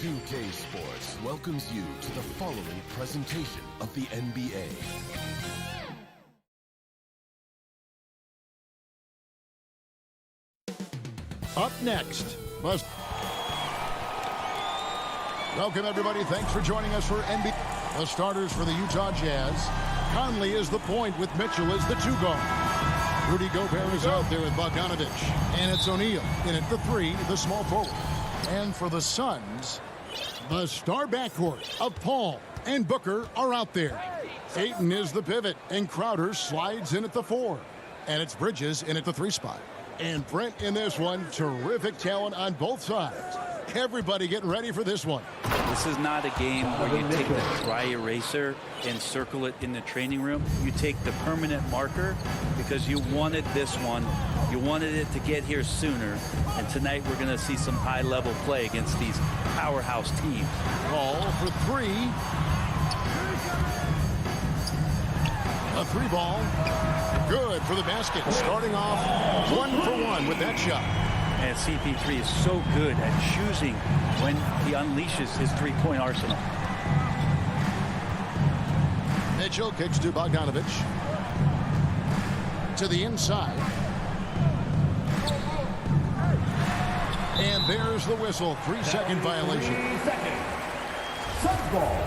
2K Sports welcomes you to the following presentation of the NBA. Up next, welcome everybody. Thanks for joining us for NBA. The starters for the Utah Jazz. Conley is the point with Mitchell as the two-guard. Rudy Gobert is out there with Bogdanovich. And it's O'Neal in at the three, the small forward. And for the Suns, the star backcourt of Paul and Booker are out there. Ayton is the pivot, and Crowder slides in at the four. And it's Bridges in at the three spot. And Brent in this one, terrific talent on both sides. Everybody getting ready for this one. This is not a game where you take the dry eraser and circle it in the training room. You take the permanent marker because you wanted this one. You wanted it to get here sooner. And tonight we're going to see some high-level play against these powerhouse teams. Ball for three. A three ball. Good for the basket. Starting off 1-for-1 with that shot. And CP3 is so good at choosing when he unleashes his three-point arsenal. Mitchell kicks to Bogdanovich. To the inside. And there's the whistle. 3-second violation. 3 seconds. Suns ball.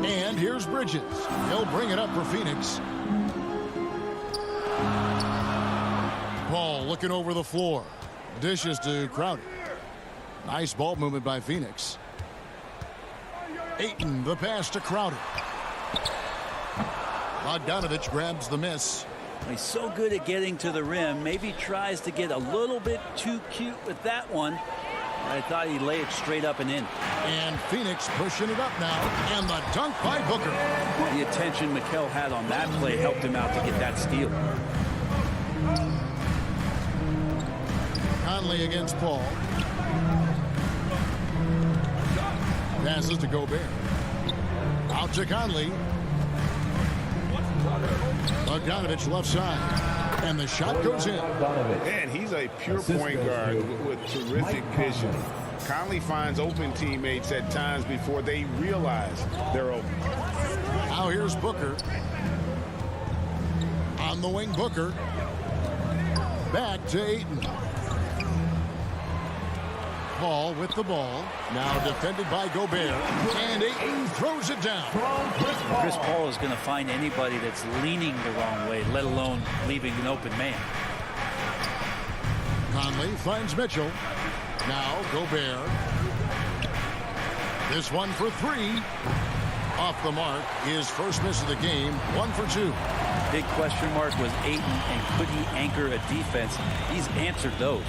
And here's Bridges. He'll bring it up for Phoenix. Paul looking over the floor. Dishes to Crowder. Nice ball movement by Phoenix. Ayton, the pass to Crowder. Bogdanovich grabs the miss. He's so good at getting to the rim. Maybe tries to get a little bit too cute with that one. I thought he'd lay it straight up and in. And Phoenix pushing it up now. And the dunk by Booker. The attention Mikel had on that play helped him out to get that steal. Conley against Paul. Passes to Gobert. Out to Conley. Bogdanovich left side. And the shot goes in. And he's a pure point guard with terrific vision. Conley finds open teammates at times before they realize they're open. Now here's Booker. On the wing, Booker. Back to Ayton. Paul with the ball. Now defended by Gobert. And Ayton throws it down. Chris Paul is going to find anybody that's leaning the wrong way, let alone leaving an open man. Conley finds Mitchell. Now Gobert. This one for three. Off the mark. His first miss of the game. 1 for 2. Big question mark was Ayton, and could he anchor a defense? He's answered those.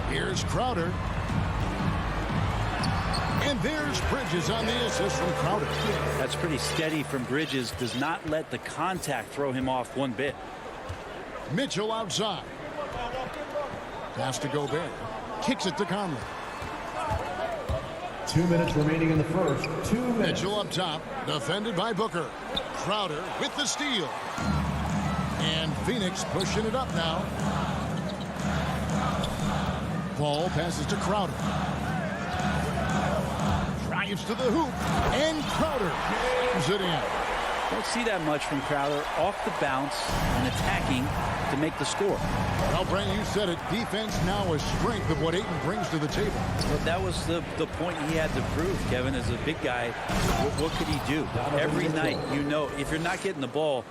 Here's Crowder. And there's Bridges on the assist from Crowder. That's pretty steady from Bridges. Does not let the contact throw him off one bit. Mitchell outside. Pass to Gobert. Kicks it to Conley. 2 minutes remaining in the first. 2 minutes. Mitchell up top. Defended by Booker. Crowder with the steal. And Phoenix pushing it up now. Paul passes to Crowder. Drives to the hoop. And Crowder jams it in. Don't see that much from Crowder. Off the bounce and attacking to make the score. Well, Brent, you said it. Defense now a strength of what Ayton brings to the table. But that was the point he had to prove, Kevin, as a big guy. What could he do? Every night, you know, if you're not getting the ball,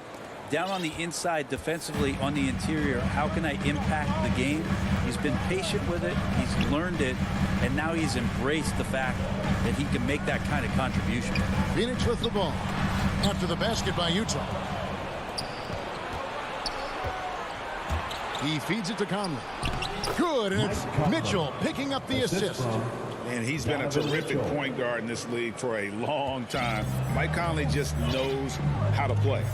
down on the inside defensively on the interior, how can I impact the game? He's been patient with it. He's learned it. And now he's embraced the fact that he can make that kind of contribution. Phoenix with the ball. After the basket by Utah. He feeds it to Conley. Good, and it's Mitchell picking up the assist. And he's been a terrific point guard in this league for a long time. Mike Conley just knows how to play.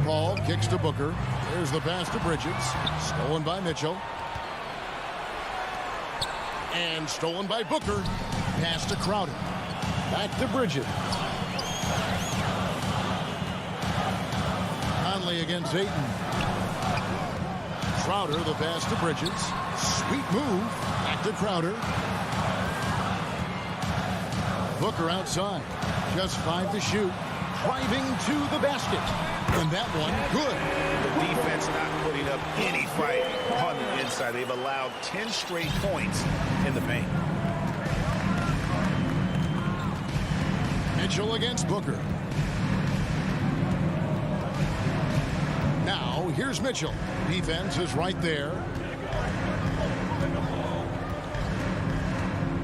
Paul kicks to Booker. There's the pass to Bridges. Stolen by Mitchell. And stolen by Booker. Pass to Crowder. Back to Bridges. Conley against Ayton. Crowder, the pass to Bridges. Sweet move. Back to Crowder. Booker outside. Just 5 to shoot. Driving to the basket. And that one, good. The defense not putting up any fight on the inside. They've allowed 10 straight points in the paint. Mitchell against Booker. Now, here's Mitchell. Defense is right there.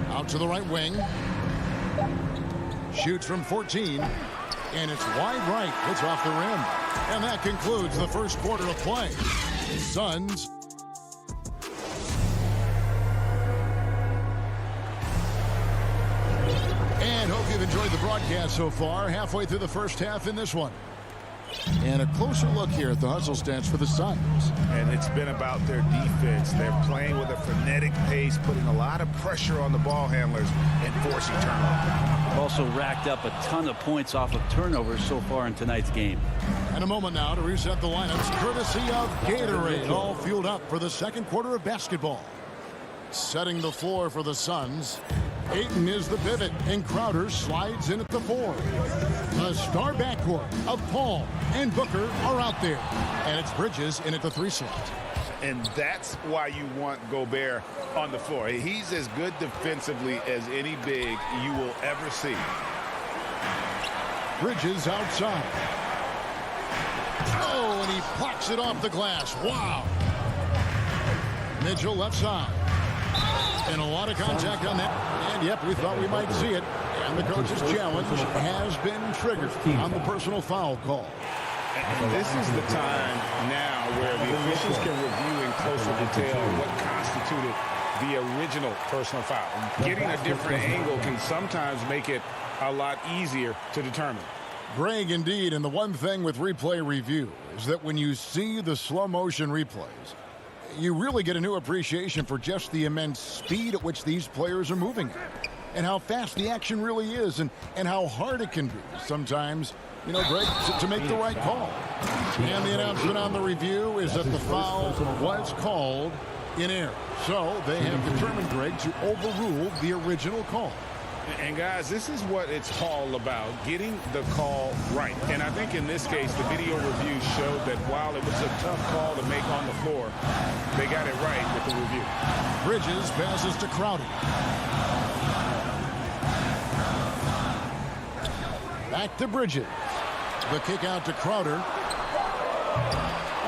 Out to the right wing. Shoots from 14. And it's wide right. It's off the rim. And that concludes the first quarter of play. Suns. And hope you've enjoyed the broadcast so far. Halfway through the first half in this one. And a closer look here at the hustle stats for the Suns. And it's been about their defense. They're playing with a frenetic pace, putting a lot of pressure on the ball handlers and forcing turnovers. Also racked up a ton of points off of turnovers so far in tonight's game. And a moment now to reset the lineups, courtesy of Gatorade. All fueled up for the second quarter of basketball. Setting the floor for the Suns. Ayton is the pivot, and Crowder slides in at the 4. The star backcourt of Paul and Booker are out there. And it's Bridges in at the 3 slot. And that's why you want Gobert on the floor. He's as good defensively as any big you will ever see. Bridges outside. Oh, and he plucks it off the glass. Wow. Mitchell left side. And a lot of contact on that. And, yep, we thought we might see it. And the coach's challenge has been triggered on the personal foul call. And this is the time now where the officials can review in closer detail what constituted the original personal foul. Getting a different angle can sometimes make it a lot easier to determine. Greg, indeed, and the one thing with replay review is that when you see the slow motion replays, you really get a new appreciation for just the immense speed at which these players are moving at, and how fast the action really is, and how hard it can be sometimes, you know, Greg, to make the right call. And the announcement on the review is that the foul was called in error. So they have determined, Greg, to overrule the original call. And, guys, this is what it's all about, getting the call right. And I think in this case, the video review showed that while it was a tough call to make on the floor, they got it right with the review. Bridges passes to Crowder. Back to Bridges. The kick out to Crowder.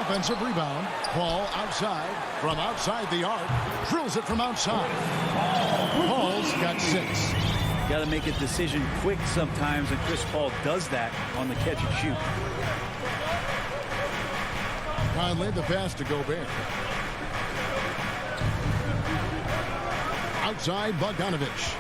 Offensive rebound. Paul outside. From outside the arc. Drills it from outside. Paul's got 6. Got to make a decision quick sometimes, and Chris Paul does that on the catch and shoot. Conley the pass to Gobert. Outside Bogdanovich.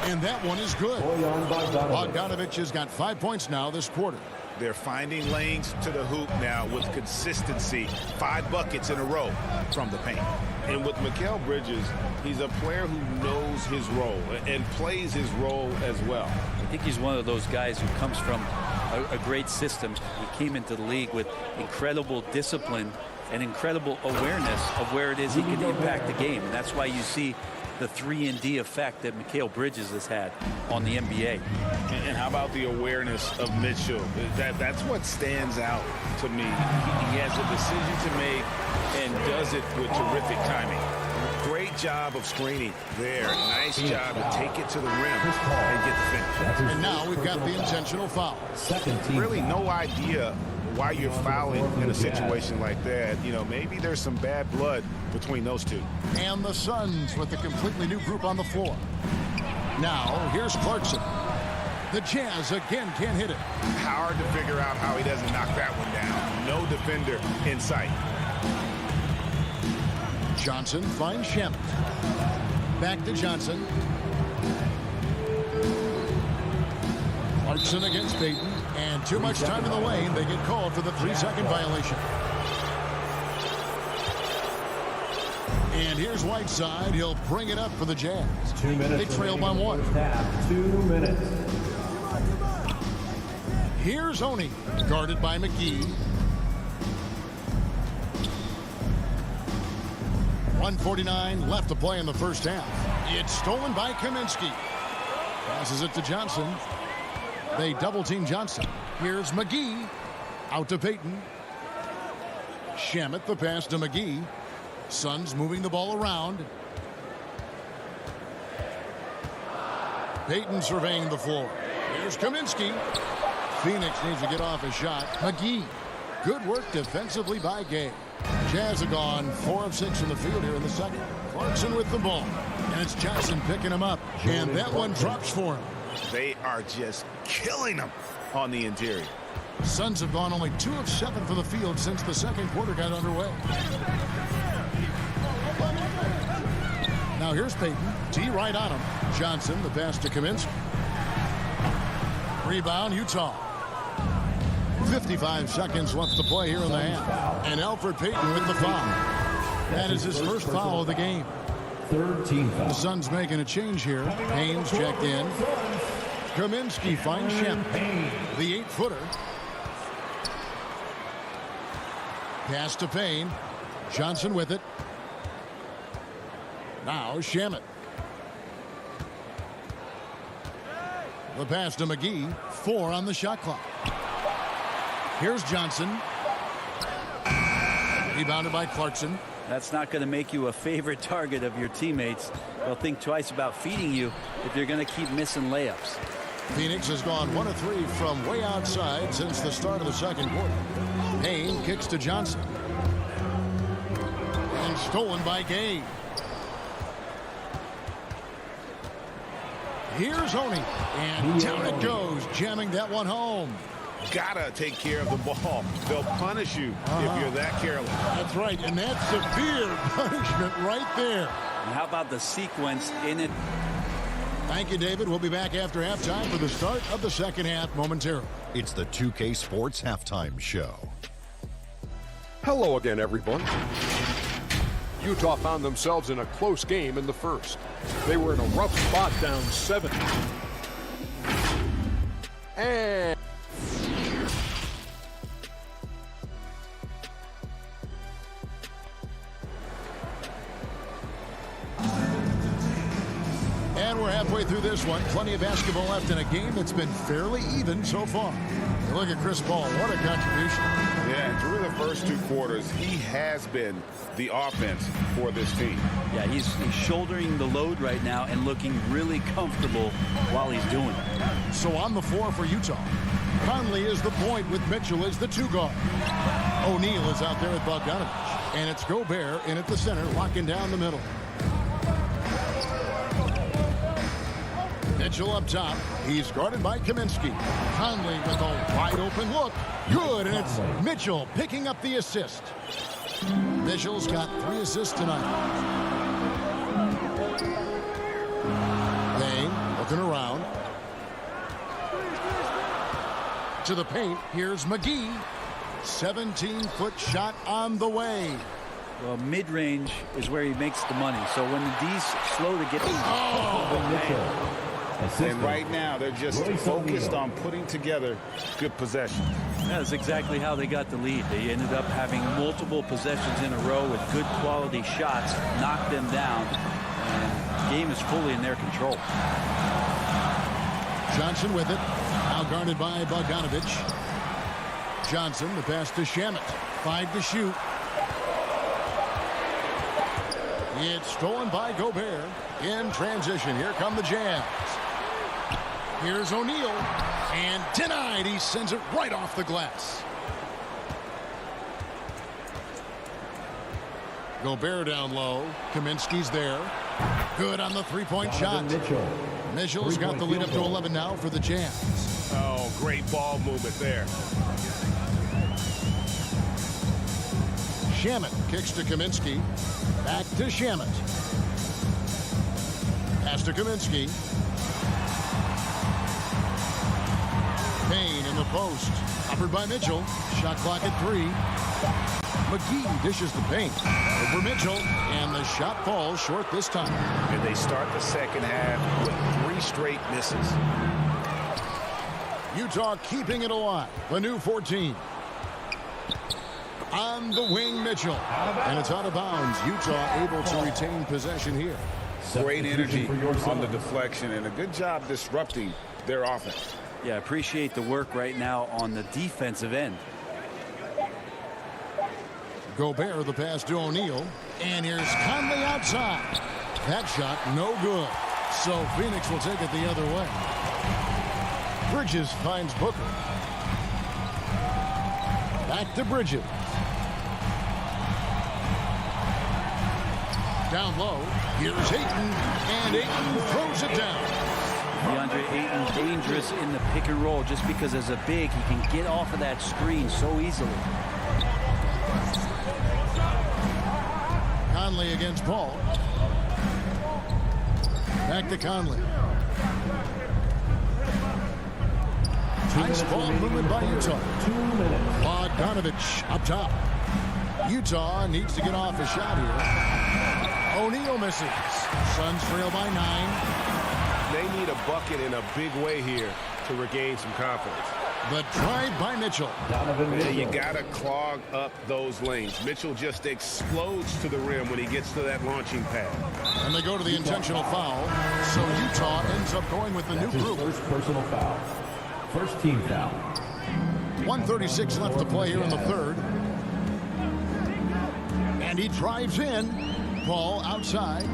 And that one is good. Bogdanovich has got 5 points now this quarter. They're finding lanes to the hoop now with consistency. 5 buckets in a row from the paint. And with Mikal Bridges, he's a player who knows his role and plays his role as well. I think he's one of those guys who comes from a great system. He came into the league with incredible discipline and incredible awareness of where it is he can impact the game. And that's why you see the 3-and-D effect that Mikal Bridges has had on the NBA. And how about the awareness of Mitchell? That's what stands out to me. He has a decision to make and does it with terrific timing. Great job of screening there. Nice job to take it to the rim and get the finish. And now we've got the intentional foul. Really no idea why you're fouling in a situation like that. You know, maybe there's some bad blood between those two. And the Suns with a completely new group on the floor. Now, here's Clarkson. The Jazz again can't hit it. Hard to figure out how he doesn't knock that one down. No defender in sight. Johnson finds Shamet. Back to Johnson. Clarkson against Payton. And too much time in the lane. They get called for the 3-second violation. And here's Whiteside. He'll bring it up for the Jazz. 2 minutes. They trail by 1. 2 minutes. Here's Oni. Guarded by McGee. 1:49 left to play in the first half. It's stolen by Kaminsky. Passes it to Johnson. They double-team Johnson. Here's McGee. Out to Payton. Shamet, the pass to McGee. Suns moving the ball around. Payton surveying the floor. Here's Kaminsky. Phoenix needs to get off a shot. McGee. Good work defensively by Gay. Jazz have gone 4 of 6 in the field here in the second. Clarkson with the ball. And it's Johnson picking him up. And that one drops for him. They are just killing them on the interior. Suns have gone only 2 of 7 for the field since the second quarter got underway. Now here's Payton. D right on him. Johnson, the pass to Kaminsky. Rebound, Utah. 55 seconds left to play here in the half. And Elfrid Payton with the foul. That is his first foul of the game. Third team foul. The Suns making a change here. Haynes checked in. Kaminsky finds Shamet. The 8-footer. Pass to Payne. Johnson with it. Now Shamet. The pass to McGee. 4 on the shot clock. Here's Johnson. Rebounded by Clarkson. That's not going to make you a favorite target of your teammates. They'll think twice about feeding you if you're going to keep missing layups. Phoenix has gone 1 of 3 from way outside since the start of the second quarter. Payne kicks to Johnson. And stolen by Gay. Here's Oni. And down it goes, jamming that one home. Gotta take care of the ball. They'll punish you if you're that careless. That's right, and that's severe punishment right there. And how about the sequence in it? Thank you, David. We'll be back after halftime for the start of the second half momentarily. It's the 2K Sports Halftime Show. Hello again, everyone. Utah found themselves in a close game in the first. They were in a rough spot down 7. And we're halfway through this one. Plenty of basketball left in a game that's been fairly even so far. Look at Chris Paul. What a contribution. Yeah, through the first 2 quarters, he has been the offense for this team. Yeah, he's shouldering the load right now and looking really comfortable while he's doing it. So on the floor for Utah, Conley is the point with Mitchell as the 2 guard. O'Neal is out there with Bogdanovich. And it's Gobert in at the center, locking down the middle. Mitchell up top. He's guarded by Kaminsky. Conley with a wide open look. Good, and it's Mitchell picking up the assist. Mitchell's got 3 assists tonight. Payne looking around. To the paint. Here's McGee. 17-foot shot on the way. Well, mid-range is where he makes the money. So when the D's slow to get... And right now, they're just focused on putting together good possessions. That's exactly how they got the lead. They ended up having multiple possessions in a row with good quality shots, knocked them down, and the game is fully in their control. Johnson with it. Now guarded by Bogdanovich. Johnson, the pass to Shamet. 5 to shoot. It's stolen by Gobert. In transition, here come the Jazz. Here's O'Neal. And denied. He sends it right off the glass. Gobert down low. Kaminsky's there. Good on the 3-point shot. Mitchell's got the lead up to 11 now for the Jazz. Oh, great ball movement there. Shamet kicks to Kaminsky. Back to Shamet. Pass to Kaminsky. Payne in the post. Offered by Mitchell. Shot clock at 3. McGee dishes the paint. Over Mitchell. And the shot falls short this time. And they start the second half with 3 straight misses. Utah keeping it alive. The new 14. On the wing, Mitchell. And it's out of bounds. Utah able to retain possession here. Great energy on the deflection and a good job disrupting their offense. Yeah, appreciate the work right now on the defensive end. Gobert, the pass to O'Neal. And here's Conley outside. That shot, no good. So Phoenix will take it the other way. Bridges finds Booker. Back to Bridges. Down low. Here's Ayton. And Ayton throws it down. DeAndre Ayton dangerous in the pick and roll just because as a big, he can get off of that screen so easily. Conley against Paul. Back to Conley. Nice ball movement by Utah. 2 minutes. Bogdanovich up top. Utah needs to get off a shot here. O'Neal misses. Suns trail by 9. They need a bucket in a big way here to regain some confidence. The drive by Mitchell. Donovan Yeah, Mitchell. you got to clog up those lanes. Mitchell just explodes to the rim when he gets to that launching pad. And they go to the intentional foul. So Utah ends up going with the new That's his group. first personal foul. First team foul. 1:36 left to play here in the third. And he drives in. Paul outside.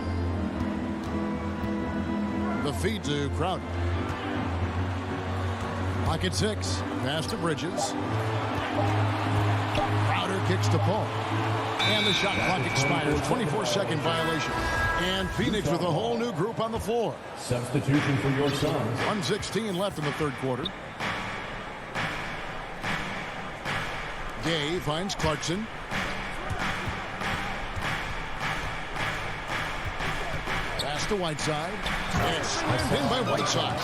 The feed to Crowder. Pocket 6. Pass to Bridges. Crowder kicks to Paul. And the shot clock expires. 24-second violation. And Phoenix with a whole new group on the floor. Substitution for your Suns. 1:16 left in the third quarter. Gay finds Clarkson. Pass to Whiteside. And slammed in by Whiteside.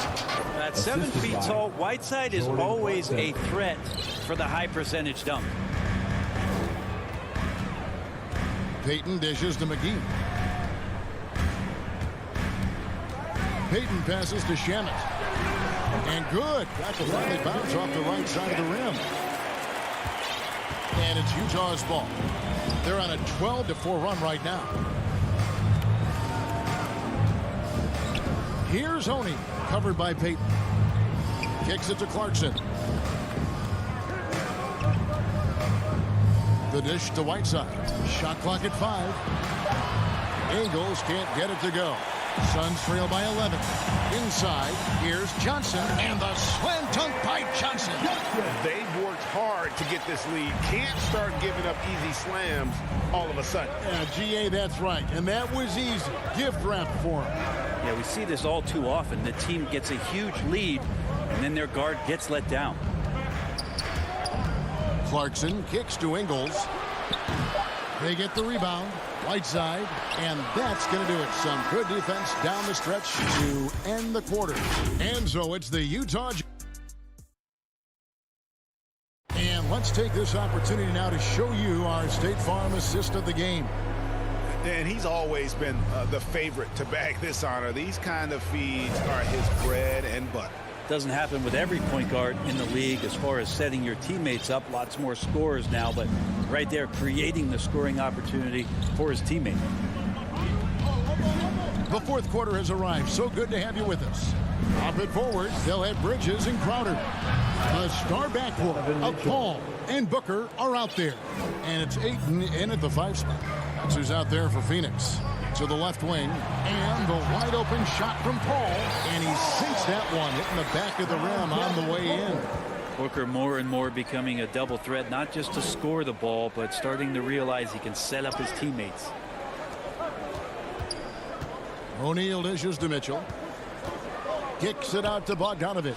At 7 feet tall, Whiteside is always a threat for the high percentage dunk. Payton dishes to McGee. Payton passes to Shamet. And good. Got to finally bounce off the right side of the rim. And it's Utah's ball. They're on a 12-4 run right now. Here's Honey, covered by Payton. Kicks it to Clarkson. The dish to Whiteside. Shot clock at 5. Ingles can't get it to go. Suns trail by 11. Inside, here's Johnson. And the slam dunk by Johnson. They've worked hard to get this lead. Can't start giving up easy slams all of a sudden. Yeah, GA, that's right. And that was easy. Gift wrap for him. Yeah, we see this all too often. The team gets a huge lead, and then their guard gets let down. Clarkson kicks to Ingles. They get the rebound. Whiteside, and that's going to do it. Some good defense down the stretch to end the quarter. And so it's the Utah. And let's take this opportunity now to show you our State Farm assist of the game. And he's always been the favorite to bag this honor. These kind of feeds are his bread and butter. Doesn't happen with every point guard in the league as far as setting your teammates up. Lots more scorers now, but right there creating the scoring opportunity for his teammate. The fourth quarter has arrived. So good to have you with us. Up it forward. They'll have Bridges and Crowder. The star backcourt of Paul and Booker are out there. And it's Ayton in at the 5 spot. That's who's out there for Phoenix. To the left wing, and the wide open shot from Paul, and he sinks that one, hitting the back of the rim on the way in. Booker more and more becoming a double threat, not just to score the ball, but starting to realize he can set up his teammates. O'Neal dishes to Mitchell. Kicks it out to Bogdanovich.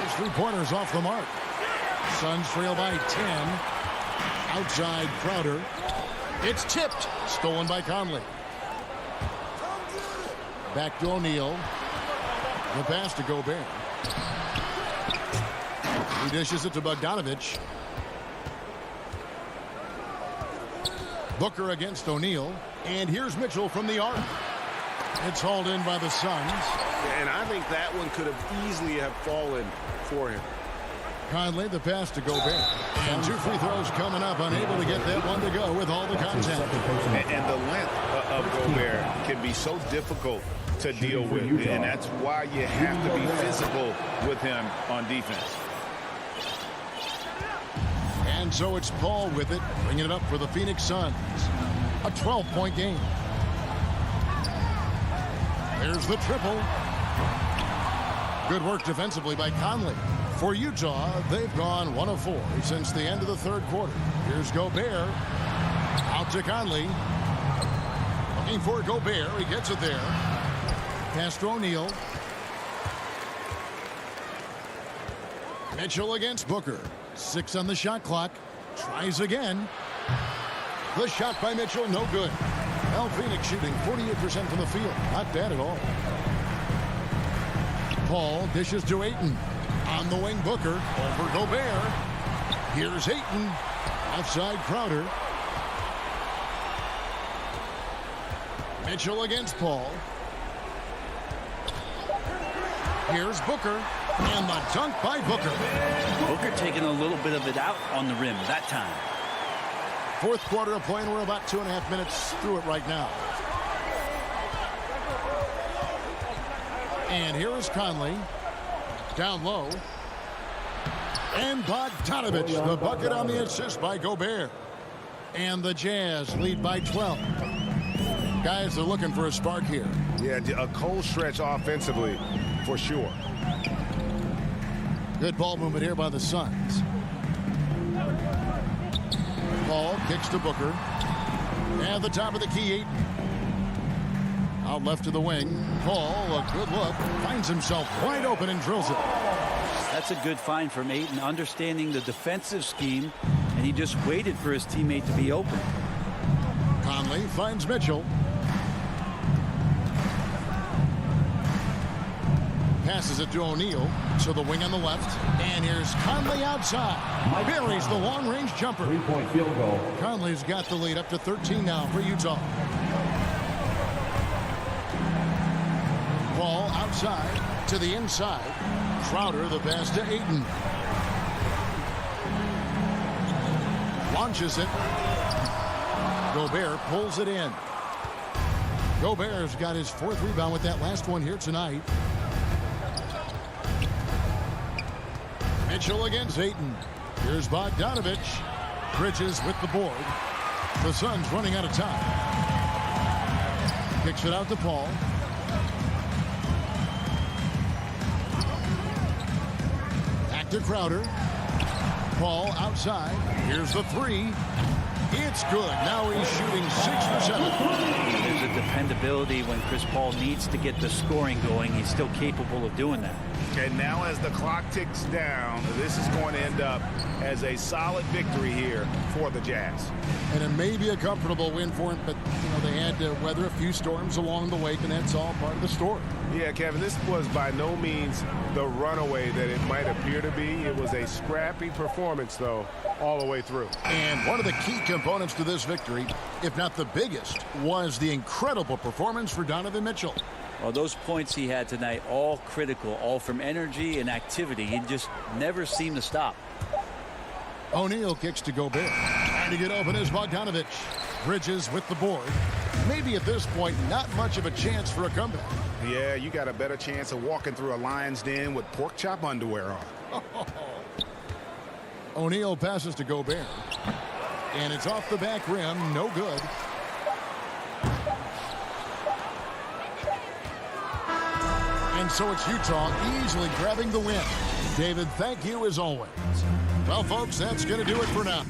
His 3-pointers off the mark. Suns trail by 10. Outside Crowder. It's tipped. Stolen by Conley. Back to O'Neal. The pass to Gobert. He dishes it to Bogdanovich. Booker against O'Neal. And here's Mitchell from the arc. It's hauled in by the Suns. And I think that one could have easily have fallen for him. Conley, the pass to Gobert. And 2 free throws coming up. Unable to get that one to go with all the contact. And the length of Gobert can be so difficult to deal with. And that's why you have to be physical with him on defense. And so it's Paul with it, bringing it up for the Phoenix Suns. A 12-point game. There's the triple. Good work defensively by Conley. For Utah, they've gone 1 of 4 since the end of the third quarter. Here's Gobert. Out to Conley. Looking for Gobert. He gets it there. Pass to O'Neal. Mitchell against Booker. 6 on the shot clock. Tries again. The shot by Mitchell, no good. Well, Phoenix shooting 48% from the field. Not bad at all. Paul dishes to Ayton. On the wing, Booker. Over Gobert. Here's Ayton. Outside Crowder. Mitchell against Paul. Here's Booker. And the dunk by Booker. Booker taking a little bit of it out on the rim that time. Fourth quarter of play, and we're about 2.5 minutes through it right now. And here is Conley. Down low. And Bogdanovich, the bucket on the assist by Gobert. And the Jazz lead by 12. Guys are looking for a spark here. Yeah, a cold stretch offensively, for sure. Good ball movement here by the Suns. Paul kicks to Booker. And the top of the key, Ayton. Out left to the wing. Paul, a good look. Finds himself wide open and drills it. That's a good find from Ayton, understanding the defensive scheme, and he just waited for his teammate to be open. Conley finds Mitchell. Passes it to O'Neal. To the wing on the left. And here's Conley outside. Buries the long-range jumper. 3-point field goal. Conley's got the lead up to 13 now for Utah. Paul outside to the inside. Crowder, the pass to Ayton. Launches it. Gobert pulls it in. Gobert's got his 4th rebound with that last one here tonight. Mitchell against Ayton. Here's Bogdanovich. Bridges with the board. The Suns running out of time. Kicks it out to Paul. Back to Crowder. Paul outside. Here's the 3. It's good. Now he's shooting 6 for 7. There's a dependability when Chris Paul needs to get the scoring going. He's still capable of doing that. And now as the clock ticks down, this is going to end up as a solid victory here for the Jazz. And it may be a comfortable win for him, but they had to weather a few storms along the way, and that's all part of the story. Yeah, Kevin, this was by no means the runaway that it might appear to be. It was a scrappy performance, though, all the way through. And one of the key components to this victory, if not the biggest, was the incredible performance for Donovan Mitchell. Well, those points he had tonight, all critical, all from energy and activity. He just never seemed to stop. O'Neal kicks to Gobert. Trying to get open is Bogdanovich. Bridges with the board. Maybe at this point, not much of a chance for a comeback. Yeah, you got a better chance of walking through a lion's den with pork chop underwear on. O'Neal passes to Gobert. And it's off the back rim. No good. And so it's Utah easily grabbing the win. David, thank you as always. Well, folks, that's going to do it for now.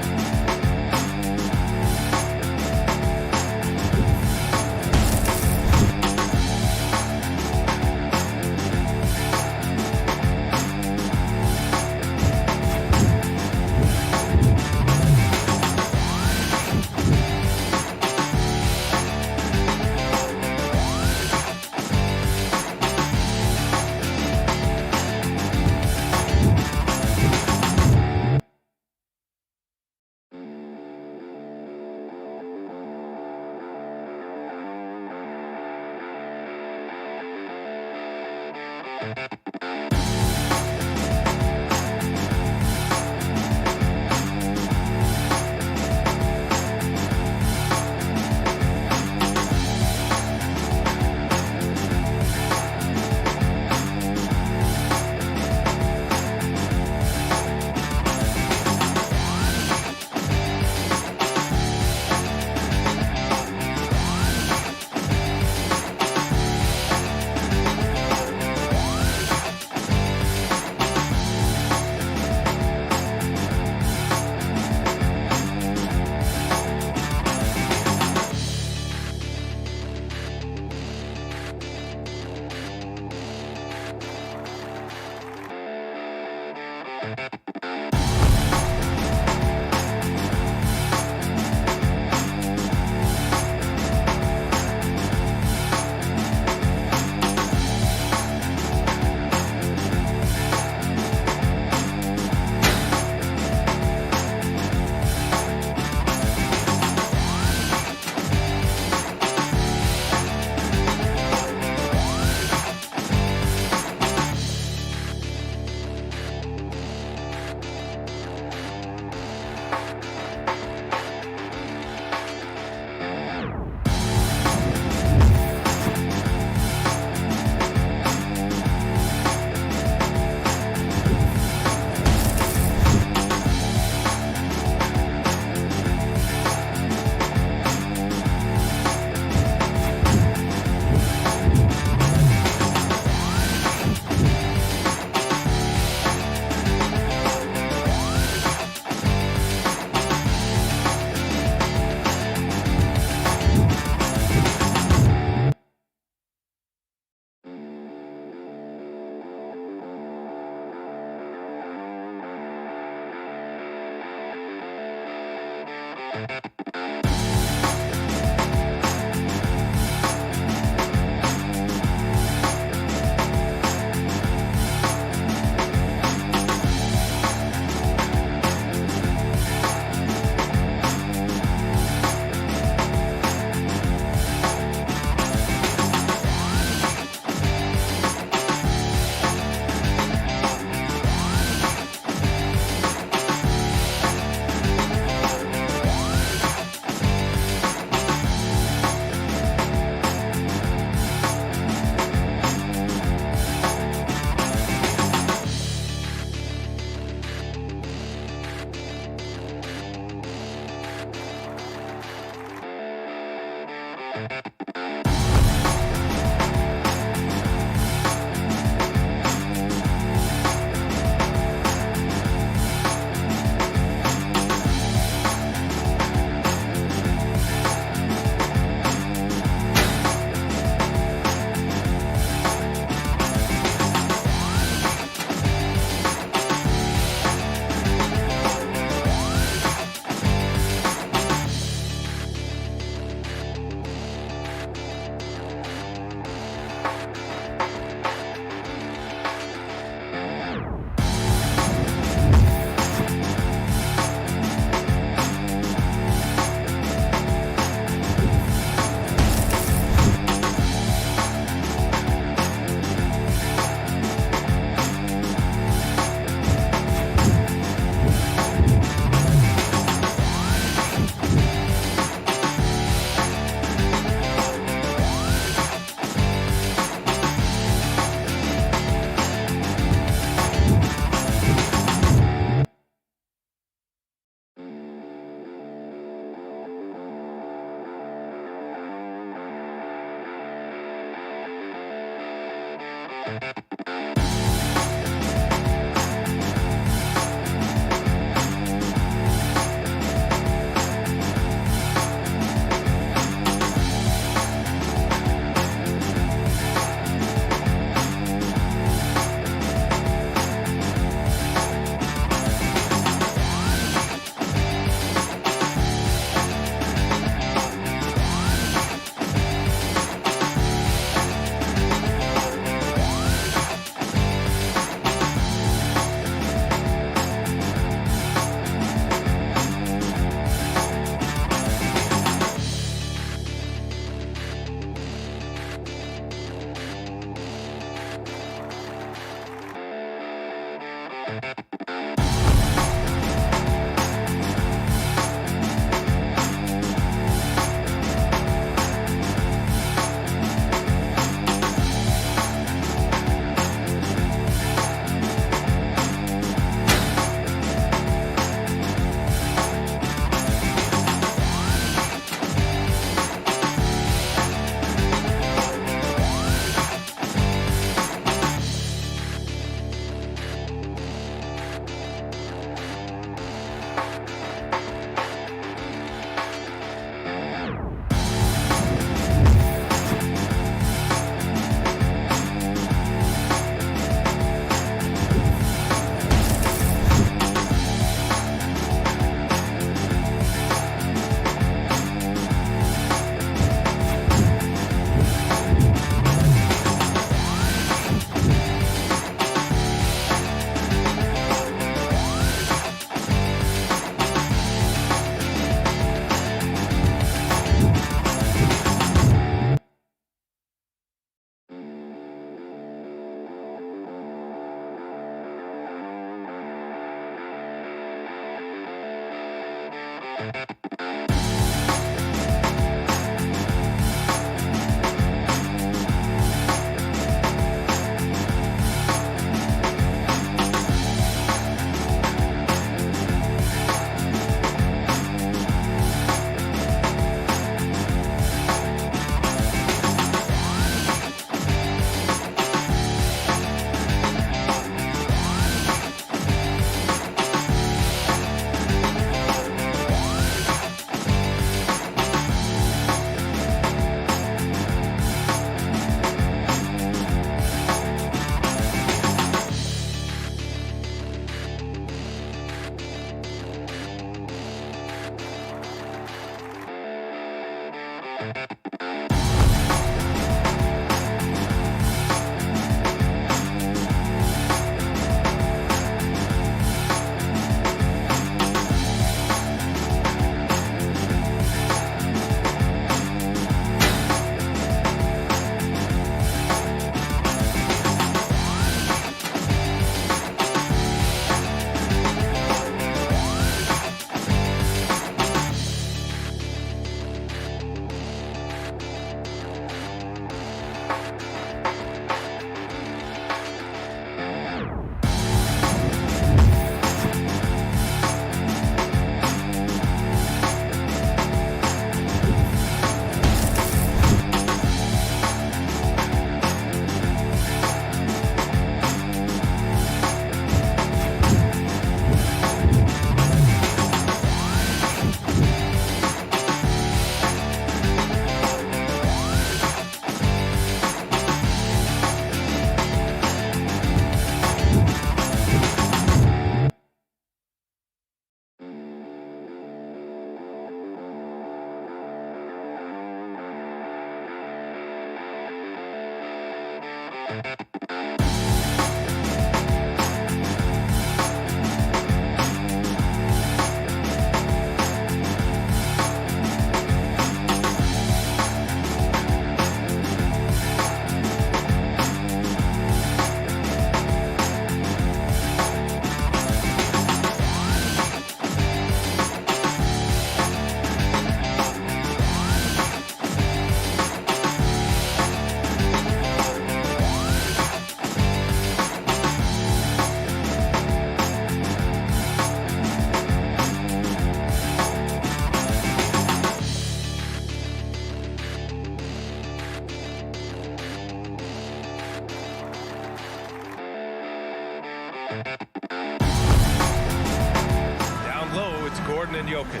Down low, it's Gordon and Jokic.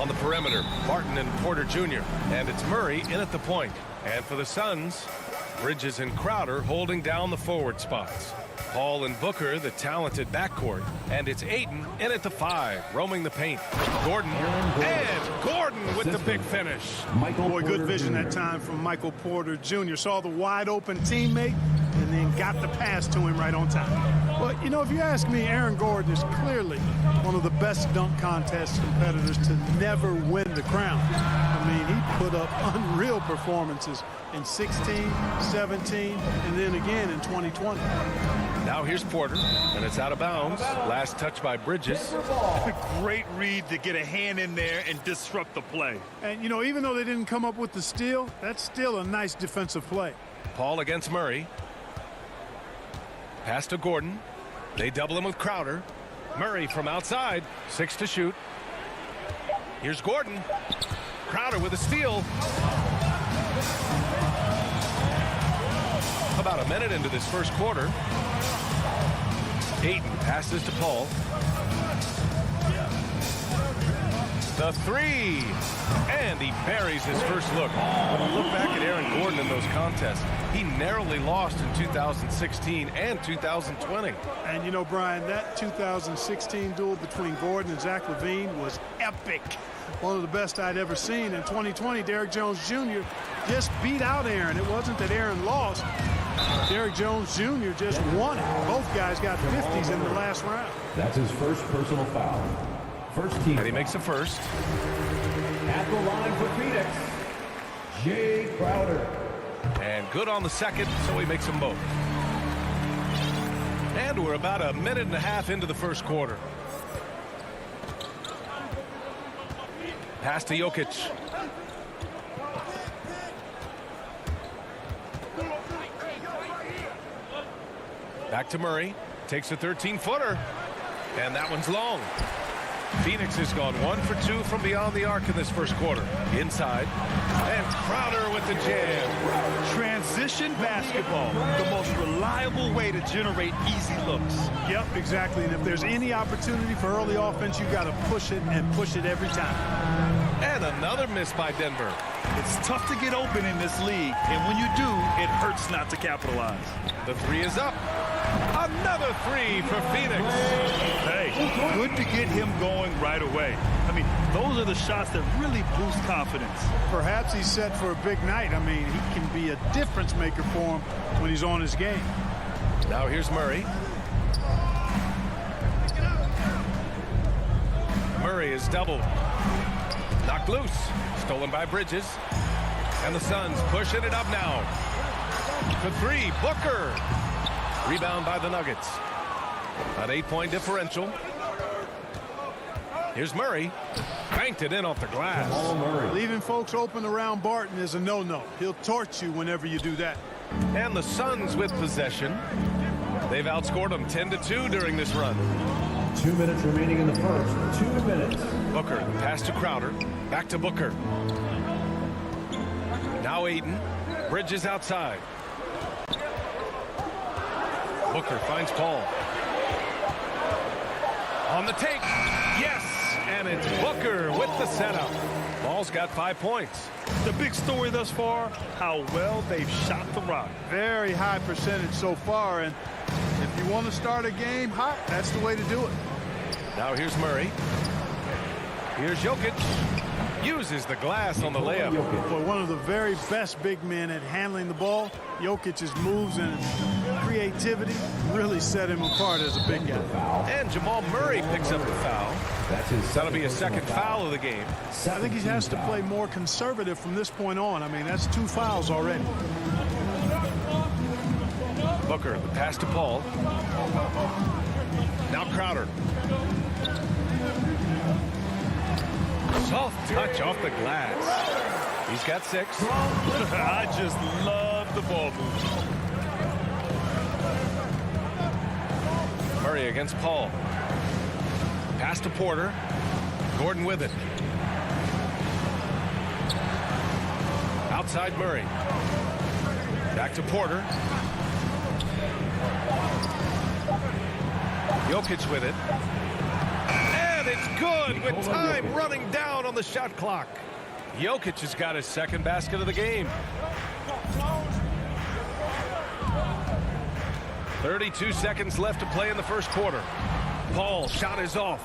On the perimeter, Martin and Porter Jr. And it's Murray in at the point. And for the Suns, Bridges and Crowder holding down the forward spots. Paul and Booker, the talented backcourt. And it's Ayton in at the 5, roaming the paint. Gordon, and Gordon with the big finish. Boy, good vision that time from Michael Porter Jr. Saw the wide open teammate and then got the pass to him right on time. Well, you know, if you ask me, Aaron Gordon is clearly one of the best dunk contest competitors to never win the crown. I mean, he put up unreal performances in 16, 17, and then again in 2020. Now here's Porter, and it's out of bounds. Last touch by Bridges. Great read to get a hand in there and disrupt the play. And, you know, even though they didn't come up with the steal, that's still a nice defensive play. Paul against Murray. Pass to Gordon. They double him with Crowder. Murray from outside. 6 to shoot. Here's Gordon. Crowder with a steal. About a minute into this first quarter. Ayton passes to Paul. The 3. And he buries his first look. When you look back at Aaron Gordon in those contests, he narrowly lost in 2016 and 2020. And, you know, Brian, that 2016 duel between Gordon and Zach LaVine was epic. One of the best I'd ever seen. In 2020, Derrick Jones Jr. just beat out Aaron. It wasn't that Aaron lost. Derrick Jones Jr. just won it. Both guys got 50s in the last round. That's his first personal foul. First team. And he makes the first. At the line for Phoenix, Jay Crowder. And good on the second, so he makes them both. And we're about a minute and a half into the first quarter. Pass to Jokic. Back to Murray. Takes a 13-footer. And that one's long. Phoenix has gone 1 for 2 from beyond the arc in this first quarter. Inside. And Crowder with the jam. Transition basketball. The most reliable way to generate easy looks. Yep, exactly. And if there's any opportunity for early offense, you got to push it and push it every time. And another miss by Denver. It's tough to get open in this league, and when you do, it hurts not to capitalize. The three is up. Another three for Phoenix. Hey, good to get him going right away. I mean, those are the shots that really boost confidence. Perhaps he's set for a big night. I mean, he can be a difference maker for him when he's on his game. Now here's Murray. Murray is doubled. Knocked loose. Stolen by Bridges. And the Suns pushing it up now. For three, Booker. Rebound by the Nuggets. An 8-point differential. Here's Murray. Banked it in off the glass. Leaving folks open around Barton is a no-no. He'll torch you whenever you do that. And the Suns with possession. They've outscored them 10-2 during this run. 2 minutes remaining in the first. 2 minutes. Booker, pass to Crowder. Back to Booker. Now Aiden. Bridges outside. Booker finds Paul. On the take. Yes! And it's Booker with the setup. Paul's got 5 points. The big story thus far, how well they've shot the rock. Very high percentage so far, and if you want to start a game hot, that's the way to do it. Now here's Murray. Here's Jokic. Uses the glass on the layup. Boy, one of the very best big men at handling the ball. Jokic's moves and creativity really set him apart as a big guy. And Jamal Murray picks up the foul. That'll be a second foul of the game. I think he has to play more conservative from this point on. I mean, that's 2 fouls already. Booker, the pass to Paul. Now Crowder. Soft touch off the glass. He's got 6. I just love the ball movement. Murray against Paul. Pass to Porter. Gordon with it. Outside Murray. Back to Porter. Jokic with it. And it's good with time running down on the shot clock. Jokic has got his second basket of the game. 32 seconds left to play in the first quarter. Paul, shot is off.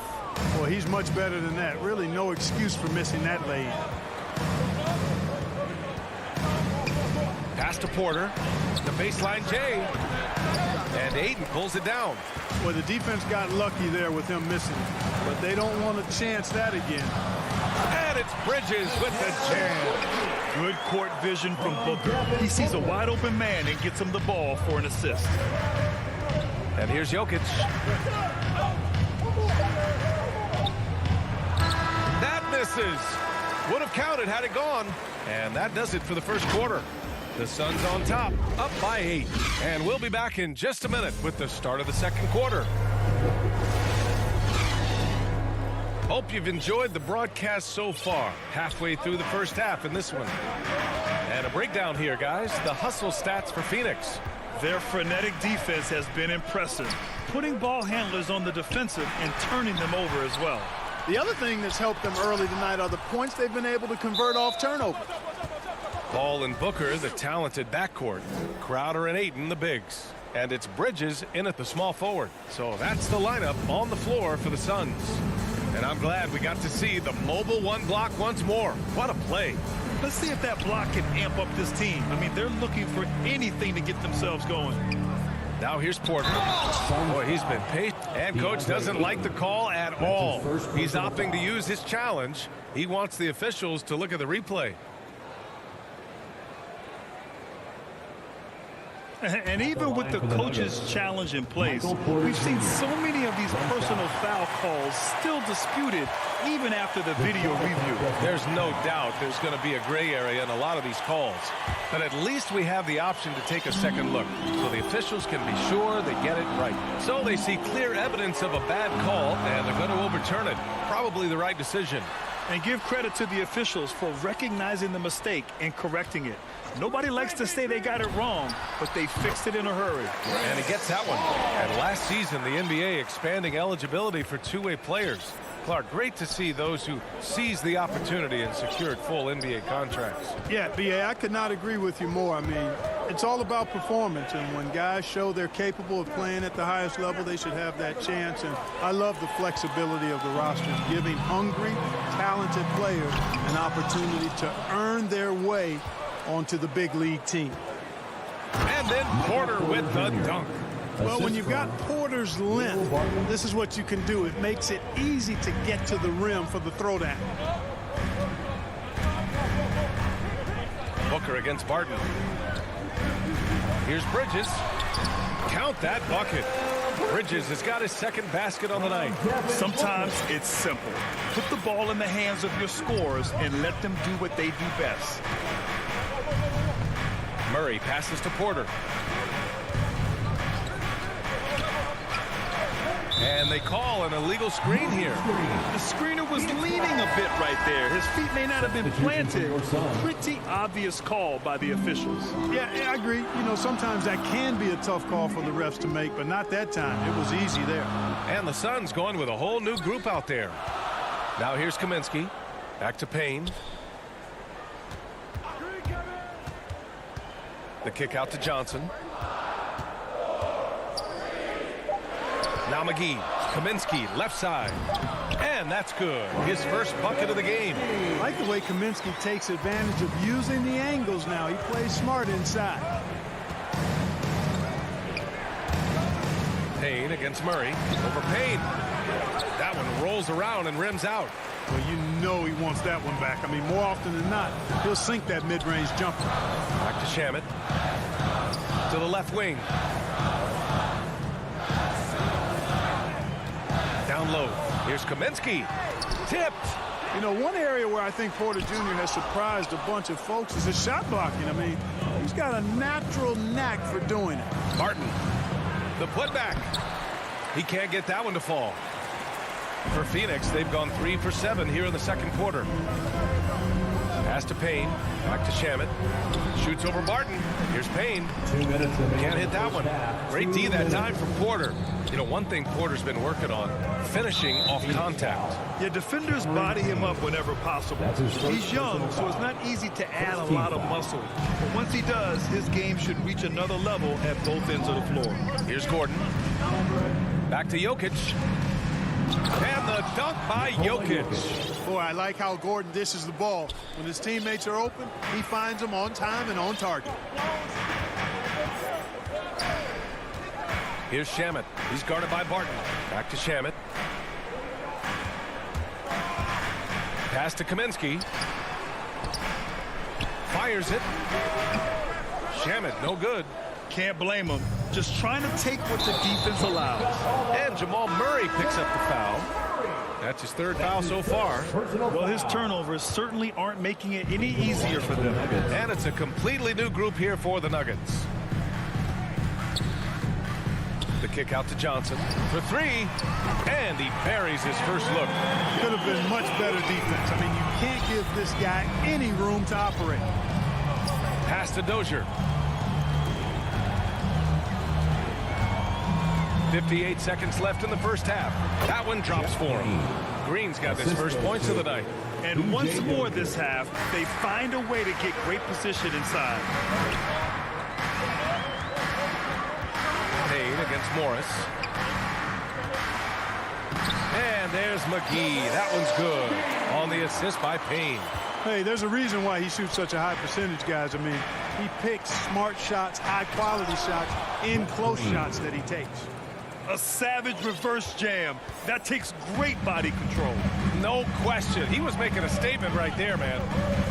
Well, he's much better than that. Really no excuse for missing that lay. Pass to Porter. The baseline J. And Aiden pulls it down. Well, the defense got lucky there with him missing. But they don't want to chance that again. And it's Bridges with the jam. Good court vision from Booker. He sees a wide open man and gets him the ball for an assist. And here's Jokic. That misses. Would have counted had it gone. And that does it for the first quarter. The Suns on top, up by 8. And we'll be back in just a minute with the start of the second quarter. Hope you've enjoyed the broadcast so far. Halfway through the first half in this one. And a breakdown here, guys. The hustle stats for Phoenix. Their frenetic defense has been impressive, putting ball handlers on the defensive and turning them over as well. The other thing that's helped them early tonight are the points they've been able to convert off turnovers. Paul and Booker, the talented backcourt. Crowder and Ayton, the bigs. And it's Bridges in at the small forward. So that's the lineup on the floor for the Suns. And I'm glad we got to see the mobile one block once more. What a play. Let's see if that block can amp up this team. I mean, they're looking for anything to get themselves going. Now here's Porter. Boy, he's been patient. And coach doesn't like the call at all. He's opting to use his challenge. He wants the officials to look at the replay. And even with the coach's challenge in place, we've seen so many of these personal foul calls still disputed even after the video review. There's no doubt there's going to be a gray area in a lot of these calls. But at least we have the option to take a second look, so the officials can be sure they get it right. So they see clear evidence of a bad call, and they're going to overturn it. Probably the right decision. And give credit to the officials for recognizing the mistake and correcting it. Nobody likes to say they got it wrong, but they fixed it in a hurry. And he gets that one. And last season, the NBA expanding eligibility for two-way players. Clark, great to see those who seized the opportunity and secured full NBA contracts. Yeah, B.A., I could not agree with you more. I mean, it's all about performance, and when guys show they're capable of playing at the highest level, they should have that chance. And I love the flexibility of the rosters, giving hungry, talented players an opportunity to earn their way onto the big league team. And then Porter with the dunk. Well, when you've got Porter's length, this is what you can do. It makes it easy to get to the rim for the throwdown. Booker against Barton. Here's Bridges. Count that bucket. Bridges has got his second basket on the night. Sometimes it's simple. Put the ball in the hands of your scorers and let them do what they do best. Murray passes to Porter. And they call an illegal screen here. The screener was leaning a bit right there. His feet may not have been planted. Pretty obvious call by the officials. Yeah, I agree. You know, sometimes that can be a tough call for the refs to make, but not that time. It was easy there. And the Suns going with a whole new group out there. Now here's Kaminsky. Back to Payne. The kick out to Johnson. Now McGee. Kaminsky, left side. And that's good. His first bucket of the game. I like the way Kaminsky takes advantage of using the angles now. He plays smart inside. Payne against Murray. Over Payne. That one rolls around and rims out. Well, you know he wants that one back. I mean, more often than not, he'll sink that mid-range jumper. Back to Shamet. To the left wing. Down low. Here's Kaminsky. Tipped. You know, one area where I think Porter Jr. has surprised a bunch of folks is his shot blocking. I mean, he's got a natural knack for doing it. Barton. The putback. He can't get that one to fall. For Phoenix, they've gone 3 for 7 here in the second quarter. Pass to Payne. Back to Shamet. Shoots over Barton. Here's Payne. 2 minutes. Can't hit that one. Great D that time from Porter. You know, one thing Porter's been working on, finishing off contact. Yeah, defenders body him up whenever possible. He's young, so it's not easy to add a lot of muscle. But once he does, his game should reach another level at both ends of the floor. Here's Gordon. Back to Jokic. And the dunk by Jokic. Boy, I like how Gordon dishes the ball. When his teammates are open, he finds them on time and on target. Here's Shamet. He's guarded by Barton. Back to Shamet. Pass to Kaminsky. Fires it. Shamet, no good. Can't blame him. Just trying to take what the defense allows. And Jamal Murray picks up the foul. That's his third foul so far. Well, his turnovers certainly aren't making it any easier for them. And it's a completely new group here for the Nuggets. The kick out to Johnson for 3. And he buries his first look. Could have been much better defense. I mean, you can't give this guy any room to operate. Pass to Dozier. 58 seconds left in the first half. That one drops for him. Green's got his first points of the night. And once more this half, they find a way to get great position inside. Payne against Morris. And there's McGee. That one's good on the assist by Payne. Hey, there's a reason why he shoots such a high percentage, guys. I mean, he picks smart shots, high-quality shots, in close shots that he takes. A savage reverse jam. That takes great body control. No question. He was making a statement right there, man.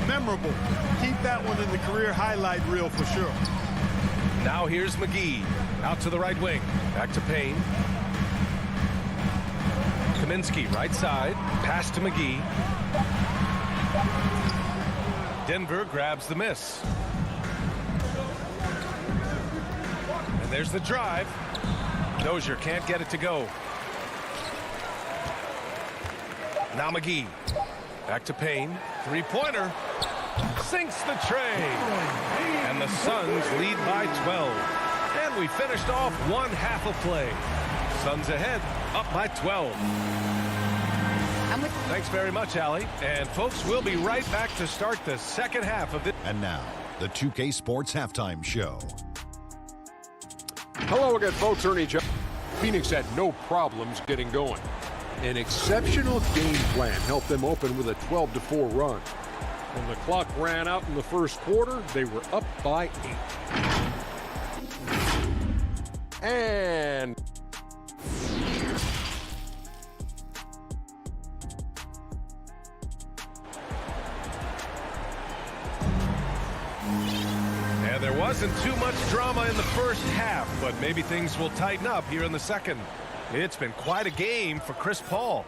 Memorable. Keep that one in the career highlight reel for sure. Now here's McGee. Out to the right wing. Back to Payne. Kaminsky, right side. Pass to McGee. Denver grabs the miss. And there's the drive. Dozier can't get it to go. Now McGee. Back to Payne. Three-pointer. Sinks the tray. And the Suns lead by 12. And we finished off one half of play. Suns ahead, up by 12. Thanks very much, Allie. And folks, we'll be right back to start the second half of this. And now, the 2K Sports Halftime Show. Hello again, folks. Ernie Jones. Phoenix had no problems getting going. An exceptional game plan helped them open with a 12-4 run. When the clock ran out in the first quarter, they were up by 8. And there wasn't too much drama in the first half, but maybe things will tighten up here in the second. It's been quite a game for Chris Paul.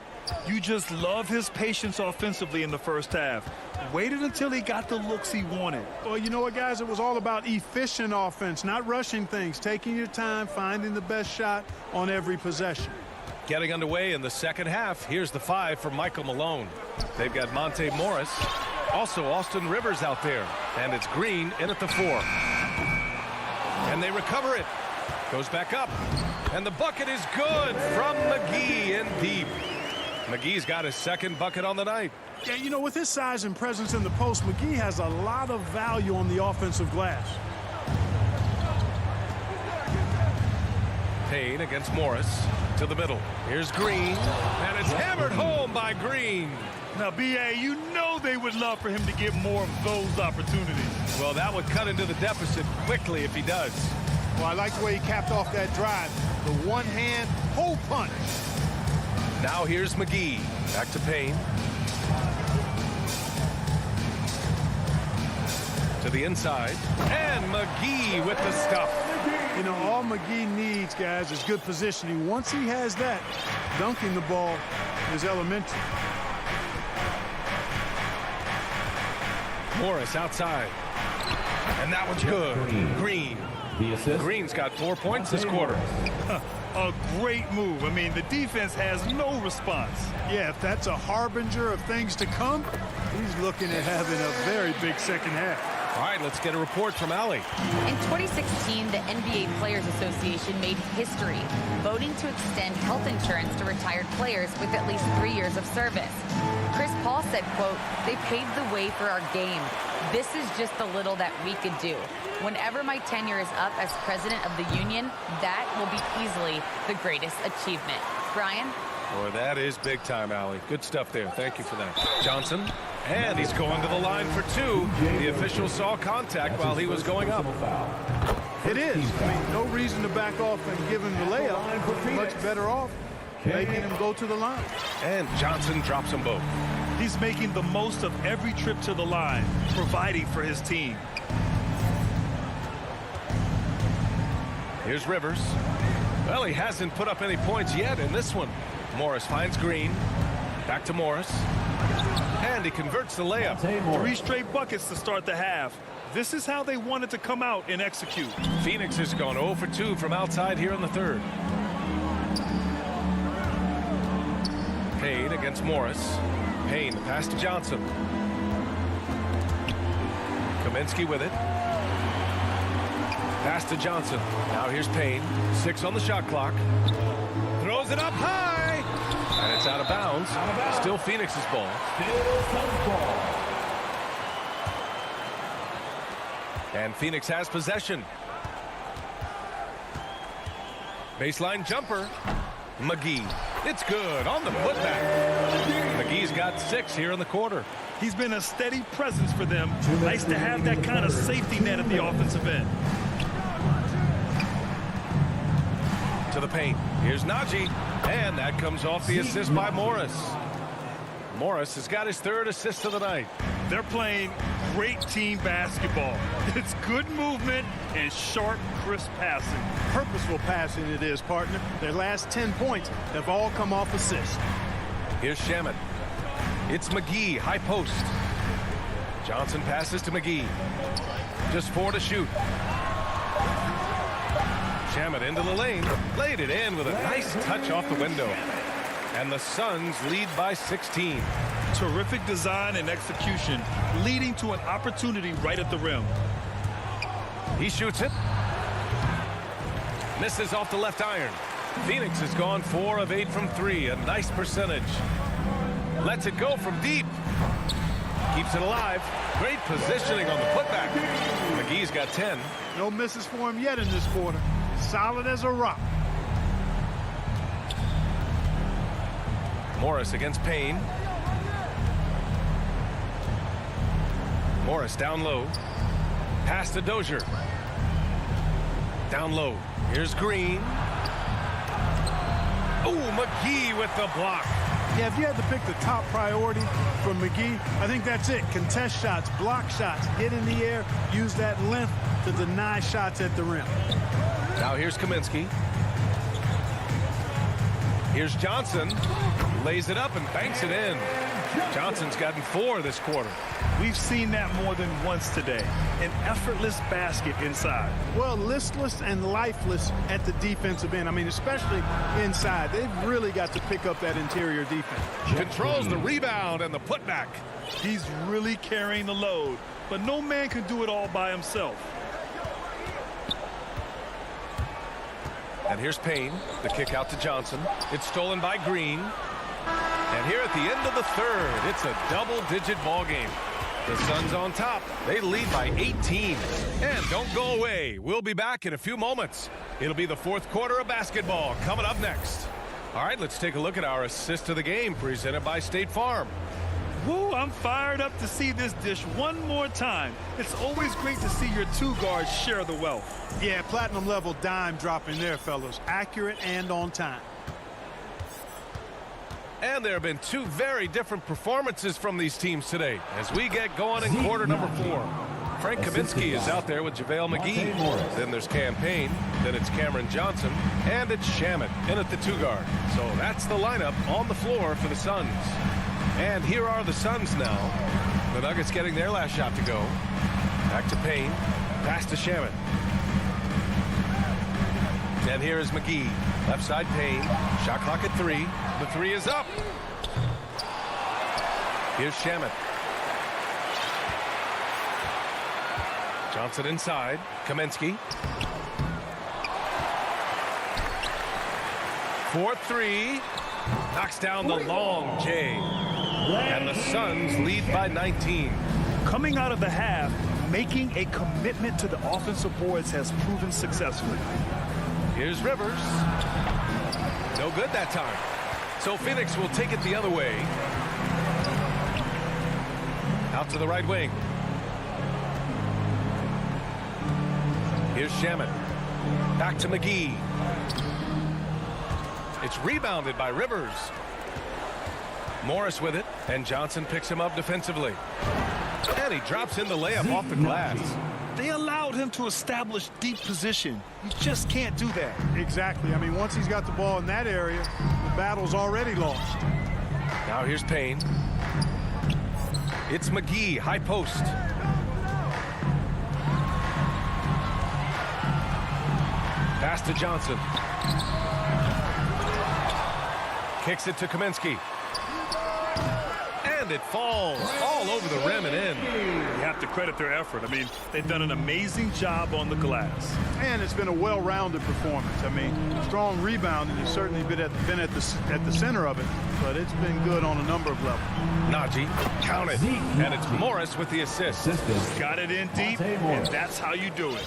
You just love his patience offensively in the first half. Waited until he got the looks he wanted. Well, you know what, guys? It was all about efficient offense, not rushing things, taking your time, finding the best shot on every possession. Getting underway in the second half. Here's the 5 for Michael Malone. They've got Monte Morris. Also Austin Rivers out there. And it's Green in at the 4. And they recover it. Goes back up. And the bucket is good from McGee in deep. McGee's got his second bucket on the night. Yeah, you know, with his size and presence in the post, McGee has a lot of value on the offensive glass. Payne against Morris to the middle. Here's Green, and it's hammered home by Green. Now, B.A., you know they would love for him to get more of those opportunities. Well, that would cut into the deficit quickly if he does. Well, I like the way he capped off that drive. The one-hand hole punch. Now here's McGee. Back to Payne. To the inside. And McGee with the stuff. You know, all McGee needs, guys, is good positioning. Once he has that, dunking the ball is elementary. Morris outside. And that one's good. Green. Green's got 4 points this quarter. A great move. I mean, the defense has no response. Yeah, if that's a harbinger of things to come, he's looking at having a very big second half. All right, let's get a report from Allie. In 2016, the NBA Players Association made history, voting to extend health insurance to retired players with at least 3 years of service. Chris Paul said, quote, "They paved the way for our game. This is just the little that we could do. Whenever my tenure is up as president of the union, that will be easily the greatest achievement." Brian? Boy, that is big time, Allie. Good stuff there. Thank you for that. Johnson. And he's going to the line for 2. The official saw contact while he was going up. It is. I mean, no reason to back off and give him the layup. Much better off making him go to the line. And Johnson drops them both. He's making the most of every trip to the line, providing for his team. Here's Rivers. Well, he hasn't put up any points yet in this one. Morris finds Green. Back to Morris. And he converts the layup. 3 straight buckets to start the half. This is how they wanted to come out and execute. Phoenix has gone 0 for 2 from outside here in the third. Payne against Morris. Payne, pass to Johnson. Kaminsky with it. Pass to Johnson. Now here's Payne. 6 on the shot clock. Throws it up high. And it's out of bounds. Still Phoenix's ball. And Phoenix has possession. Baseline jumper. McGee. It's good on the putback. McGee's got 6 here in the quarter. He's been a steady presence for them. Nice to have that kind of safety net at the offensive end. To the paint. Here's Najee. And that comes off the assist by Morris. Morris has got his 3rd assist of the night. They're playing great team basketball. It's good movement and sharp, crisp passing. Purposeful passing it is, partner. Their last 10 points have all come off assists. Here's Shamet. It's McGee, high post. Johnson passes to McGee. Just 4 to shoot. Shamet into the lane. Laid it in with a nice touch off the window. And the Suns lead by 16. Terrific design and execution, leading to an opportunity right at the rim. He shoots it. Misses off the left iron. Phoenix has gone 4 of 8 from 3. A nice percentage. Lets it go from deep. Keeps it alive. Great positioning on the putback. McGee's got 10. No misses for him yet in this quarter. Solid as a rock. Morris against Payne. Morris down low. Pass to Dozier. Down low. Here's Green. Oh, McGee with the block. Yeah, if you had to pick the top priority for McGee, I think that's it. Contest shots, block shots, hit in the air, use that length to deny shots at the rim. Now here's Kaminsky. Here's Johnson. Lays it up and banks it in. Johnson's gotten 4 this quarter. We've seen that more than once today. An effortless basket inside. Well, listless and lifeless at the defensive end. I mean, especially inside. They've really got to pick up that interior defense. Controls the rebound and the putback. He's really carrying the load, but no man can do it all by himself. And here's Payne. The kick out to Johnson. It's stolen by Green. And here at the end of the third, it's a double-digit ball game. The Suns on top. They lead by 18. And don't go away. We'll be back in a few moments. It'll be the fourth quarter of basketball coming up next. All right, let's take a look at our assist of the game presented by State Farm. Woo, I'm fired up to see this dish one more time. It's always great to see your 2 guards share the wealth. Yeah, platinum level dime dropping there, fellas. Accurate and on time. And there have been 2 very different performances from these teams today as we get going in quarter number 4. Frank Kaminsky is out there with JaVale McGee. Then there's Cam Payne. Then it's Cameron Johnson. And it's Shamet in at the 2 guard. So that's the lineup on the floor for the Suns. And here are the Suns now. The Nuggets getting their last shot to go. Back to Payne. Pass to Shamet. And here is McGee. Left side Payne. Shot clock at 3. The 3 is up. Here's Shamet. Johnson inside. Kaminsky. 4-3. Knocks down the long J. And the Suns lead by 19. Coming out of the half, making a commitment to the offensive boards has proven successful. Here's Rivers. No good that time. So Phoenix will take it the other way. Out to the right wing. Here's Shamet. Back to McGee. It's rebounded by Rivers. Morris with it, and Johnson picks him up defensively. And he drops in the layup off the glass. They allowed him to establish deep position. You just can't do that. Exactly. I mean, once he's got the ball in that area, the battle's already lost. Now here's Payne. It's McGee, high post. Pass to Johnson. Kicks it to Kaminsky. And it falls all over the rim and in. You have to credit their effort. I mean, they've done an amazing job on the glass. And it's been a well-rounded performance. I mean, strong rebounding has certainly been at the center of it, but it's been good on a number of levels. Najee, count it. And it's Morris with the assist. Got it in deep, and that's how you do it.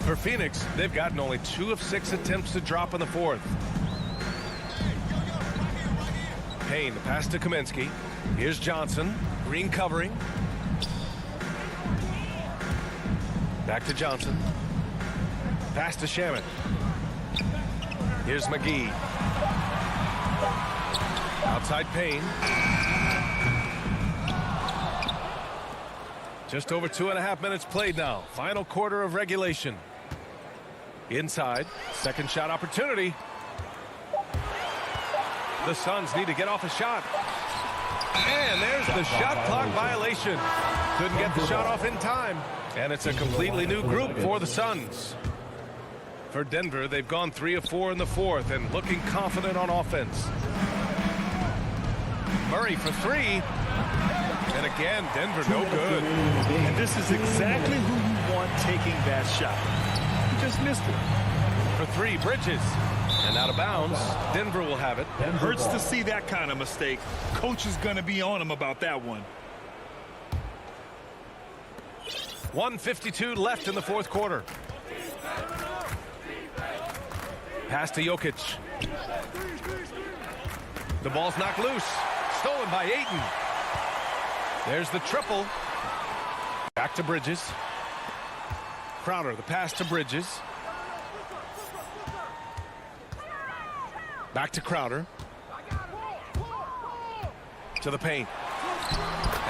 For Phoenix, they've gotten only 2 of 6 attempts to drop in the fourth. Payne, the pass to Kaminsky. Here's Johnson. Green covering. Back to Johnson. Pass to Shamet. Here's McGee. Outside Payne. Just over 2.5 minutes played now. Final quarter of regulation. Inside, second shot opportunity. The Suns need to get off a shot. And there's the shot clock violation. Couldn't get the shot off in time. And it's a completely new group for the Suns. For Denver, they've gone 3 of 4 in the fourth and looking confident on offense. Murray for 3. And again, Denver no good. And this is exactly who you want taking that shot. He just missed it. For 3, Bridges. And out of bounds, Denver will have it. It hurts to see that kind of mistake. Coach is going to be on him about that one. 1:52 left in the fourth quarter. Pass to Jokic. The ball's knocked loose. Stolen by Ayton. There's the triple. Back to Bridges. Crowder, the pass to Bridges. Back to Crowder. To the paint.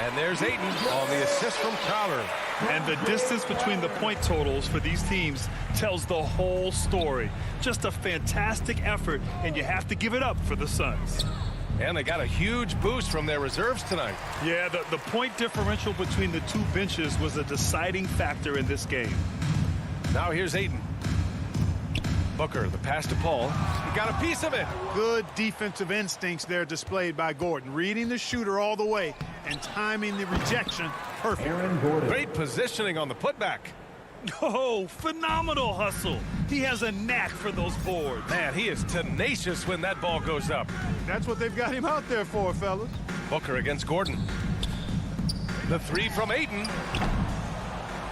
And there's Ayton on the assist from Crowder. And the distance between the point totals for these teams tells the whole story. Just a fantastic effort, and you have to give it up for the Suns. And they got a huge boost from their reserves tonight. Yeah, the point differential between the two benches was a deciding factor in this game. Now here's Ayton. Booker, the pass to Paul. He got a piece of it. Good defensive instincts there displayed by Gordon. Reading the shooter all the way and timing the rejection perfect. Great positioning on the putback. Oh, phenomenal hustle. He has a knack for those boards. Man, he is tenacious when that ball goes up. That's what they've got him out there for, fellas. Booker against Gordon. The 3 from Ayton.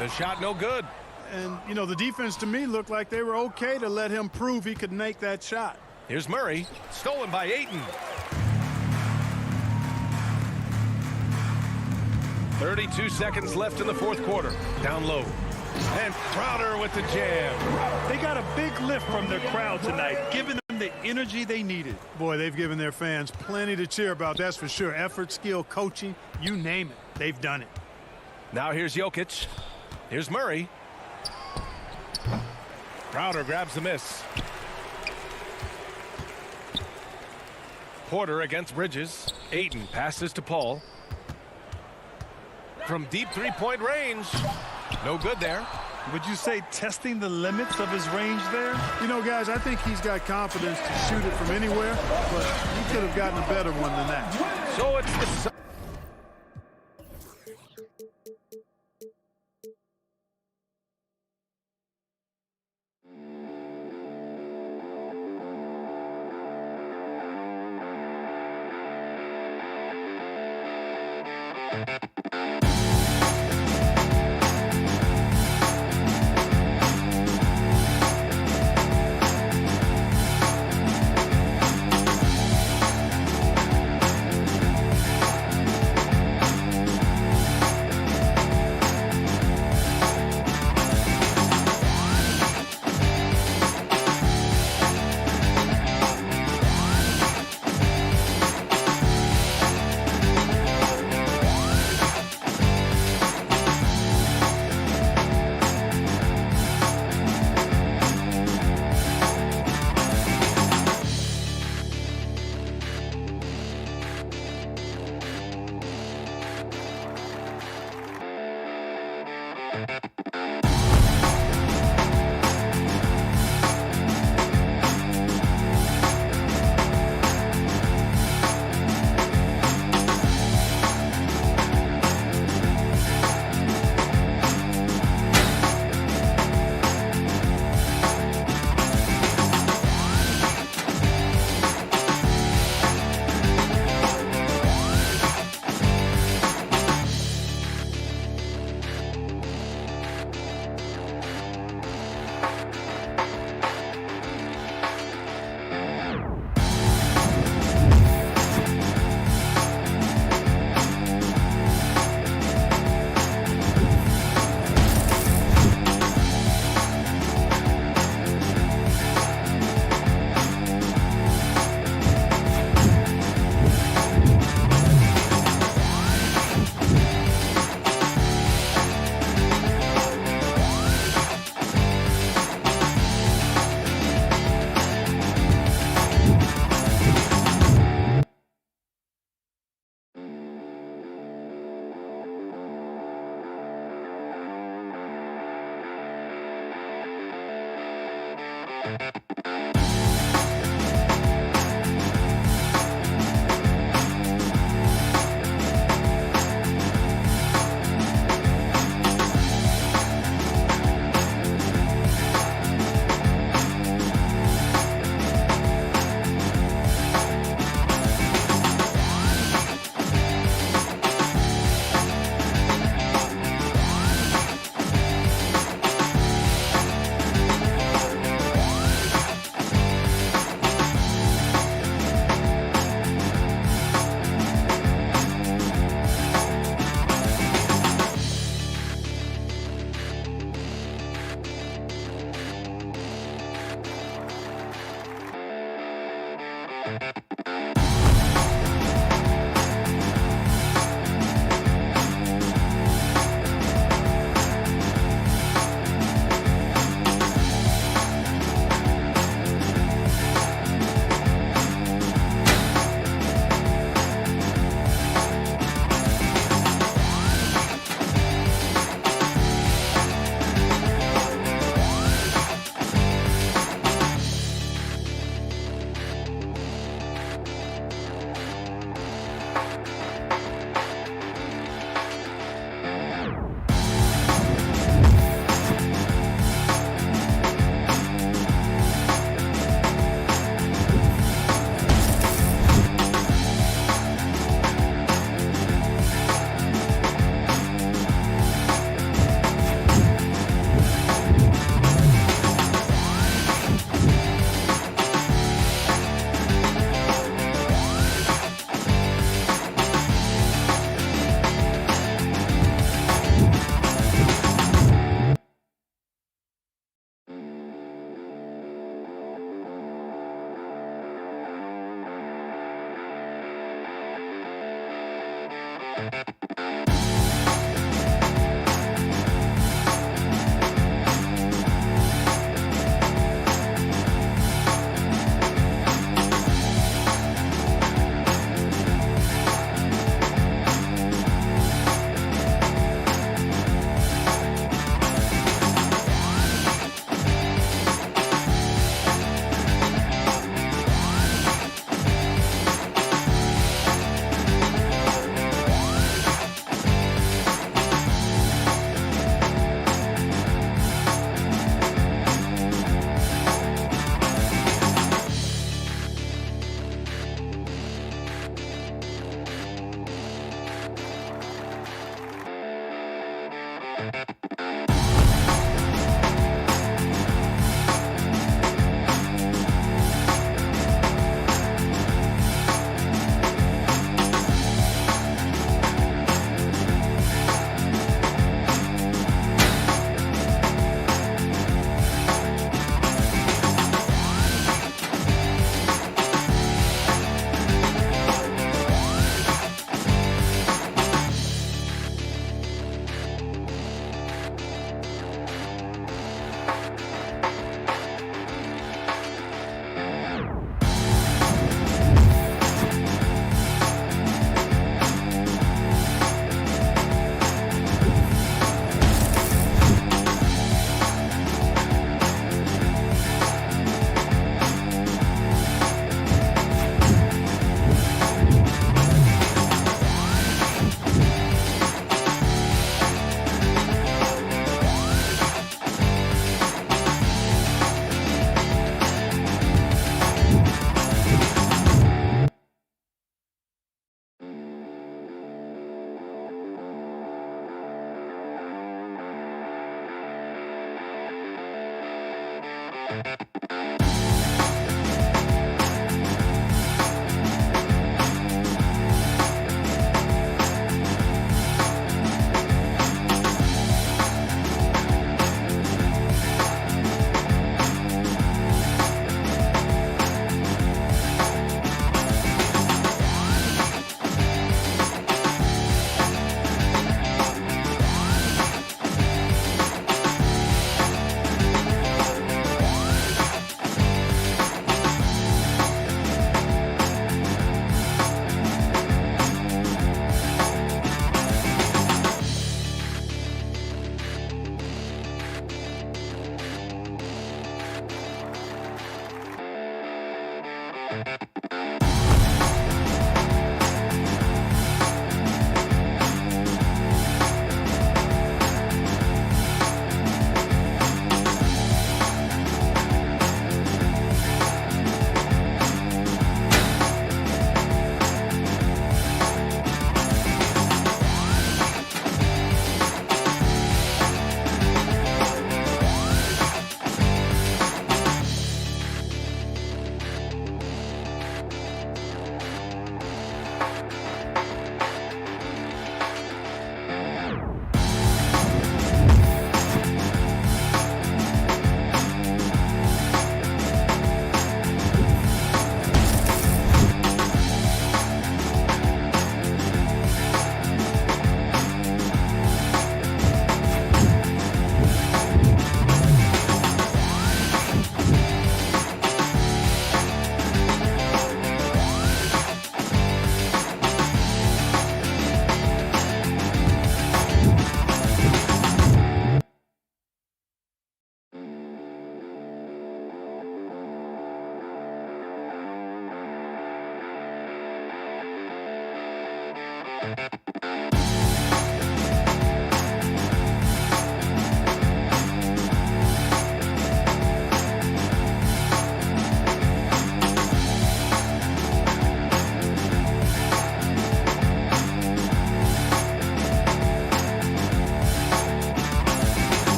The shot no good. And, you know, the defense to me looked like they were okay to let him prove he could make that shot. Here's Murray. Stolen by Ayton. 32 seconds left in the fourth quarter. Down low. And Crowder with the jam. They got a big lift from their crowd tonight, giving them the energy they needed. Boy, they've given their fans plenty to cheer about, that's for sure. Effort, skill, coaching, you name it. They've done it. Now here's Jokic. Here's Murray. Crowder grabs the miss. Porter against Bridges. Ayton passes to Paul. From deep three-point range. No good there. Would you say testing the limits of his range there? You know, guys, I think he's got confidence to shoot it from anywhere, but he could have gotten a better one than that. So it's the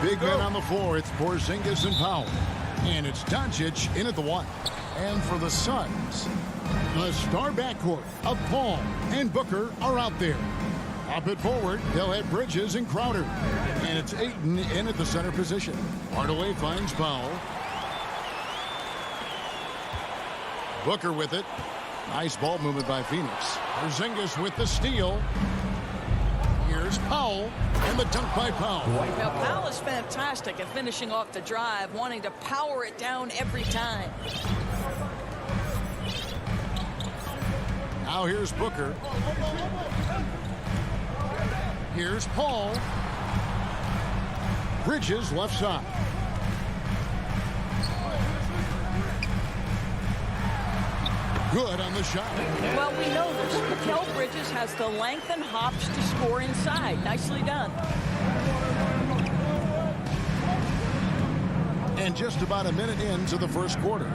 Big men on the floor. It's Porzingis and Powell. And it's Doncic in at the one. And for the Suns, the star backcourt of Paul and Booker are out there. Up it forward, they'll have Bridges and Crowder. And it's Ayton in at the center position. Hardaway finds Powell. Booker with it. Nice ball movement by Phoenix. Porzingis with the steal. Here's Powell, and the dunk by Powell. Now, Powell is fantastic at finishing off the drive, wanting to power it down every time. Now here's Booker. Here's Paul. Bridges left side. Good on the shot. Well, we know this. Mikal Bridges has the length and hops to score inside. Nicely done. And just about a minute into the first quarter.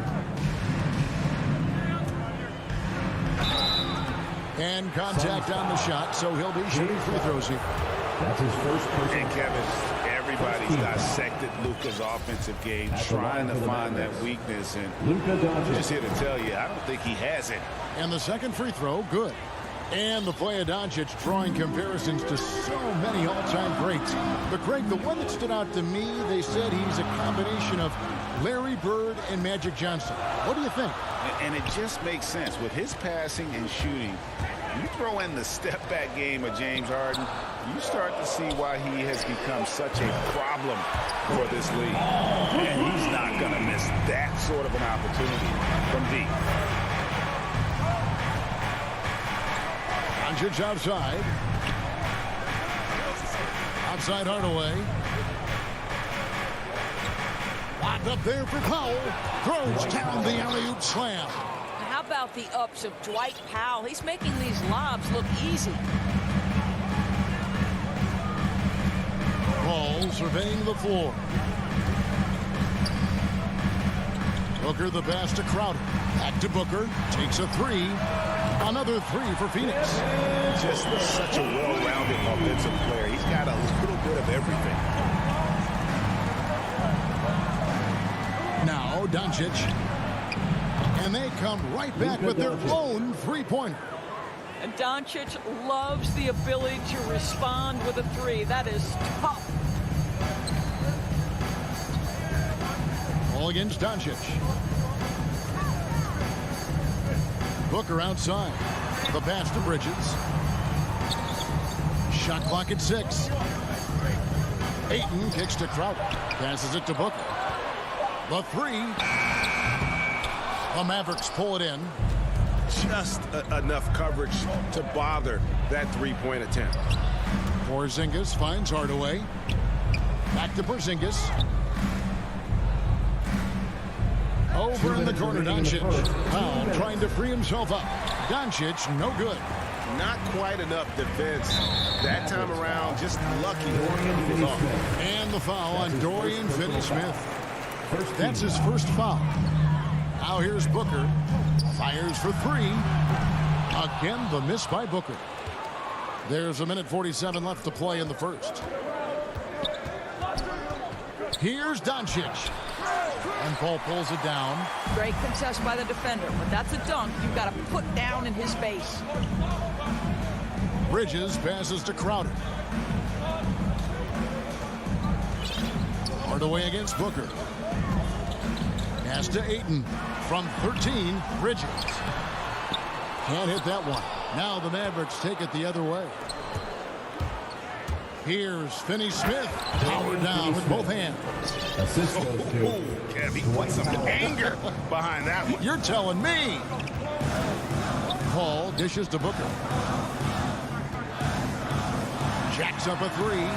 And contact on the shot, so he'll be shooting free throws here. That's his first personal. And Kevin, everybody's dissected Luka's offensive game, trying to find that weakness. And I'm just here to tell you, I don't think he has it. And the second free throw, good. And the play of Doncic drawing comparisons to so many all-time greats. But, Craig, the one that stood out to me, they said he's a combination of Larry Bird and Magic Johnson. What do you think? And it just makes sense. With his passing and shooting, you throw in the step-back game of James Harden, you start to see why he has become such a problem for this league. And he's not going to miss that sort of an opportunity from deep. Doncic outside. Outside Hardaway. Locked up there for Powell. Throws down the alley-oop slam. How about the ups of Dwight Powell? He's making these lobs look easy. Paul surveying the floor. Booker the pass to Crowder. Back to Booker. Takes a three. Another three for Phoenix. Just such a well-rounded offensive player. He's got a little bit of everything. Now Doncic. And they come right back with their own three-pointer. And Doncic loves the ability to respond with a three. That is tough. All against Doncic. Booker outside. The pass to Bridges. Shot clock at 6. Ayton kicks to Crowder. Passes it to Booker. The three. The Mavericks pull it in. Just enough coverage to bother that three-point attempt. Porzingis finds Hardaway. Back to Porzingis. Over in the corner, Doncic. Powell trying to free himself up. Doncic, no good. Not quite enough defense that time around. Just lucky he was off. And the foul on Dorian Finney-Smith. That's his first foul. Now here's Booker. Fires for three. Again, the miss by Booker. There's 1:47 left to play in the first. Here's Doncic. And Paul pulls it down. Great contest by the defender, but that's a dunk you've got to put down in his face. Bridges passes to Crowder. Hardaway against Booker. Pass to Ayton. From 13, Bridges. Can't hit that one. Now the Mavericks take it the other way. Here's Finney-Smith. Powered down with both hands. Kevin, what's some anger behind that one? You're telling me. Paul dishes to Booker. Jacks up a three.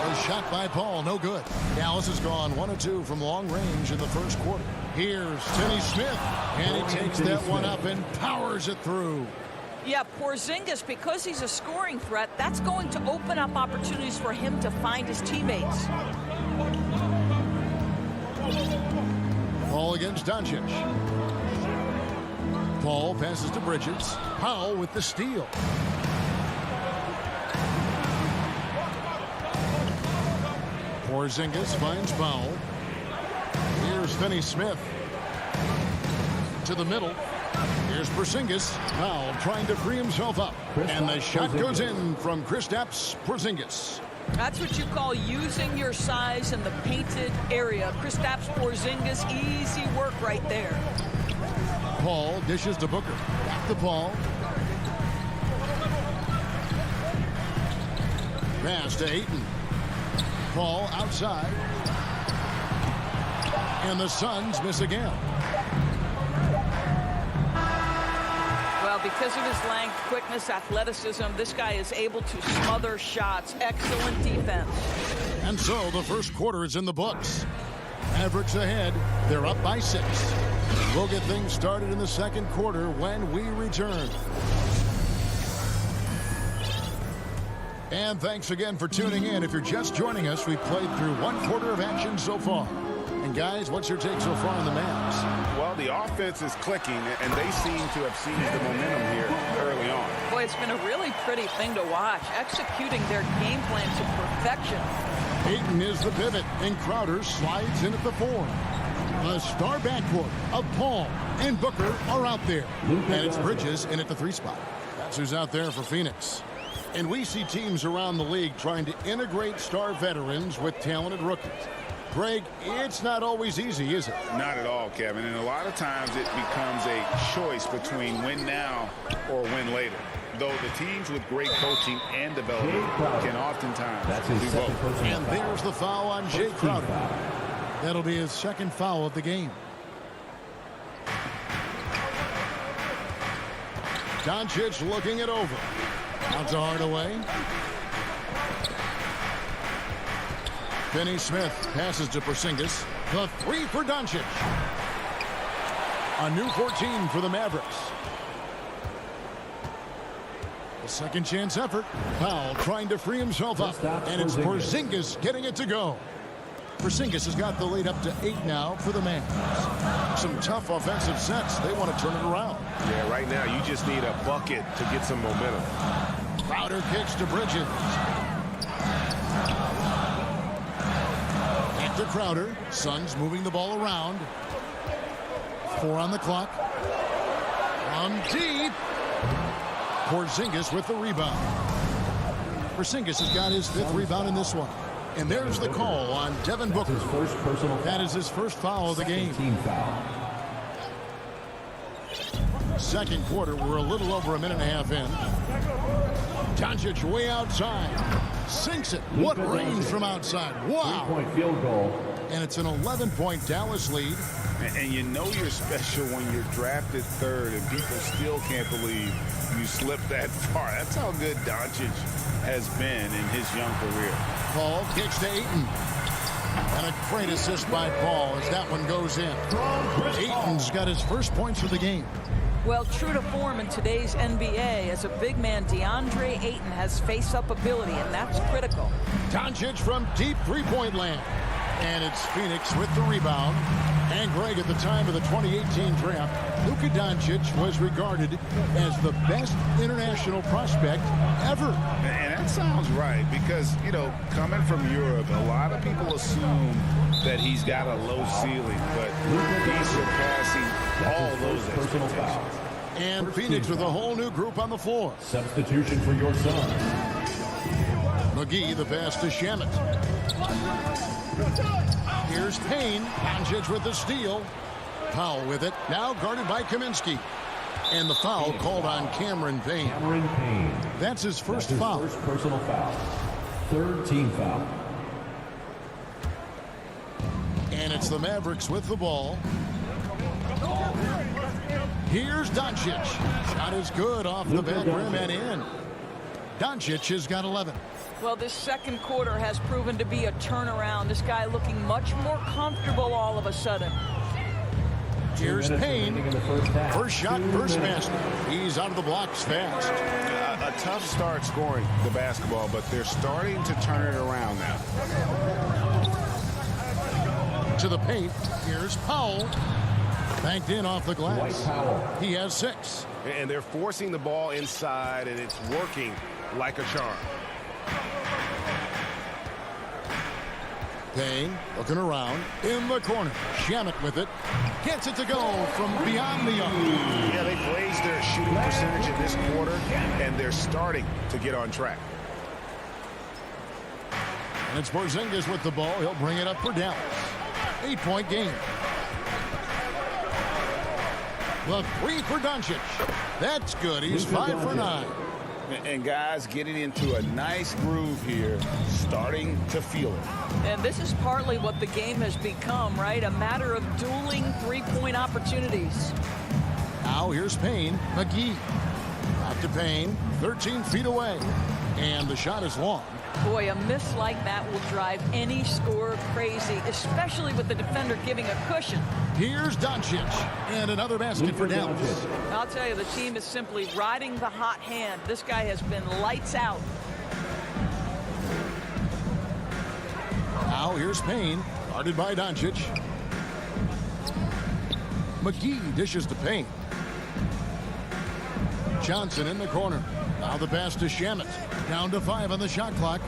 A shot by Paul, no good. Dallas has gone 1 of 2 from long range in the first quarter. Here's Finney-Smith, and he takes that one up and powers it through. Yeah, Porzingis, because he's a scoring threat, that's going to open up opportunities for him to find his teammates. Paul against Doncic. Paul passes to Bridges. Powell with the steal. Porzingis finds Powell. Here's Finney-Smith. To the middle. Here's Porzingis. Powell trying to free himself up. And the shot goes in from Kristaps Porzingis. That's what you call using your size in the painted area. Kristaps Porzingis, easy work right there. Paul dishes to Booker. Back to Paul. Pass to Ayton. Paul outside. And the Suns miss again. Well, because of his length, quickness, athleticism, this guy is able to smother shots. Excellent defense. And so the first quarter is in the books. Mavericks ahead. They're up by 6. We'll get things started in the second quarter when we return. And thanks again for tuning in. If you're just joining us, we've played through 1 quarter of action so far. And And guys, what's your take so far on the Mavs? Well, the offense is clicking, and they seem to have seized the momentum here early on. Boy, it's been a really pretty thing to watch, executing their game plan to perfection. Ayton is the pivot, and Crowder slides in at the 4. The star backcourt of Paul and Booker are out there. And it's Bridges in at the 3 spot. That's who's out there for Phoenix. And we see teams around the league trying to integrate star veterans with talented rookies. Greg, it's not always easy, is it? Not at all, Kevin. And a lot of times it becomes a choice between win now or win later. Though the teams with great coaching and development can oftentimes do both. And there's the foul on Jay Crowder. That'll be his second foul of the game. Doncic looking it over. Out to Hardaway. Finney-Smith passes to Porzingis. The 3 for Doncic. A new 14 for the Mavericks. A second chance effort. Powell trying to free himself up. And it's Porzingis getting it to go. Porzingis has got the lead up to 8 now for the Mavs. Some tough offensive sets. They want to turn it around. Yeah, right now you just need a bucket to get some momentum. Crowder kicks to Bridges. Back to Crowder. Suns moving the ball around. 4 on the clock. From deep. Porzingis with the rebound. Porzingis has got his 5th rebound in this one. And there's the call on Devin Booker. That is his first foul of the game. Second quarter, we're a little over a minute and a half in. Doncic way outside. Sinks it. What range from outside. Wow. 3-point field goal. And it's an 11-point Dallas lead. And you know you're special when you're drafted 3rd and people still can't believe you slipped that far. That's how good Doncic has been in his young career. Paul kicks to Ayton. And a great assist by Paul as that one goes in. Ayton's got his first points of the game. Well, true to form in today's NBA, as a big man, DeAndre Ayton has face-up ability, and that's critical. Doncic from deep 3-point land. And it's Phoenix with the rebound. And Greg, at the time of the 2018 draft, Luka Doncic was regarded as the best international prospect ever. And that sounds right because, you know, coming from Europe, a lot of people assume that he's got a low ceiling, but he's surpassing all those expectations. And Phoenix with a whole new group on the floor. Substitution for your son. McGee, the pass to Shamet. Here's Payne. Doncic with the steal. Powell with it. Now guarded by Kaminsky. And the foul called on Cameron Payne. Cameron Payne. That's his first foul. First personal foul. 3rd team foul. And it's the Mavericks with the ball. Here's Doncic. Shot is good off the back rim and in. Doncic has got 11. Well, this second quarter has proven to be a turnaround. This guy looking much more comfortable all of a sudden. Here's Payne. First shot, first basket. He's out of the blocks fast. A tough start scoring the basketball, but they're starting to turn it around now. To the paint. Here's Powell. Banked in off the glass. He has 6. And they're forcing the ball inside, and it's working like a charm. Payne looking around in the corner. Shamet with it. Gets it to go from beyond the arc. Yeah, they've raised their shooting percentage in this quarter, and they're starting to get on track. And it's Porzingis with the ball. He'll bring it up for Dallas. 8-point game. The 3 for Doncic. That's good. He's 5 for 9. And guys getting into a nice groove here, starting to feel it. And this is partly what the game has become, right? A matter of dueling 3-point opportunities. Now here's Payne. McGee. Back to Payne. 13 feet away. And the shot is long. Boy, a miss like that will drive any scorer crazy, especially with the defender giving a cushion. Here's Doncic. And another basket for Dallas. I'll tell you, the team is simply riding the hot hand. This guy has been lights out. Now here's Payne. Guarded by Doncic. McGee dishes to Payne. Johnson in the corner. Now the pass to Shamet. Down to 5 on the shot clock.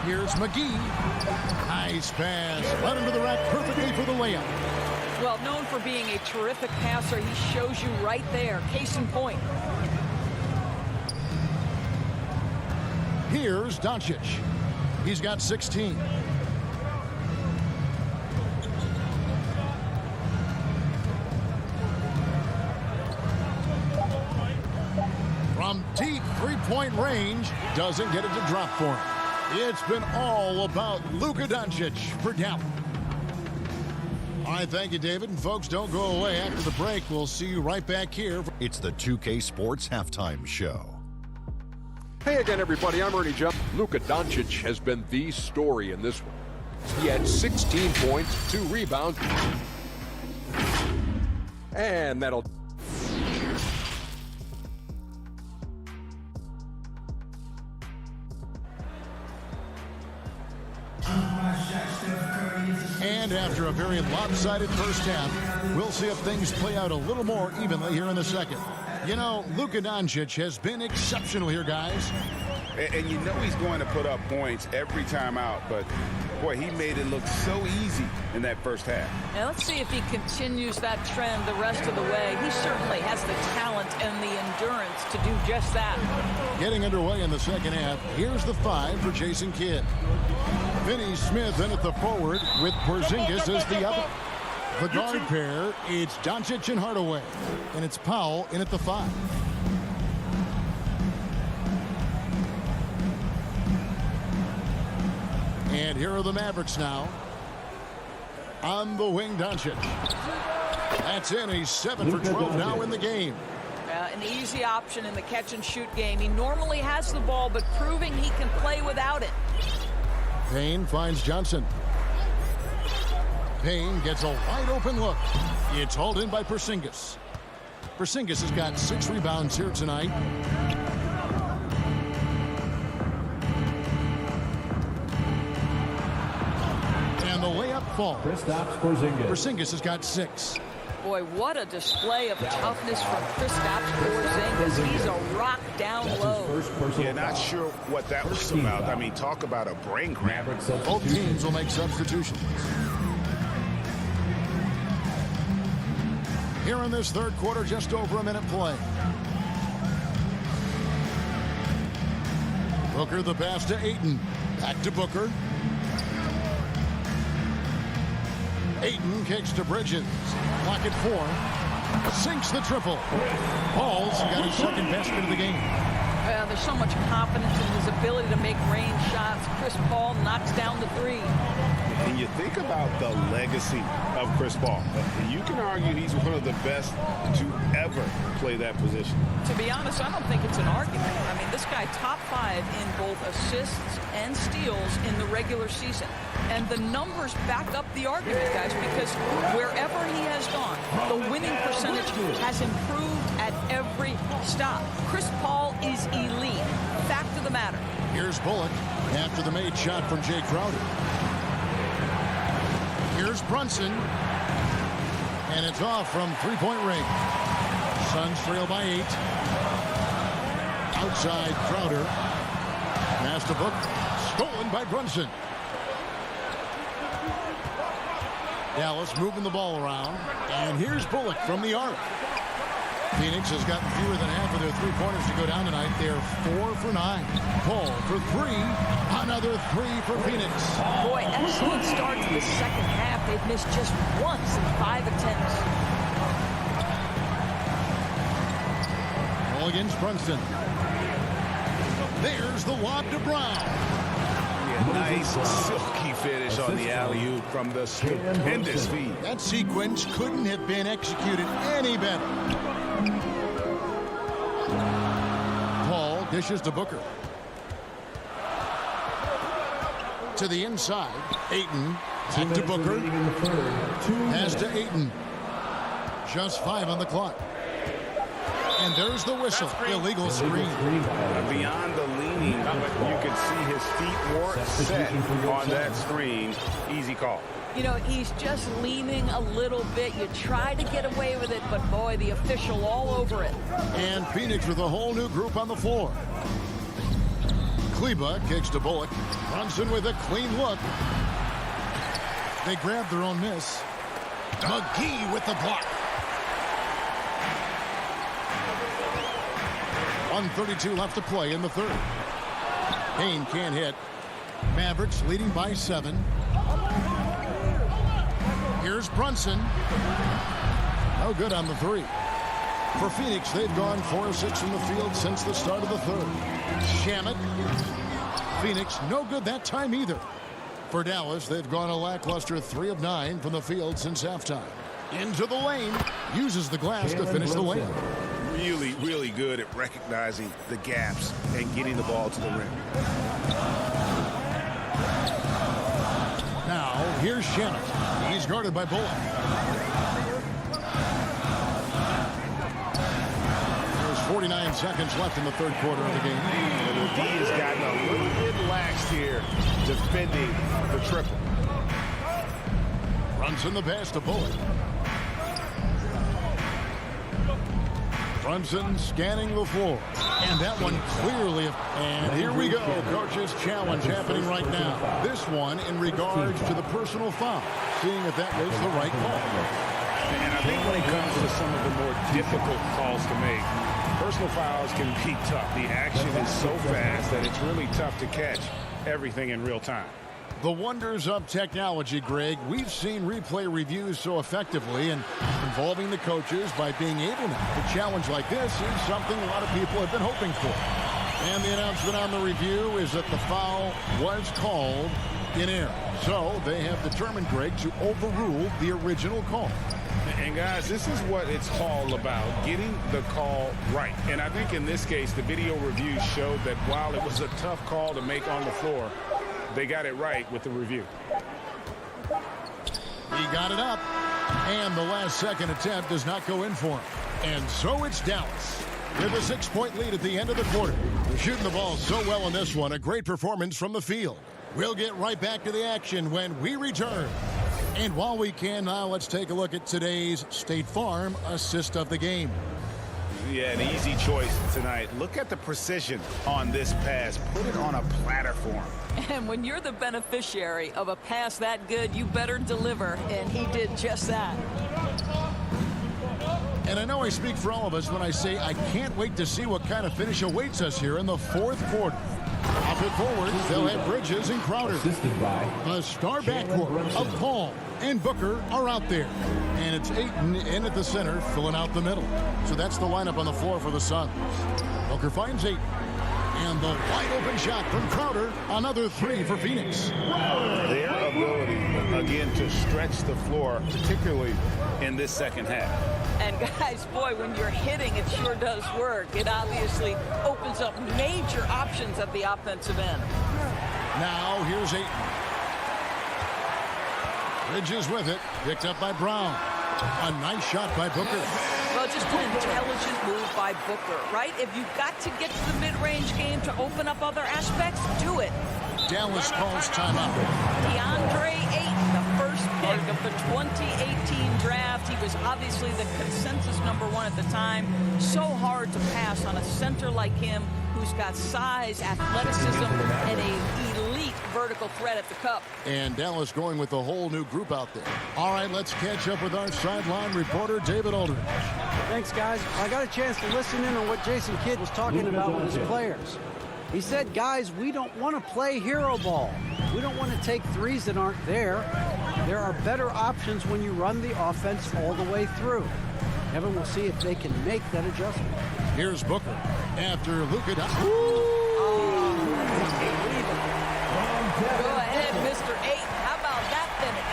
Here's McGee. Nice pass. Right into the rack perfectly for the layup. Well, known for being a terrific passer, he shows you right there. Case in point. Here's Doncic. He's got 16. From deep three-point range, doesn't get it to drop for him. It's been all about Luka Doncic for Gallup. All right, thank you, David. And folks, don't go away. After the break, we'll see you right back here. It's the 2K Sports Halftime Show. Hey again, everybody. I'm Ernie Jump. Luka Doncic has been the story in this one. He had 16 points, 2 rebounds. And that'll... And after a very lopsided first half, we'll see if things play out a little more evenly here in the second. You know, Luka Doncic has been exceptional here, guys. And you know he's going to put up points every time out, but boy, he made it look so easy in that first half. Now let's see if he continues that trend the rest of the way. He certainly has the talent and the endurance to do just that. Getting underway in the second half, here's the 5 for Jason Kidd. Finney Smith in at the forward with Porzingis as the other. The guard pair, it's Doncic and Hardaway. And it's Powell in at the 5. And here are the Mavericks now. On the wing, Doncic. That's in. He's 7 for 12 now in the game. An easy option in the catch-and-shoot game. He normally has the ball, but proving he can play without it. Payne finds Johnson. Payne gets a wide-open look. It's hauled in by Porzingis. Porzingis has got 6 rebounds here tonight. And the layup falls. Porzingis has got 6. Boy, what a display of toughness from Kristaps Porzingis. He's a rock down low. Yeah, not sure what that was about. I mean, talk about a brain cramp. Both teams will make substitutions. Here in this third quarter, just over a minute play. Booker the pass to Ayton. Back to Booker. Ayton kicks to Bridges. Clock at 4. Sinks the triple. Paul's got his second basket of the game. There's so much confidence in his ability to make range shots. Chris Paul knocks down the 3. And you think about the legacy of Chris Paul. You can argue he's one of the best to ever play that position. To be honest, I don't think it's an argument. I mean, this guy top 5 in both assists and steals in the regular season. And the numbers back up the argument, guys, because wherever he has gone, the winning percentage has improved at every stop. Chris Paul is elite. Fact of the matter. Here's Bullock after the made shot from Jay Crowder. Here's Brunson. And it's off from three-point range. Suns trail by 8. Outside Crowder. Pass to Book. Stolen by Brunson. Dallas moving the ball around. And here's Bullock from the arc. Phoenix has gotten fewer than half of their three-pointers to go down tonight. They're 4 for 9. Paul for 3. Another 3 for Phoenix. Boy, excellent start to the second half. They've missed just once in 5 attempts. Ball against Brunson. There's the lob to Brown. Nice silky finish on the alley-oop from the stupendous feed. That sequence couldn't have been executed any better. Paul dishes to Booker. To the inside. Ayton. Back to Booker. Pass to Ayton. Just 5 on the clock. And there's the whistle. Illegal screen. Beyond the leaning, you can see his feet weren't set on that screen. Easy call. You know, he's just leaning a little bit. You try to get away with it, but boy, the official all over it. And Phoenix with a whole new group on the floor. Kleba kicks to Bullock. Brunson with a clean look. They grab their own miss. McGee with the block. 1:32 left to play in the third. Payne can't hit. Mavericks leading by 7. Here's Brunson. No good on the 3. For Phoenix, they've gone 4 of 6 from the field since the start of the third. Shamet. Phoenix, no good that time either. For Dallas, they've gone a lackluster 3 of 9 from the field since halftime. Into the lane. Uses the glass to finish the lane. Really, really good at recognizing the gaps and getting the ball to the rim. Now, here's Shamet. He's guarded by Bullock. There's 49 seconds left in the third quarter of the game. And the D has gotten a little bit laxed here defending the triple. Brunson the pass to Bullock. Brunson scanning the floor. And that one clearly. And here we go. Coach's challenge happening right now. This one in regards to the personal foul. Seeing if that was the right call. And I think when it comes to some of the more difficult calls to make, personal fouls can be tough. The action is so fast that it's really tough to catch everything in real time. The wonders of technology, Greg. We've seen replay reviews so effectively, and involving the coaches by being able now to challenge like this is something a lot of people have been hoping for. And the announcement on the review is that the foul was called in error. So they have determined, Greg, to overrule the original call. And guys, this is what it's all about, getting the call right. And I think in this case, the video review showed that while it was a tough call to make on the floor, they got it right with the review. He got it up, and the last second attempt does not go in for him. And so it's Dallas with a 6-point lead at the end of the quarter. Shooting the ball so well in this one, a great performance from the field. We'll get right back to the action when we return. And while we can now, let's take a look at today's State Farm assist of the game. Yeah, an easy choice tonight. Look at the precision on this pass. Put it on a platter for him. And when you're the beneficiary of a pass that good, you better deliver. And he did just that. And I know I speak for all of us when I say I can't wait to see what kind of finish awaits us here in the fourth quarter. Off it forward, they'll have Bridges and Crowder. The star backcourt of Paul and Booker are out there. And it's Ayton in at the center, filling out the middle. So that's the lineup on the floor for the Suns. Booker finds Ayton. And the wide open shot from Crowder. Another 3 for Phoenix. Their ability, again, to stretch the floor, particularly in this second half. And guys, boy, when you're hitting, it sure does work. It obviously opens up major options at the offensive end. Now here's Ayton. Bridges with it. Picked up by Brown. A nice shot by Booker. Well, just an intelligent move by Booker, right? If you've got to get to the mid-range game to open up other aspects, do it. Dallas calls timeout. DeAndre Ayton, the first pick of the 2018 draft. He was obviously the consensus #1 at the time. So hard to pass on a center like him who's got size, athleticism, and a elite vertical threat at the cup. And Dallas going with a whole new group out there. All right, let's catch up with our sideline reporter, David Aldridge. Thanks, guys. I got a chance to listen in on what Jason Kidd was talking about with his players. He said, guys, we don't want to play hero ball. We don't want to take threes that aren't there. There are better options when you run the offense all the way through. Evan will see if they can make that adjustment. Here's Booker after Luka. Go ahead, Mr. Ayton. How about that finish?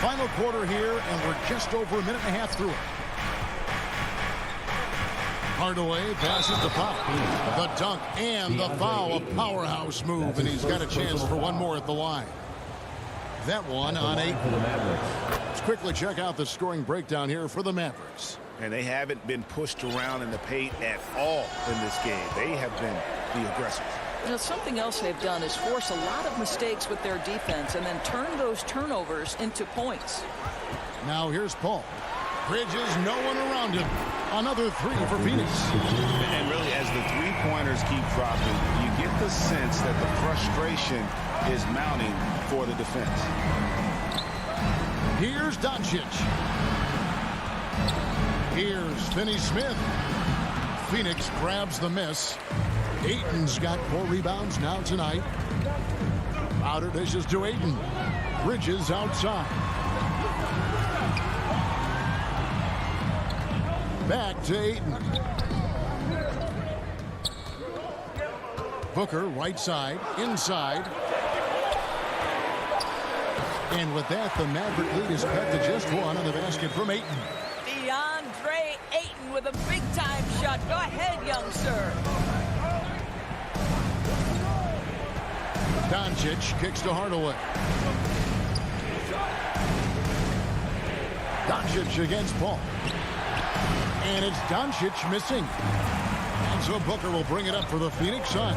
Final quarter here, and we're just over a minute and a half through it. Hardaway passes the foul. The dunk and the foul, a powerhouse move, and he's got a chance for one more at the line. That one on 8. Let's quickly check out the scoring breakdown here for the Mavericks. And they haven't been pushed around in the paint at all in this game. They have been the aggressors. You know, something else they've done is force a lot of mistakes with their defense and then turn those turnovers into points. Now here's Paul. Bridges, no one around him. Another three for Phoenix. And really, as the three-pointers keep dropping, you get the sense that the frustration is mounting for the defense. Here's Doncic. Here's Finney-Smith. Phoenix grabs the miss. Ayton's got 4 rebounds now tonight. Crowder dishes to Ayton. Bridges outside. Back to Ayton. Booker right side, inside. And with that, the Maverick lead is cut to just 1 on the basket from Ayton. DeAndre Ayton with a big-time shot. Go ahead, young sir. Doncic kicks to Hardaway. Doncic against Paul. And it's Doncic missing. And so Booker will bring it up for the Phoenix Suns.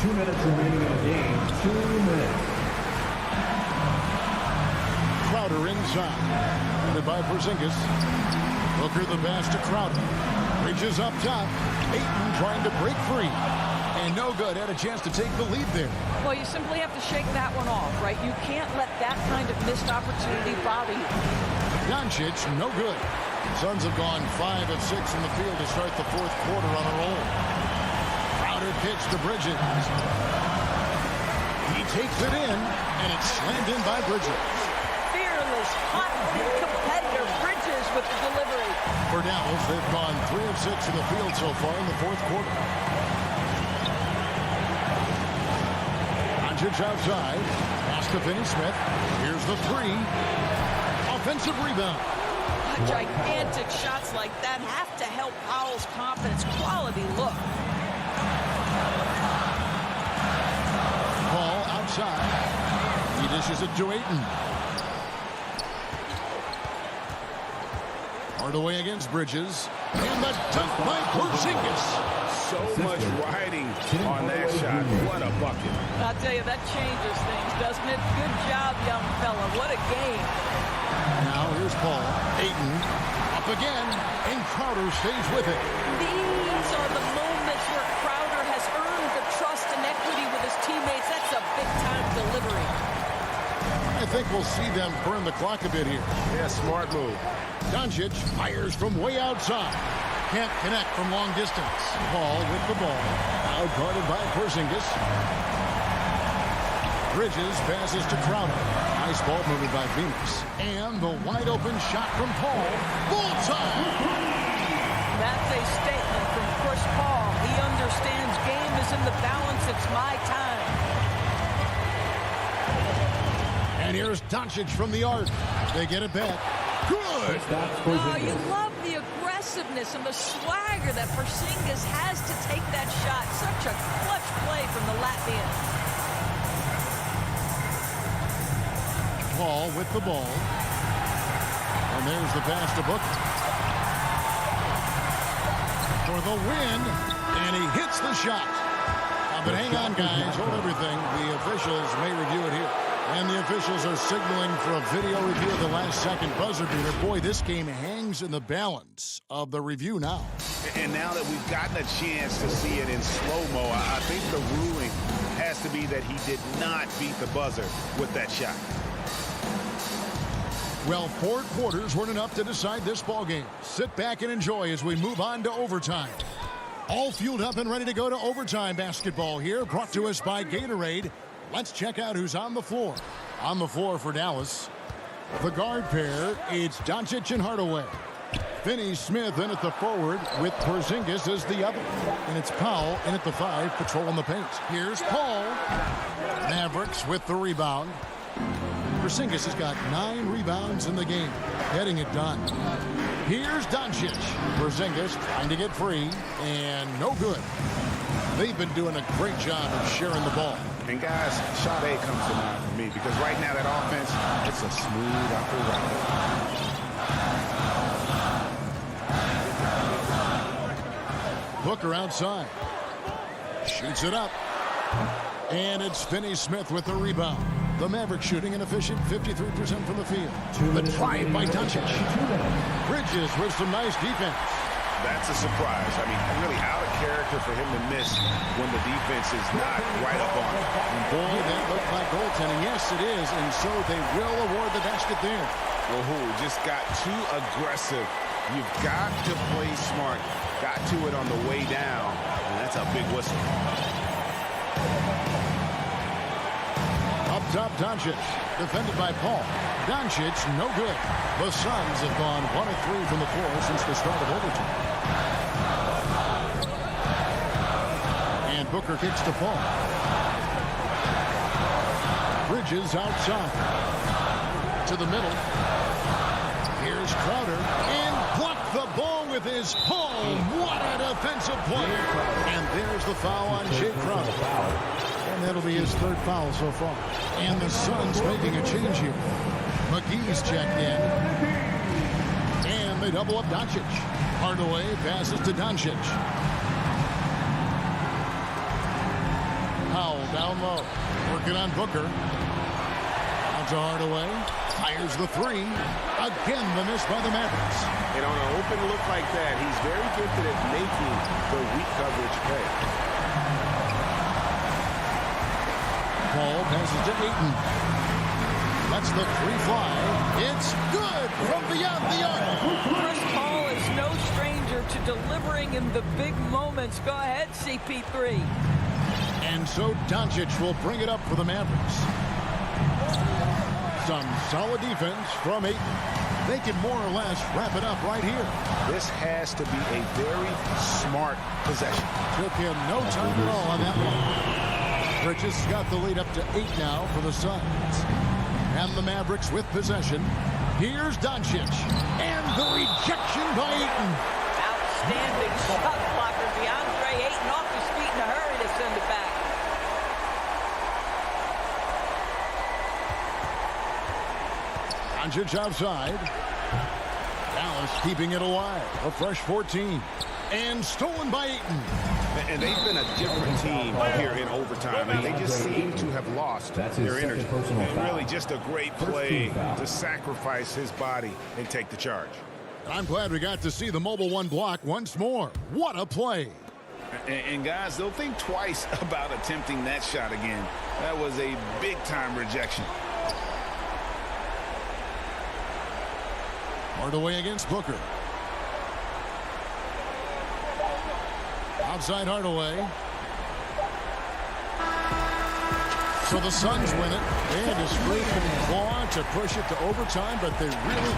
2 minutes remaining in the game. 2 minutes. Crowder inside. Handed by Porzingis. Booker the pass to Crowder. Reaches up top. Ayton trying to break free. And no good. Had a chance to take the lead there. Well, you simply have to shake that one off, right? You can't let that kind of missed opportunity bother you. Doncic, no good. Suns have gone 5 of 6 in the field to start the 4th quarter on a roll. Crowder pitch to Bridges. He takes it in, and it's slammed in by Bridges. Fearless, confident competitor. Bridges with the delivery. For Dallas, they've gone 3 of 6 in the field so far in the 4th quarter. Doncic outside. Pass to Finney-Smith. Here's the 3. Offensive rebound. Gigantic shots like that have to help Powell's confidence. Quality look. Paul outside. He dishes it to Ayton. Hardaway against Bridges. And the dunk by Porzingis. So much riding on that shot. What a bucket. I'll tell you, that changes things, doesn't it? Good job, young fella. What a game. Now here's Paul. Ayton up again, and Crowder stays with it. These are the moments where Crowder has earned the trust and equity with his teammates. That's a big-time delivery. I think we'll see them burn the clock a bit here. Yeah, smart move. Doncic fires from way outside. Can't connect from long distance. Paul with the ball. Out guarded by Porzingis. Bridges passes to Crowder. Nice ball movement by Phoenix. And the wide open shot from Paul. Bullseye! That's a statement from Chris Paul. He understands game is in the balance. It's my time. And here's Doncic from the arc. They get it back. Good! Oh, you love the aggressiveness and the swagger that Porzingis has to take that shot. Such a clutch play from the Latvian. Paul with the ball. And there's the pass to Booker. For the win. And he hits the shot. But hang on, guys. Hold everything. The officials may review it here. And the officials are signaling for a video review of the last-second buzzer beater. Boy, this game hangs in the balance of the review now. And now that we've gotten a chance to see it in slow-mo, I think the ruling has to be that he did not beat the buzzer with that shot. Well, 4 quarters weren't enough to decide this ballgame. Sit back and enjoy as we move on to overtime. All fueled up and ready to go to overtime basketball here, brought to us by Gatorade. Let's check out who's on the floor. On the floor for Dallas, the guard pair, it's Doncic and Hardaway. Finney-Smith in at the forward with Porzingis as the other. And it's Powell in at the 5, patrolling the paint. Here's Paul. Mavericks with the rebound. Porzingis has got 9 rebounds in the game, getting it done. Here's Doncic. Porzingis trying to get free, and no good. They've been doing a great job of sharing the ball. And guys, shot A comes to mind for me because right now that offense, it's a smooth operation. Booker outside. Shoots it up. And it's Finney-Smith with the rebound. The Mavericks shooting an efficient 53% from the field. The drive by Doncic. Bridges with some nice defense. That's a surprise. I mean, really out of character for him to miss when the defense is not right up on him. And boy, that looked like goaltending. Yes, it is. And so they will award the basket there. Whoa, just got too aggressive. You've got to play smart. Got to it on the way down. And that's a big whistle. Up top, Doncic. Defended by Paul. Doncic, no good. The Suns have gone 1 of 3 from the floor since the start of overtime. And Booker kicks to Paul. Bridges outside. To the middle. Here's Crowder. And blocked the ball with his palm. What a defensive play. And there's the foul on Jay Crowder. And that'll be his 3rd foul so far. And the Suns making a change here. McGee's checked in. And they double up Doncic. Hardaway passes to Doncic. Powell down low. Working on Booker. Out to Hardaway. Fires the 3. Again, the miss by the Mavericks. And on an open look like that, he's very gifted at making the weak coverage pay. Paul passes to Ayton. That's the 3 fly. It's good from beyond the arc. Chris Paul is no stranger to delivering in the big moments. Go ahead, CP3. And so Doncic will bring it up for the Mavericks. Some solid defense from Ayton. They can more or less wrap it up right here. This has to be a very smart possession. Took him no time at all on that one. Bridges got the lead up to 8 now for the Suns. And the Mavericks with possession. Here's Doncic. And the rejection by Ayton. Outstanding shot blocker. DeAndre Ayton off his feet in a hurry to send it back. Doncic outside. Dallas keeping it alive. A fresh 14. And stolen by Ayton. And they've been a different team here in overtime. And they just seem to have lost their energy. And really just a great play to sacrifice his body and take the charge. I'm glad we got to see the Mobile One block once more. What a play. And guys, they'll think twice about attempting that shot again. That was a big-time rejection. Hardaway against Booker. Outside Hardaway. So the Suns win it. They had to scrape and claw to push it to overtime, but they really...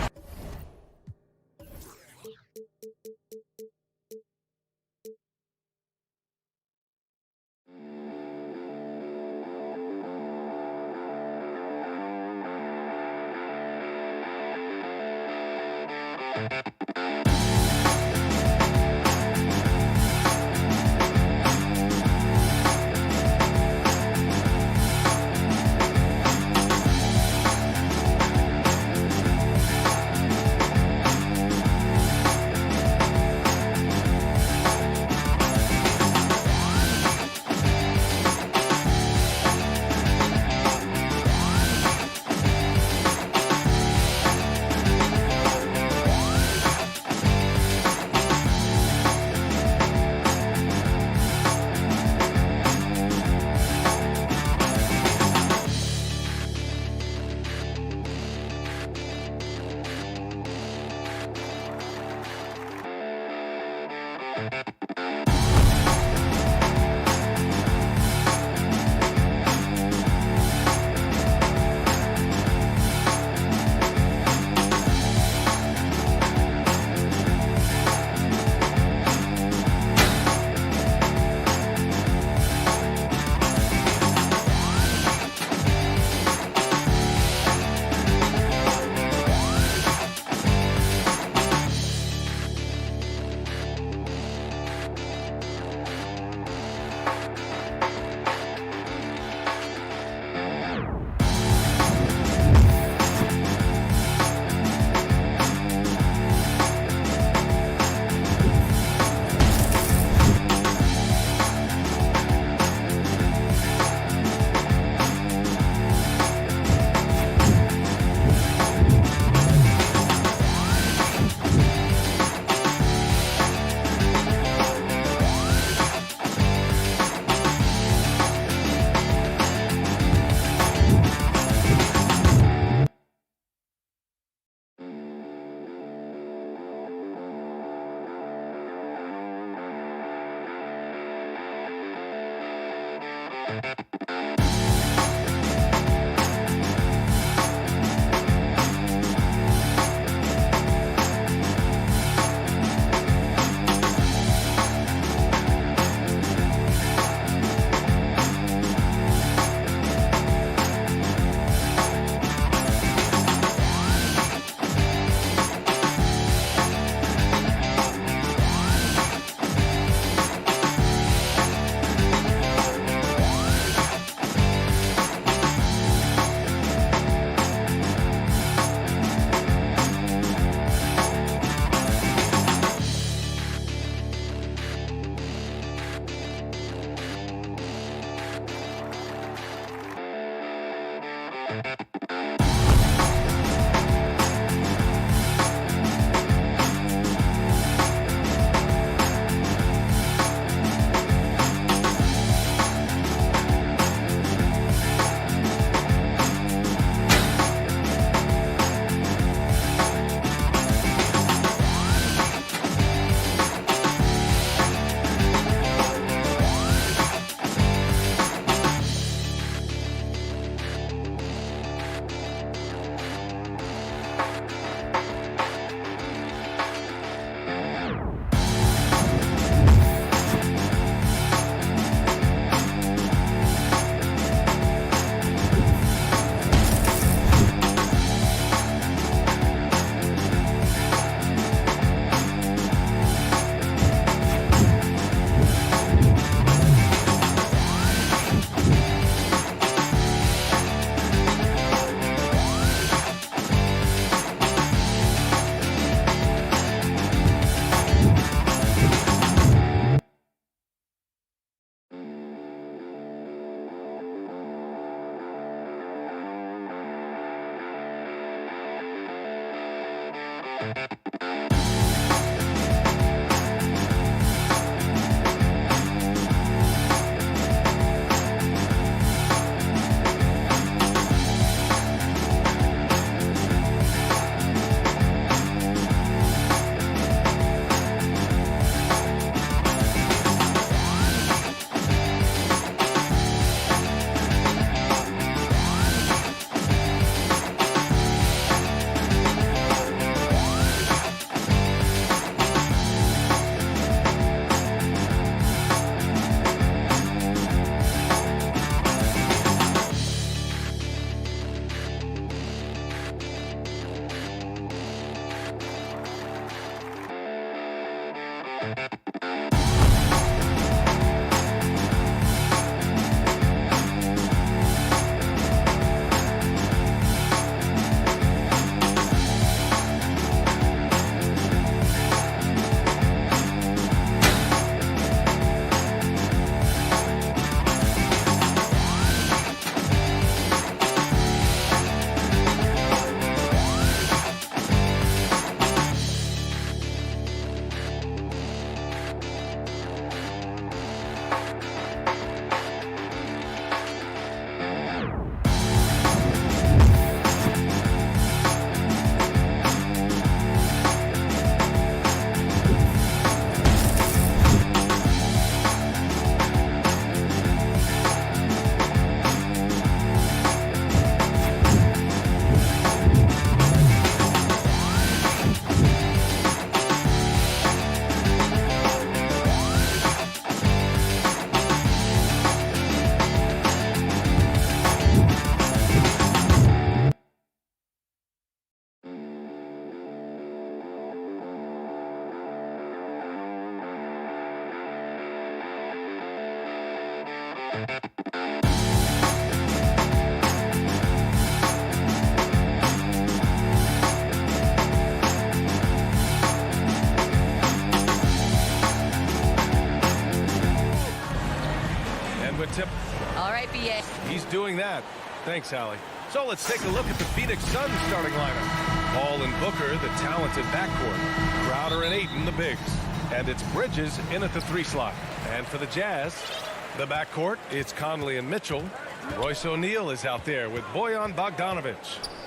All right, BA. He's doing that. Thanks, Allie. So let's take a look at the Phoenix Suns starting lineup. Paul and Booker, the talented backcourt. Crowder and Ayton, the bigs. And it's Bridges in at the 3 slot. And for the Jazz, the backcourt, it's Conley and Mitchell. Royce O'Neal is out there with Bojan Bogdanovic.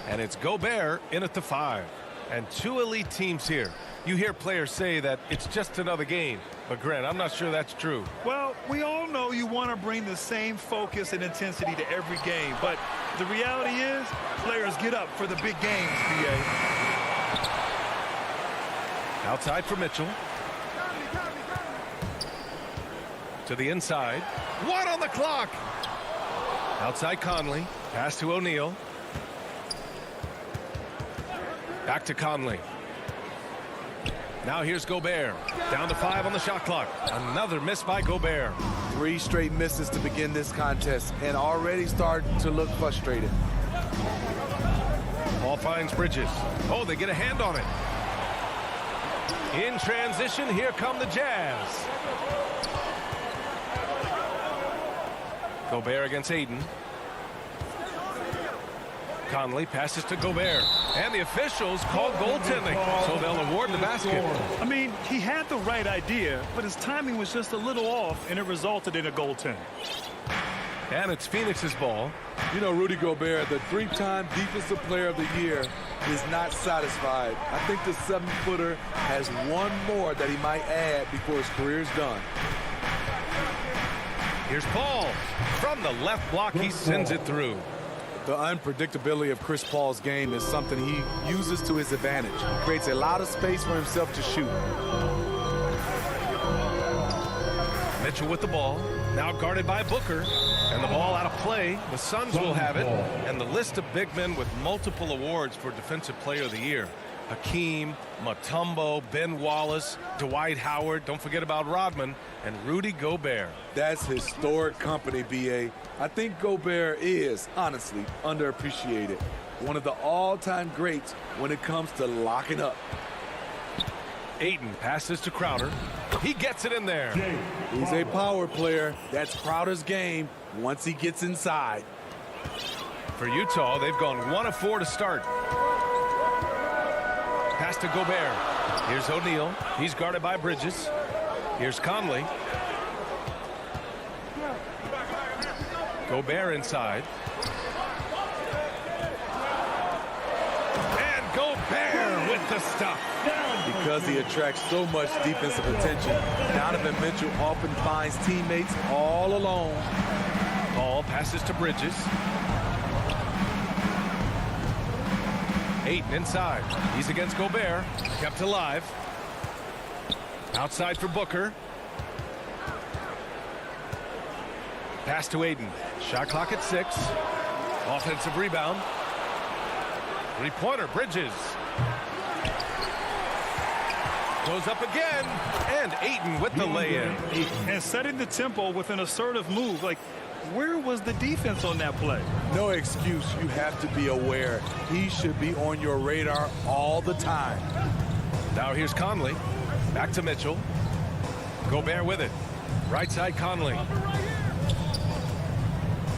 And it's Gobert in at the 5. And 2 elite teams here. You hear players say that it's just another game. But, Grant, I'm not sure that's true. Well, we all know you want to bring the same focus and intensity to every game. But the reality is, players get up for the big games, B.A. Outside for Mitchell. To the inside. 1 on the clock. Outside Conley. Pass to O'Neal. Back to Conley. Now here's Gobert. Down to 5 on the shot clock. Another miss by Gobert. 3 straight misses to begin this contest and already starting to look frustrated. Paul finds Bridges. Oh, they get a hand on it. In transition, here come the Jazz. Gobert against Ayton. Conley passes to Gobert. And the officials call goaltending, so they'll award the basket. I mean, he had the right idea, but his timing was just a little off, and it resulted in a goaltend. And it's Phoenix's ball. You know, Rudy Gobert, the 3-time Defensive Player of the Year, is not satisfied. I think the 7-footer has one more that he might add before his career is done. Here's Paul. From the left block, he sends it through. The unpredictability of Chris Paul's game is something he uses to his advantage. He creates a lot of space for himself to shoot. Mitchell with the ball. Now guarded by Booker. And the ball out of play. The Suns will have it. And the list of big men with multiple awards for Defensive Player of the Year. Hakeem, Mutombo, Ben Wallace, Dwight Howard, don't forget about Rodman, and Rudy Gobert. That's historic company, B.A. I think Gobert is, honestly, underappreciated. One of the all-time greats when it comes to locking up. Ayton passes to Crowder. He gets it in there. He's a power player. That's Crowder's game once he gets inside. For Utah, they've gone 1 of 4 to start. Pass to Gobert. Here's O'Neal. He's guarded by Bridges. Here's Conley. Gobert inside. And Gobert with the stop. Because he attracts so much defensive attention, Donovan Mitchell often finds teammates all alone. Ball passes to Bridges. Ayton inside. He's against Gobert. Kept alive. Outside for Booker. Pass to Ayton. Shot clock at 6. Offensive rebound. Three-pointer, Bridges. Goes up again. And Ayton with the lay-in. And setting the tempo with an assertive move. Like, where was the defense on that play? No excuse. You have to be aware. He should be on your radar all the time. Now here's Conley. Back to Mitchell. Gobert with it. Right side Conley.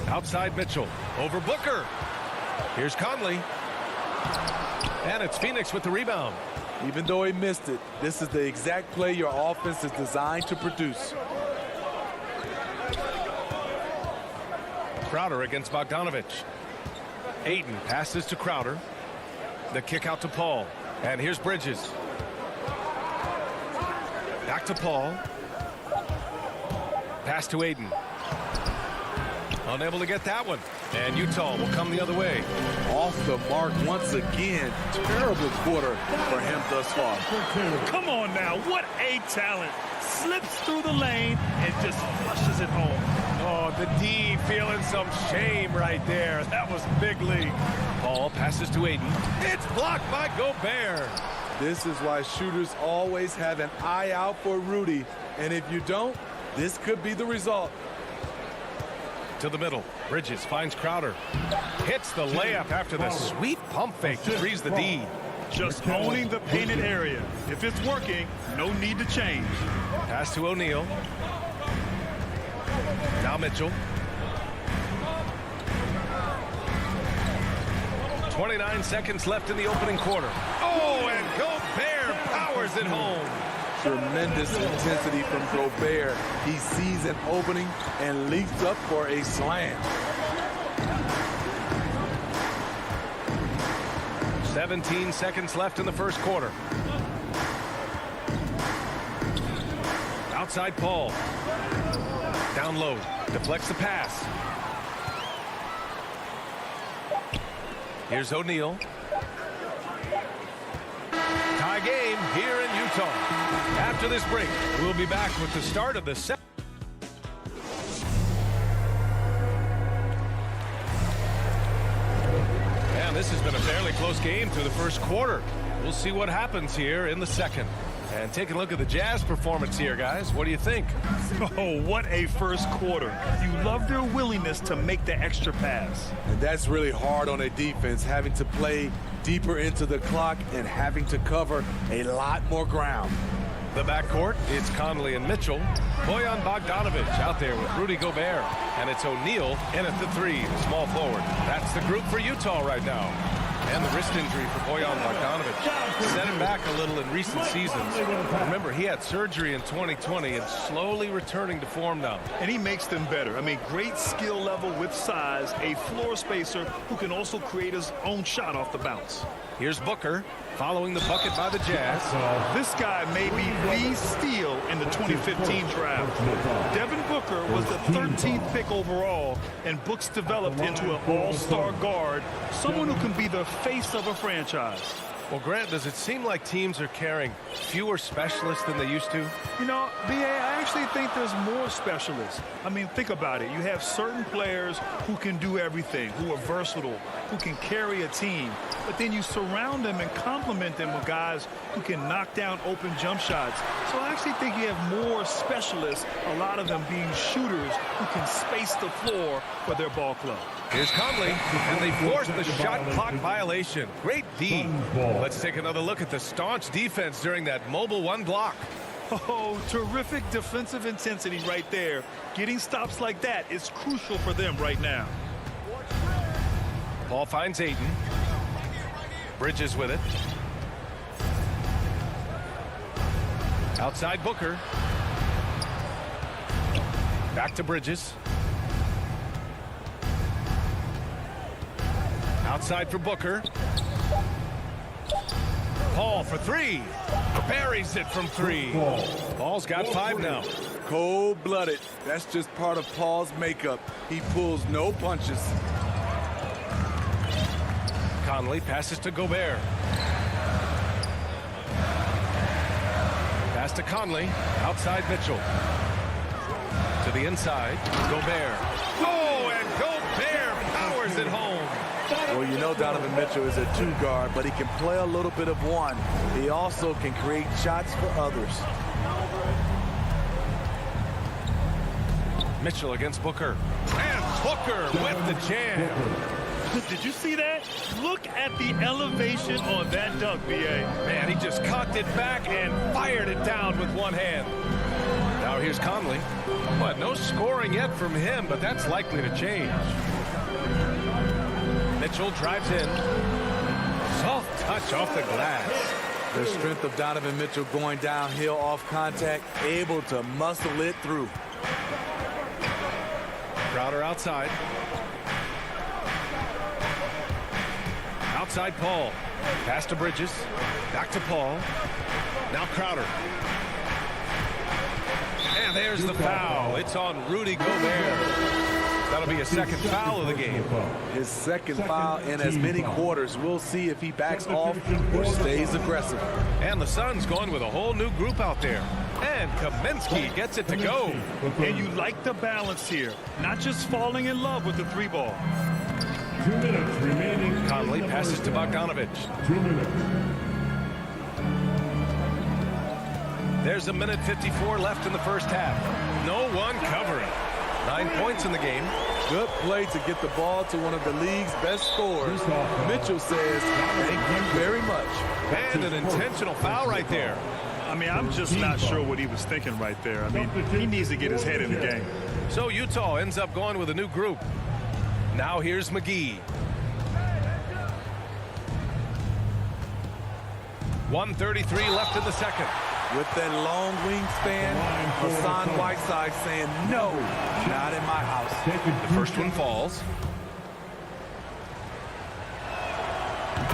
Outside Mitchell. Over Booker. Here's Conley. And it's Phoenix with the rebound. Even though he missed it, this is the exact play your offense is designed to produce. Crowder against Bogdanovich. Ayton passes to Crowder. The kick out to Paul. And here's Bridges. Back to Paul. Pass to Ayton. Unable to get that one. And Utah will come the other way. Off the mark once again. Terrible quarter for him thus far. Come on now. What a talent. Slips through the lane and just flushes it home. Oh, the D feeling some shame right there. That was big league. Paul passes to Ayton. It's blocked by Gobert. This is why shooters always have an eye out for Rudy. And if you don't, this could be the result. To the middle. Bridges finds Crowder. Hits the layup after the sweet pump fake to freeze the D. Just owning the painted area. If it's working, no need to change. Pass to O'Neal. Now Mitchell. 29 seconds left in the opening quarter. Oh, and Gobert powers it home. Tremendous intensity from Gobert. He sees an opening and leaps up for a slam. 17 seconds left in the first quarter. Outside Paul. Down low. Deflects the pass. Here's O'Neal. Tie game here in Utah. After this break, we'll be back with the start of the second. And this has been a fairly close game through the first quarter. We'll see what happens here in the second. And taking a look at the Jazz performance here, guys. What do you think? Oh, what a first quarter. You love their willingness to make the extra pass. And that's really hard on a defense, having to play deeper into the clock and having to cover a lot more ground. The backcourt, it's Conley and Mitchell. Bojan Bogdanovich out there with Rudy Gobert. And it's O'Neal in at the 3, the small forward. That's the group for Utah right now. And the wrist injury for Bojan Bogdanovich set him back a little in recent seasons. Remember, he had surgery in 2020 and slowly returning to form now. And he makes them better. I mean, great skill level with size, a floor spacer who can also create his own shot off the bounce. Here's Booker following the bucket by the Jazz. This guy may be the steal in the 2015 draft. Devin Booker was the 13th pick overall, and Books developed into an all-star guard, someone who can be the face of a franchise. Well, Grant, does it seem like teams are carrying fewer specialists than they used to? You know, B.A., I actually think there's more specialists. I mean, think about it. You have certain players who can do everything, who are versatile, who can carry a team. But then you surround them and complement them with guys who can knock down open jump shots. So I actually think you have more specialists, a lot of them being shooters who can space the floor for their ball club. Here's Conley, and they forced the shot clock violation. Great D. Let's take another look at the staunch defense during that mobile 1 block. Oh, terrific defensive intensity right there. Getting stops like that is crucial for them right now. Paul finds Ayton. Bridges with it. Outside Booker. Back to Bridges. Outside for Booker. Paul for three. Buries it from three. Paul's got 5 now. Cold-blooded. That's just part of Paul's makeup. He pulls no punches. Conley passes to Gobert. Pass to Conley. Outside Mitchell. To the inside. Gobert. Oh, and Gobert powers it home. Well, you know Donovan Mitchell is a 2-guard, but he can play a little bit of one. He also can create shots for others. Mitchell against Booker. And Booker with the jam. Did you see that? Look at the elevation on that dunk, B.A. Man, he just cocked it back and fired it down with one hand. Now here's Conley. But no scoring yet from him, but that's likely to change. Mitchell drives in. Soft touch off the glass. The strength of Donovan Mitchell going downhill off contact, able to muscle it through. Crowder outside. Outside Paul. Pass to Bridges. Back to Paul. Now Crowder. And there's the foul. It's on Rudy Gobert. That'll be a second foul of the game. His second foul in as many quarters. We'll see if he backs off or stays aggressive. And the Suns going with a whole new group out there. And Kaminsky gets it to go. And you like the balance here. Not just falling in love with the 3-ball. 2 minutes remaining. Conley passes to Bogdanovich. 2 minutes. There's a minute 54 left in the first half. No one covering. 9 points in the game. Good play to get the ball to one of the league's best scorers. Mitchell says, thank you very much. And an intentional foul right there. I mean, I'm just not sure what he was thinking right there. I mean, he needs to get his head in the game. So Utah ends up going with a new group. Now here's McGee. 1:33 left in the second. With that long wingspan, Hassan Whiteside saying, no, not in my house. The first one falls.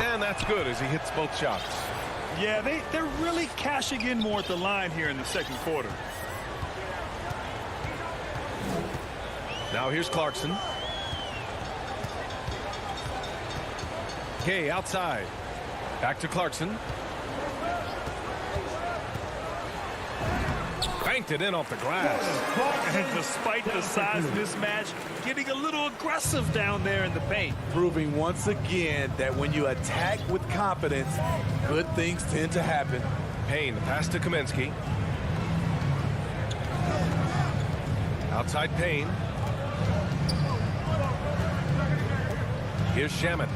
And that's good as he hits both shots. Yeah, they're really cashing in more at the line here in the second quarter. Now here's Clarkson. Gay outside. Back to Clarkson. Banked it in off the glass. And despite the size mismatch, getting a little aggressive down there in the paint. Proving once again that when you attack with confidence, good things tend to happen. Payne, the pass to Kaminsky. Outside Payne. Here's Shamet.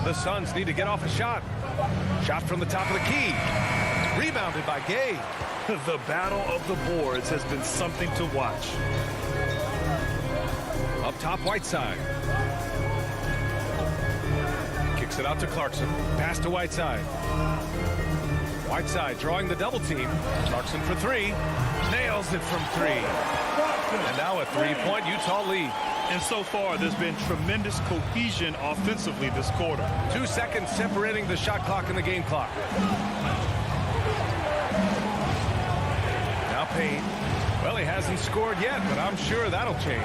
The Suns need to get off a shot. Shot from the top of the key. Rebounded by Gay. The battle of the boards has been something to watch. Up top, Whiteside. Kicks it out to Clarkson. Pass to Whiteside. Whiteside drawing the double team. Clarkson for three. Nails it from three. And now a three-point Utah lead. And so far, there's been tremendous cohesion offensively this quarter. 2 seconds separating the shot clock and the game clock. Now Payne. Well, he hasn't scored yet, but I'm sure that'll change.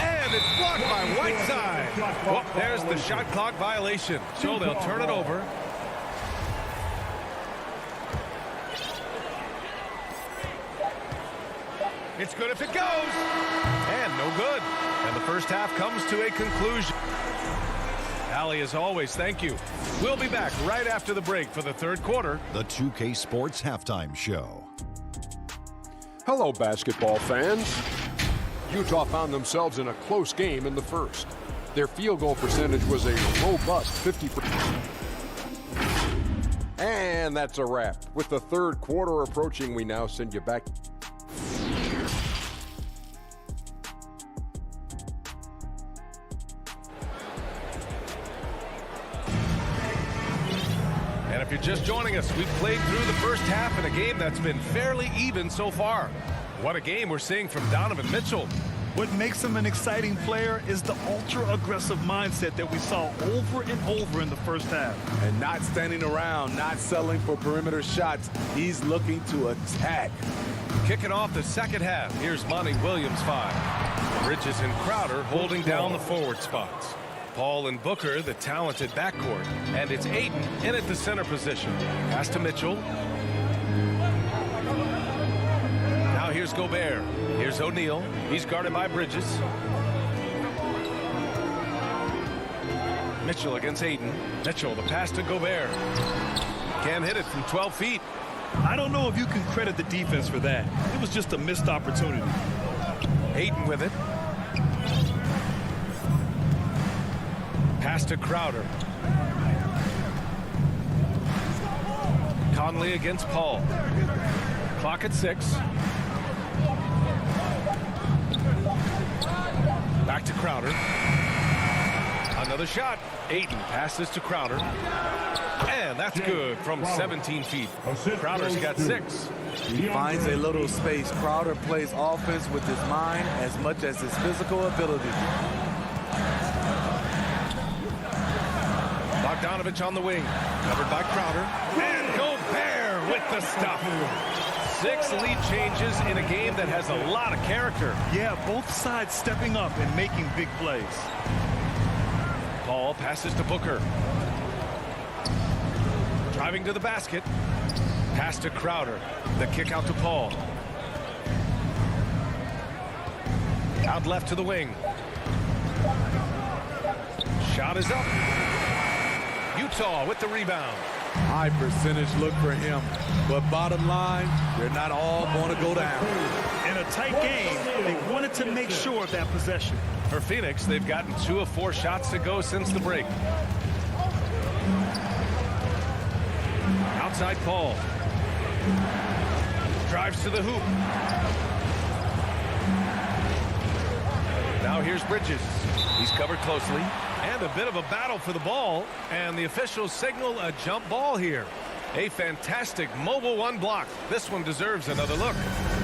And it's blocked by Whiteside. Well, there's the shot clock violation. So they'll turn it over. It's good if it goes. And no good. And the first half comes to a conclusion. Allie, as always, thank you. We'll be back right after the break for the third quarter. The 2K Sports Halftime Show. Hello, basketball fans. Utah found themselves in a close game in the first. Their field goal percentage was a robust 50%. And that's a wrap. With the third quarter approaching, we now send you back. you're just joining us, we've played through the first half in a game that's been fairly even so far. What a game we're seeing from Donovan Mitchell. What makes him an exciting player is the ultra-aggressive mindset that we saw over and over in the first half. And not standing around, not settling for perimeter shots. He's looking to attack. Kicking off the second half, here's Monty Williams 5. Bridges and Crowder holding down the forward spots. Paul and Booker, the talented backcourt. And it's Ayton in at the center position. Pass to Mitchell. Now here's Gobert. Here's O'Neal. He's guarded by Bridges. Mitchell against Ayton. Mitchell, the pass to Gobert. Can't hit it from 12 feet. I don't know if you can credit the defense for that. It was just a missed opportunity. Ayton with it. Pass to Crowder. Conley against Paul. Clock at 6. Back to Crowder. Another shot. Ayton passes to Crowder. And that's good from 17 feet. Crowder's got 6. He finds a little space. Crowder plays offense with his mind as much as his physical ability. Bogdanovich on the wing. Covered by Crowder. And Gobert with the stuff. 6 lead changes in a game that has a lot of character. Yeah, both sides stepping up and making big plays. Paul passes to Booker. Driving to the basket. Pass to Crowder. The kick out to Paul. Out left to the wing. Shot is up. Utah with the rebound. High percentage look for him. But bottom line, they're not all going to go down. In a tight game, they wanted to make sure of that possession. For Phoenix, they've gotten 2 of 4 shots to go since the break. Outside Paul. Drives to the hoop. Now here's Bridges. He's covered closely. And a bit of a battle for the ball. And the officials signal a jump ball here. A fantastic mobile 1 block. This one deserves another look.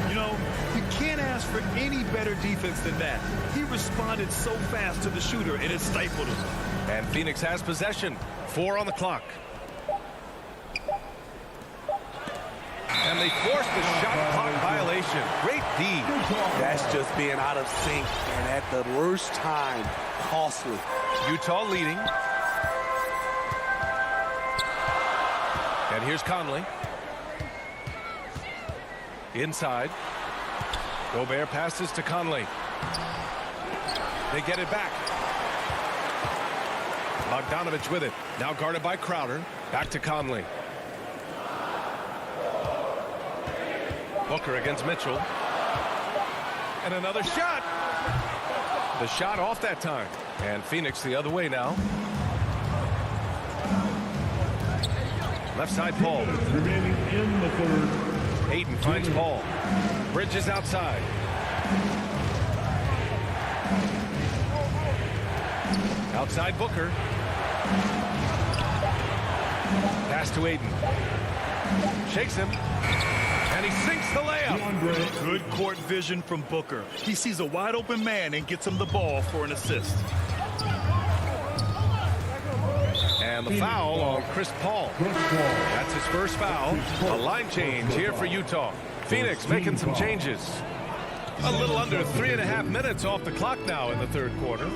You know, you can't ask for any better defense than that. He responded so fast to the shooter, and it stifled him. And Phoenix has possession. 4 on the clock. And they forced the shot clock violation. Great D. That's just being out of sync and at the worst time. Costly. Utah leading. And here's Conley. Inside. Gobert passes to Conley. They get it back. Bogdanovich with it. Now guarded by Crowder. Back to Conley. Booker against Mitchell. And another shot. The shot off that time. And Phoenix the other way now. Left side Paul. Remaining in the third. Ayton finds Paul. Bridges outside. Outside Booker. Pass to Ayton. Shakes him. And he sinks the layup. Good court vision from Booker. He sees a wide open man and gets him the ball for an assist. And the foul on Chris Paul. That's his first foul. A line change here for Utah. Phoenix making some changes. A little under 3.5 minutes off the clock now in the third quarter.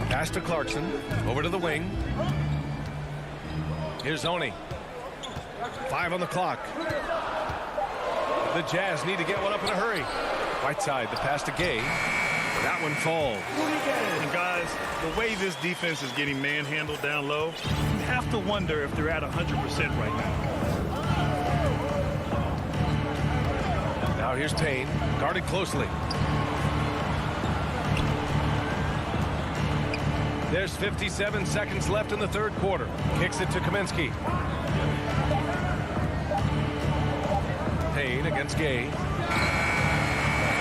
Pass to Clarkson. Over to the wing. Here's Oni. 5 on the clock. The Jazz need to get one up in a hurry. Right side, the pass to Gay. That one falls. And guys, the way this defense is getting manhandled down low, you have to wonder if they're at 100% right now. Now here's Payne, guarded closely. There's 57 seconds left in the third quarter. Kicks it to Kaminsky. Payne against Gay.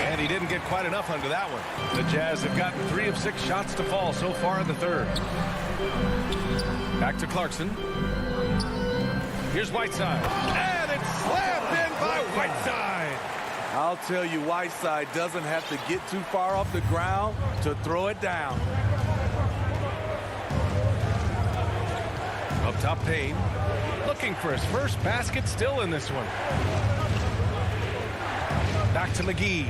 And he didn't get quite enough under that one. The Jazz have gotten 3 of 6 shots to fall so far in the third. Back to Clarkson. Here's Whiteside. And it's slammed in by Whiteside. I'll tell you, Whiteside doesn't have to get too far off the ground to throw it down. Up top, Payne. Looking for his first basket, still in this one. Back to McGee.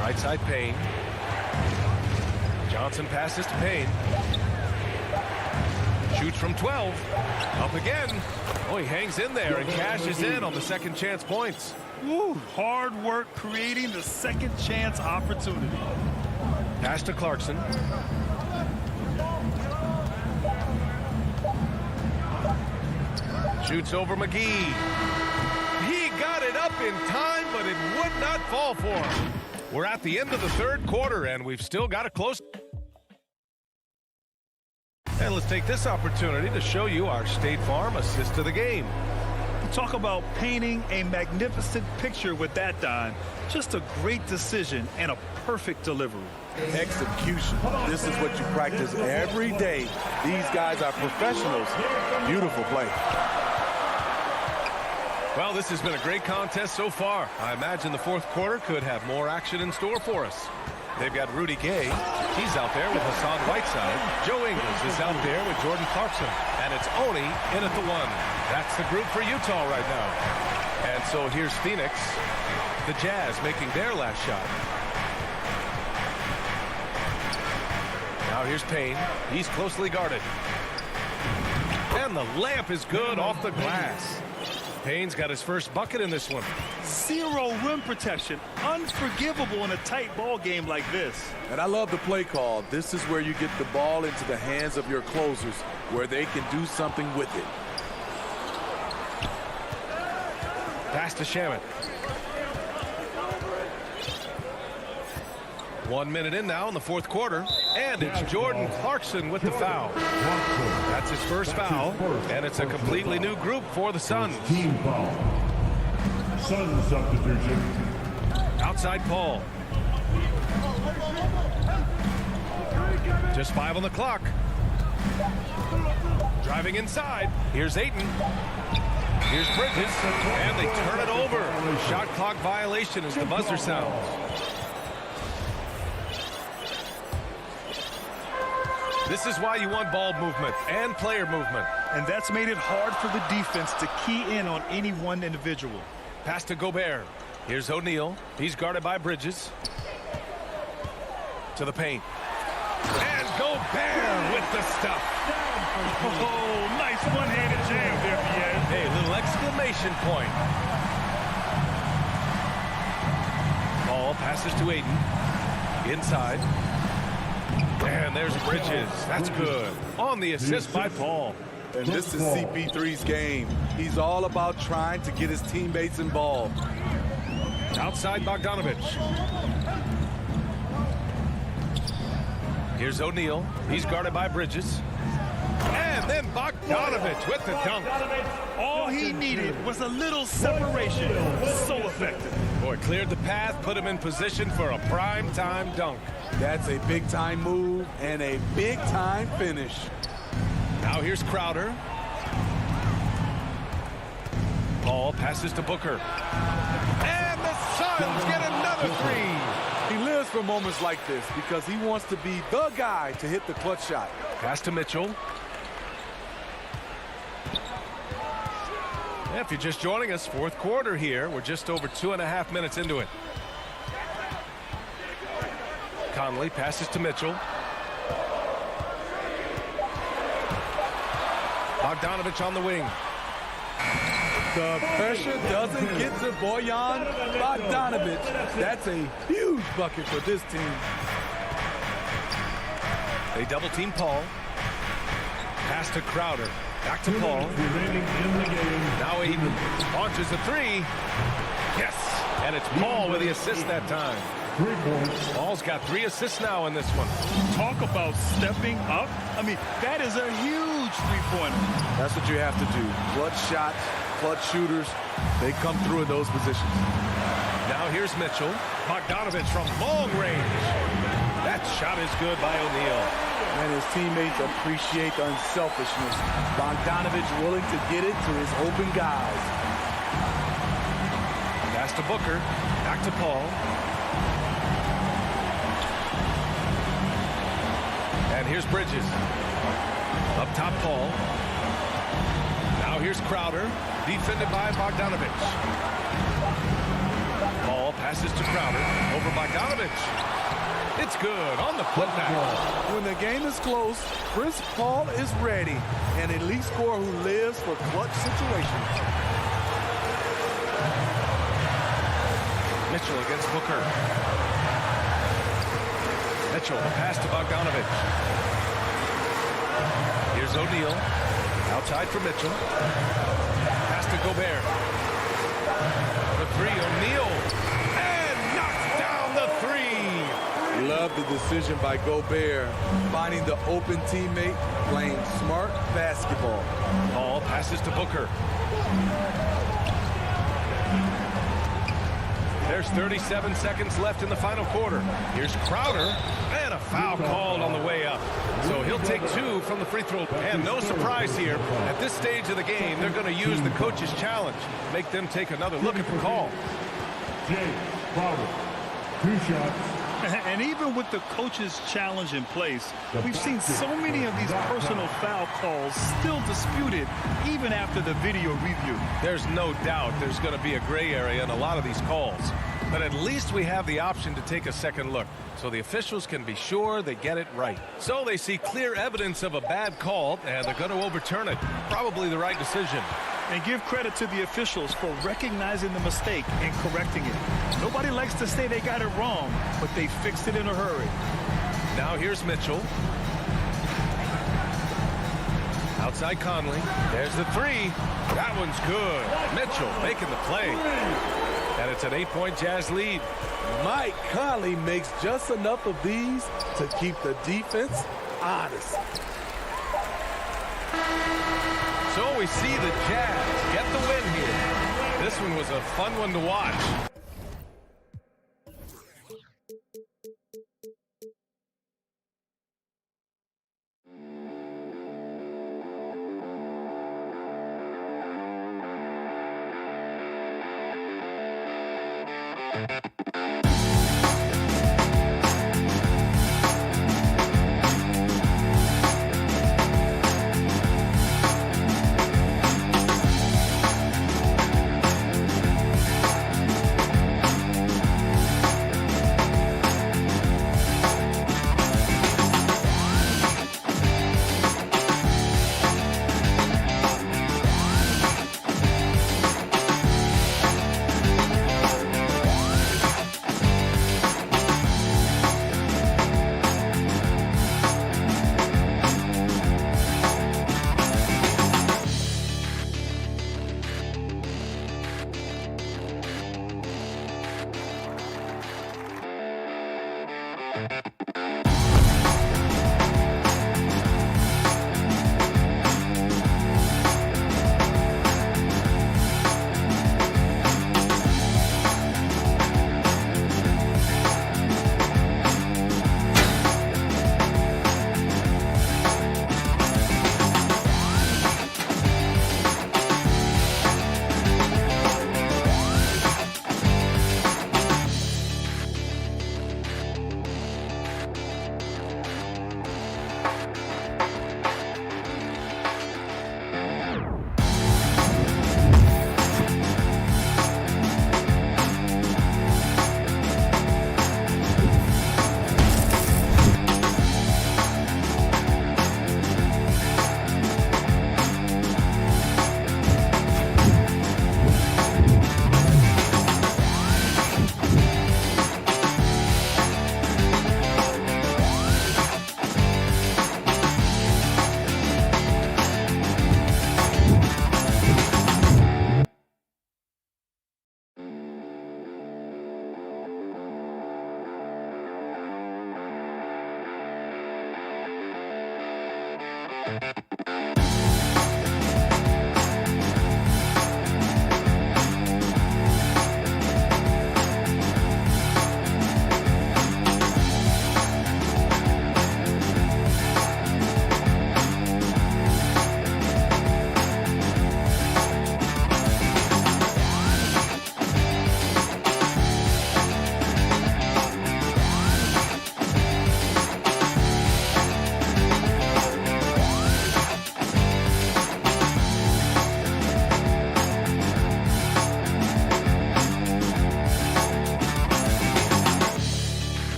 Right side, Payne. Johnson passes to Payne. Shoots from 12. Up again. Oh, he hangs in there and cashes in on the second chance points. Woo, hard work creating the second chance opportunity. Pass to Clarkson. Shoots over McGee. He got it up in time, but it would not fall for him. We're at the end of the third quarter, and we've still got a close. And let's take this opportunity to show you our State Farm assist of the game. Talk about painting a magnificent picture with that, Don. Just a great decision and a perfect delivery. Execution. This is what you practice every day. These guys are professionals. Beautiful play. Well, this has been a great contest so far. I imagine the fourth quarter could have more action in store for us. They've got Rudy Gay. He's out there with Hassan Whiteside. Joe Ingles is out there with Jordan Clarkson. And it's Oni in at the one. That's the group for Utah right now. And so here's Phoenix. The Jazz making their last shot. Now here's Payne. He's closely guarded. And the layup is good off the glass. Payne's got his first bucket in this one. Zero rim protection. Unforgivable in a tight ball game like this. And I love the play call. This is where you get the ball into the hands of your closers, where they can do something with it. Pass to Shamet. 1 minute in now in the fourth quarter. And it's Jordan Clarkson with the foul. That's his first foul. And it's a completely new group for the Suns. Team foul. Suns substitution. Outside Paul. Just 5 on the clock. Driving inside. Here's Ayton. Here's Bridges. And they turn it over. Shot clock violation as the buzzer sounds. This is why you want ball movement and player movement. And that's made it hard for the defense to key in on any one individual. Pass to Gobert. Here's O'Neal. He's guarded by Bridges. To the paint. And Gobert with the stuff. Oh, nice one-handed jam there, Pierre. Hey, little exclamation point. Ball passes to Ayton. Inside. And there's Bridges. That's good. On the assist by Paul. And this is CP3's game. He's all about trying to get his teammates involved. Outside Bogdanovich. Here's O'Neal. He's guarded by Bridges. And then Bogdanovich with the dunk. All he needed was a little separation. So effective. Boy, cleared the path, put him in position for a prime-time dunk. That's a big-time move and a big-time finish. Now here's Crowder. Paul passes to Booker. And the Suns get another three. He lives for moments like this because he wants to be the guy to hit the clutch shot. Pass to Mitchell. Yeah, if you're just joining us, fourth quarter here. We're just over 2.5 minutes into it. Conley passes to Mitchell. Bogdanovich on the wing. The pressure doesn't get to Bojan Bogdanovich. That's a huge bucket for this team. They double team Paul. Pass to Crowder. Back to Paul. Now he launches a three. Yes. And it's Paul with the assist that time. Paul's got 3 assists now in this one. Talk about stepping up. I mean, that is a huge three-pointer. That's what you have to do. Clutch shots, clutch shooters, they come through in those positions. Now here's Mitchell. Bogdanovich from long range. That That shot is good by O'Neal. And his teammates appreciate the unselfishness. Bogdanovich willing to get it to his open guys. Pass to Booker. Back to Paul. And here's Bridges. Up top, Paul. Now here's Crowder. Defended by Bogdanovich. Paul passes to Crowder. Over Bogdanovich. It's good on the putback. When the game is close, Chris Paul is ready. An elite scorer who lives for clutch situations. Mitchell against Booker. Mitchell, the pass to Bogdanovich. Here's O'Neal. Outside for Mitchell. Pass to Gobert. The three, O'Neal. And knocks down the three. Love the decision by Gobert. Finding the open teammate, playing smart basketball. Paul passes to Booker. There's 37 seconds left in the final quarter. Here's Crowder, and a foul called on the way up. So he'll take two from the free throw. And no surprise here, at this stage of the game, they're going to use the coach's challenge. Make them take another look at the call. Jay Crowder, 2 shots. And even with the coach's challenge in place, we've seen so many of these personal foul calls still disputed even after the video review. There's no doubt there's going to be a gray area in a lot of these calls. But at least we have the option to take a second look, so the officials can be sure they get it right. So they see clear evidence of a bad call, and they're going to overturn it. Probably the right decision. And give credit to the officials for recognizing the mistake and correcting it. Nobody likes to say they got it wrong, but they fixed it in a hurry. Now here's Mitchell. Outside Conley. There's the three. That one's good. Mitchell making the play. And it's an 8-point Jazz lead. Mike Conley makes just enough of these to keep the defense honest. So we see the Jazz get the win here. This one was a fun one to watch.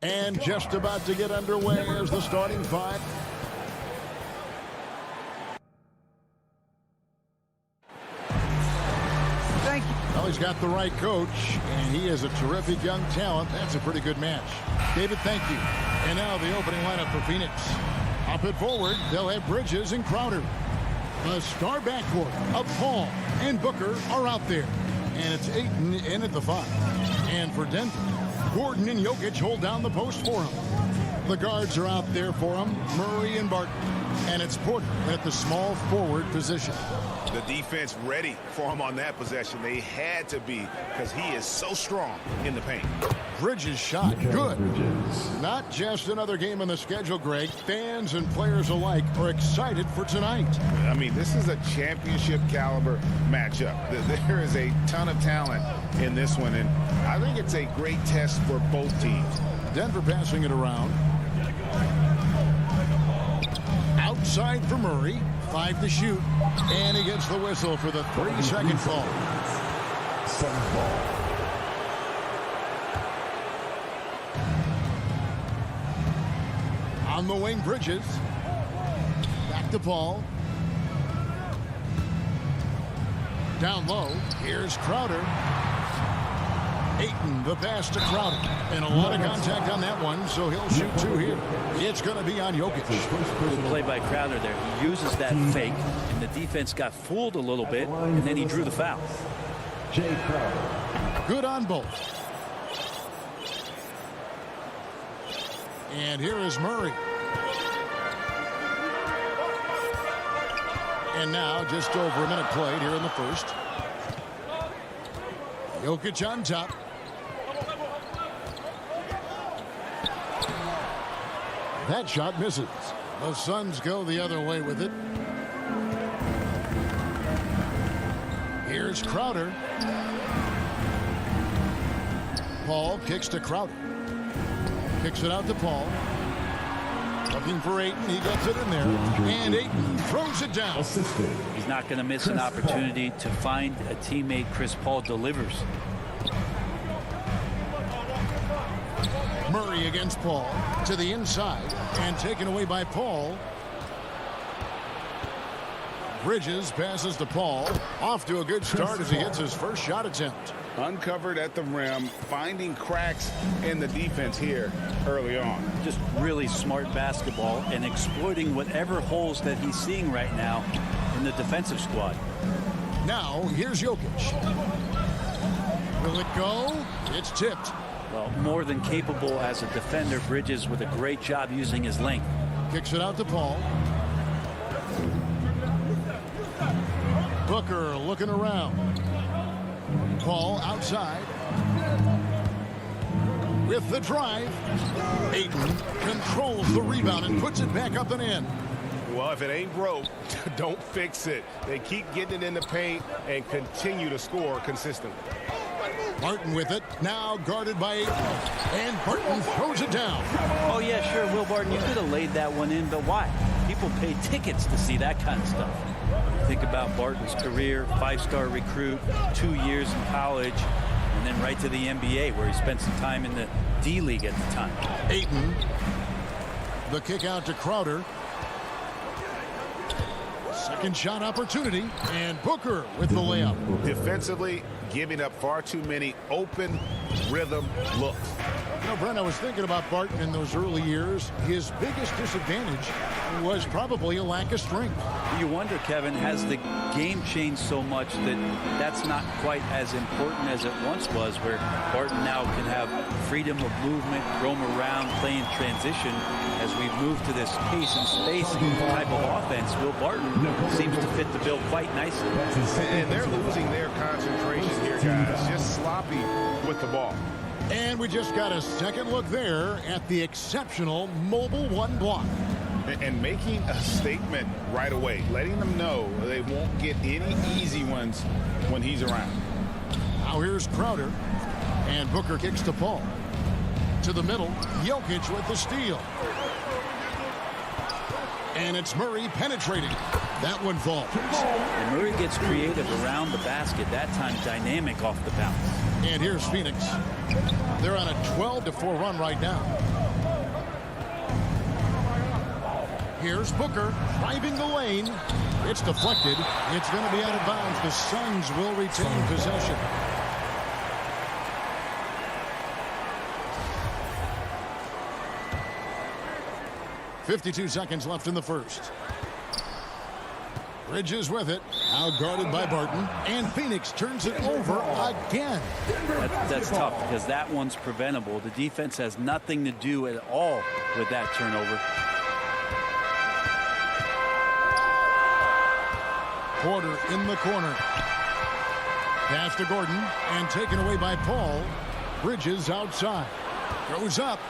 And just about to get underway as the starting five. Thank you. Well, he's got the right coach, and he is a terrific young talent. That's a pretty good match. David, thank you. And now the opening lineup for Phoenix. Up and forward, they'll have Bridges and Crowder. The star backcourt of Paul and Booker are out there. And it's Ayton in at the 5. And for Denver, Gordon and Jokic hold down the post for him. The guards are out there for him, Murray and Barton. And it's Porter at the small forward position. The defense ready for him on that possession. They had to be because he is so strong in the paint. Bridges shot good. Not just another game on the schedule, Greg. Fans and players alike are excited for tonight. I mean, this is a championship caliber matchup. There is a ton of talent in this one, and I think it's a great test for both teams. Denver passing it around. Outside for Murray. 5 to shoot. And he gets the whistle for the 3-second call. On the wing, Bridges. Back to Paul. Down low. Here's Crowder. Ayton, the pass to Crowder. And a lot of contact on that one, so he'll shoot 2 here. It's going to be on Jokic. Good play by Crowder there. He uses that fake, and the defense got fooled a little bit, and then he drew the foul. Good on both. And here is Murray. And now just over a minute played here in the first. Jokic on top. That shot misses. The Suns go the other way with it. Here's Crowder. Paul kicks to Crowder. Kicks it out to Paul. Looking for Ayton. He gets it in there. And Ayton throws it down. He's not going to miss an opportunity to find a teammate. Chris Paul delivers. Murray against Paul to the inside and taken away by Paul. Bridges passes to Paul. Off to a good start as he hits his first shot attempt. Uncovered at the rim, finding cracks in the defense here early on. Just really smart basketball and exploiting whatever holes that he's seeing right now in the defensive squad. Now here's Jokic. Will it go? It's tipped. Well, more than capable as a defender, Bridges with a great job using his length. Kicks it out to Paul. Booker looking around. Paul outside. With the drive. Ayton controls the rebound and puts it back up and in. Well, if it ain't broke, don't fix it. They keep getting it in the paint and continue to score consistently. Barton with it, now guarded by Ayton. And Barton throws it down. Oh, yeah, sure, Will Barton, you could have laid that one in, but why? people pay tickets to see that kind of stuff. Think about Barton's career, 5-star recruit, 2 years in college, and then right to the NBA where he spent some time in the D-League at the time. Ayton. The kick out to Crowder. Second shot opportunity, and Booker with the layup. Defensively, giving up far too many open rhythm looks. You know, Brent, I was thinking about Barton in those early years. His biggest disadvantage was probably a lack of strength. You wonder, Kevin, has the game changed so much that that's not quite as important as it once was, where Barton now can have freedom of movement, roam around, play in transition. As we move to this pace and space type of offense, Will Barton seems to fit the bill quite nicely. And they're losing their concentration here, guys. Just sloppy with the ball. And we just got a second look there at the exceptional mobile one block. And making a statement right away, letting them know they won't get any easy ones when he's around. Now here's Crowder, and Booker kicks to Paul. To the middle, Jokic with the steal. And it's Murray penetrating. That one falls. And Murray gets creative around the basket, that time dynamic off the bounce. And here's Phoenix. They're on a 12-4 run right now. Here's Booker driving the lane. It's deflected. It's going to be out of bounds. The Suns will retain possession. .52 seconds left in the first. Bridges with it. Now guarded by Barton. And Phoenix turns it over again. That's tough because that one's preventable. The defense has nothing to do at all with that turnover. Porter in the corner. Pass to Gordon and taken away by Paul. Bridges outside. Goes up.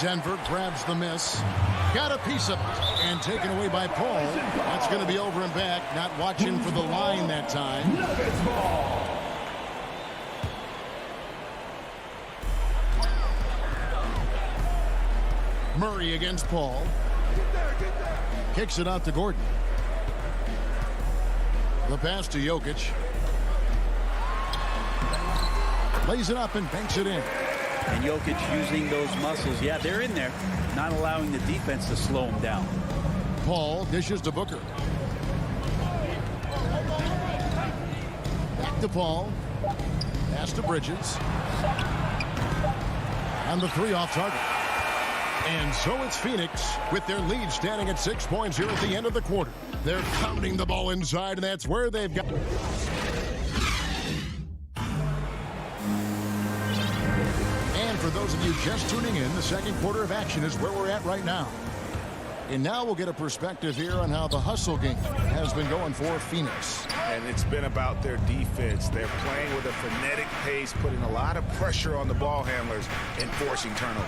Denver grabs the miss. Got a piece of it. And taken away by Paul. That's going to be over and back. Not watching for the line that time. Murray against Paul. Kicks it out to Gordon. The pass to Jokic. Lays it up and banks it in. And Jokic using those muscles. Yeah, they're in there. Not allowing the defense to slow him down. Paul dishes to Booker. Back to Paul. Pass to Bridges. And the three off target. And so it's Phoenix with their lead standing at 6 points here at the end of the quarter. They're pounding the ball inside, and that's where they've got. And for those of you just tuning in, the second quarter of action is where we're at right now. And now we'll get a perspective here on how the hustle game has been going for Phoenix. And it's been about their defense. They're playing with a frenetic pace, putting a lot of pressure on the ball handlers and forcing turnover.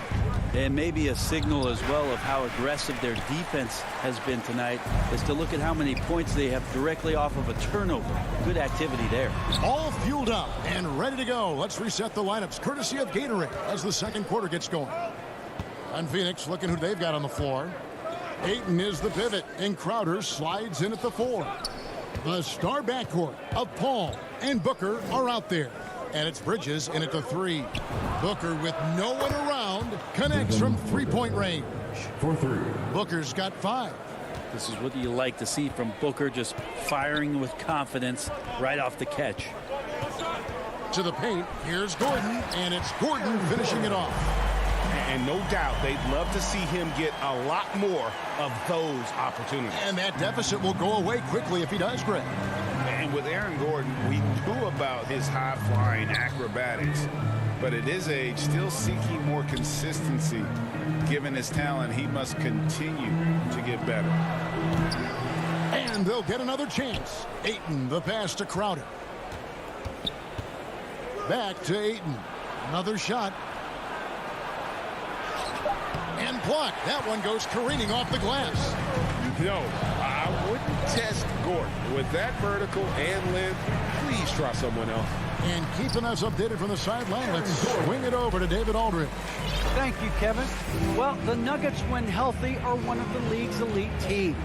And maybe a signal as well of how aggressive their defense has been tonight is to look at how many points they have directly off of a turnover. Good activity there. All fueled up and ready to go. Let's reset the lineups courtesy of Gatorade as the second quarter gets going. And Phoenix looking who they've got on the floor. Ayton is the pivot, and Crowder slides in at the 4. The star backcourt of Paul and Booker are out there. And it's Bridges in at the 3. Booker with no one around connects from three-point range. For 3. Booker's got 5. This is what you like to see from Booker, just firing with confidence right off the catch. To the paint, here's Gordon, and it's Gordon finishing it off. And no doubt they'd love to see him get a lot more of those opportunities. And that deficit will go away quickly if he does, Greg. And with Aaron Gordon, we knew about his high-flying acrobatics, but at his age, still seeking more consistency. Given his talent, he must continue to get better. And they'll get another chance. Ayton, the pass to Crowder. Back to Ayton. Another shot. And blocked. That one goes careening off the glass. No, I wouldn't test Gordon. With that vertical and length, please try someone else. And keeping us updated from the sideline, let's swing it over to David Aldridge. Thank you, Kevin. Well, the Nuggets, when healthy, are one of the league's elite teams.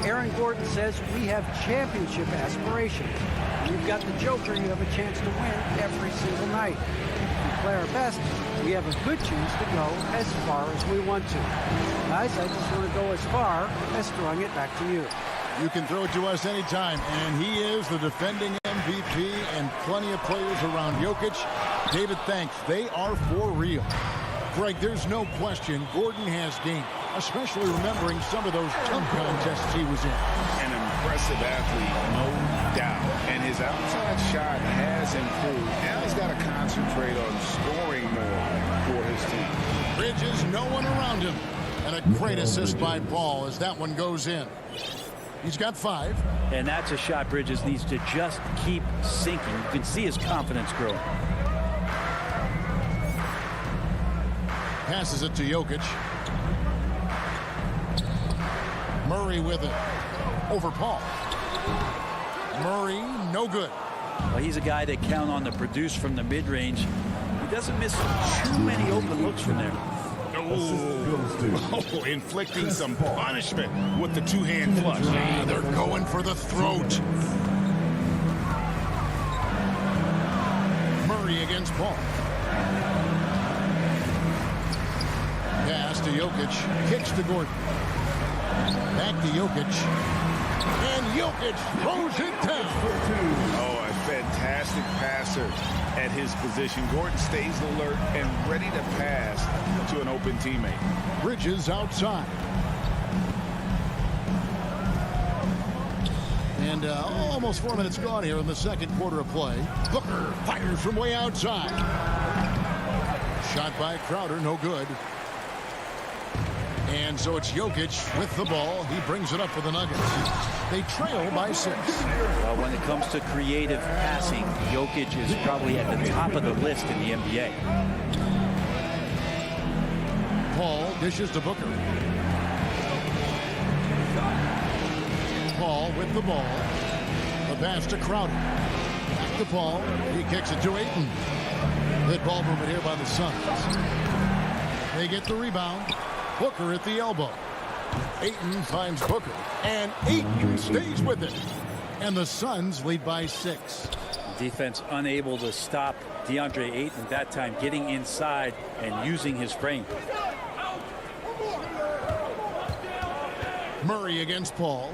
Aaron Gordon says we have championship aspirations. We've got the Joker. You have a chance to win every single night. If we play our best, we have a good chance to go as far as we want to. Guys, I just want to go as far as throwing it back to you. You can throw it to us anytime, and he is the defending MVP and plenty of players around Jokic. David, thanks. They are for real. Greg, there's no question Gordon has game, especially remembering some of those tough contests he was in. An impressive athlete, no doubt. And his outside shot has improved. Now he's got to concentrate on scoring more for his team. Bridges, no one around him. And a great assist by Paul as that one goes in. He's got 5. And that's a shot Bridges needs to just keep sinking. You can see his confidence grow. Passes it to Jokic. Murray with it. Over Paul. Murray, no good. Well, he's a guy that count on to produce from the mid-range. He doesn't miss too many open looks from there. Oh, inflicting some punishment with the two-hand flush. They're going for the throat. Murray against Paul. Pass to Jokic. Kicks to Gordon. Back to Jokic. And Jokic throws it down. Oh, a fantastic passer at his position. Gordon stays alert and ready to pass to an open teammate. Bridges outside. And almost 4 minutes gone here in the second quarter of play. Booker fires from way outside. Shot by Crowder, no good. And so it's Jokic with the ball. He brings it up for the Nuggets. They trail by 6. Well, when it comes to creative passing, Jokic is probably at the top of the list in the NBA. Paul dishes to Booker. Paul with the ball. The pass to Crowder. Back to Paul. He kicks it to Ayton. Good ball movement here by the Suns. They get the rebound. Booker at the elbow. Ayton finds Booker. And Ayton stays with it. And the Suns lead by 6. Defense unable to stop DeAndre Ayton that time, getting inside and using his frame. Murray against Paul.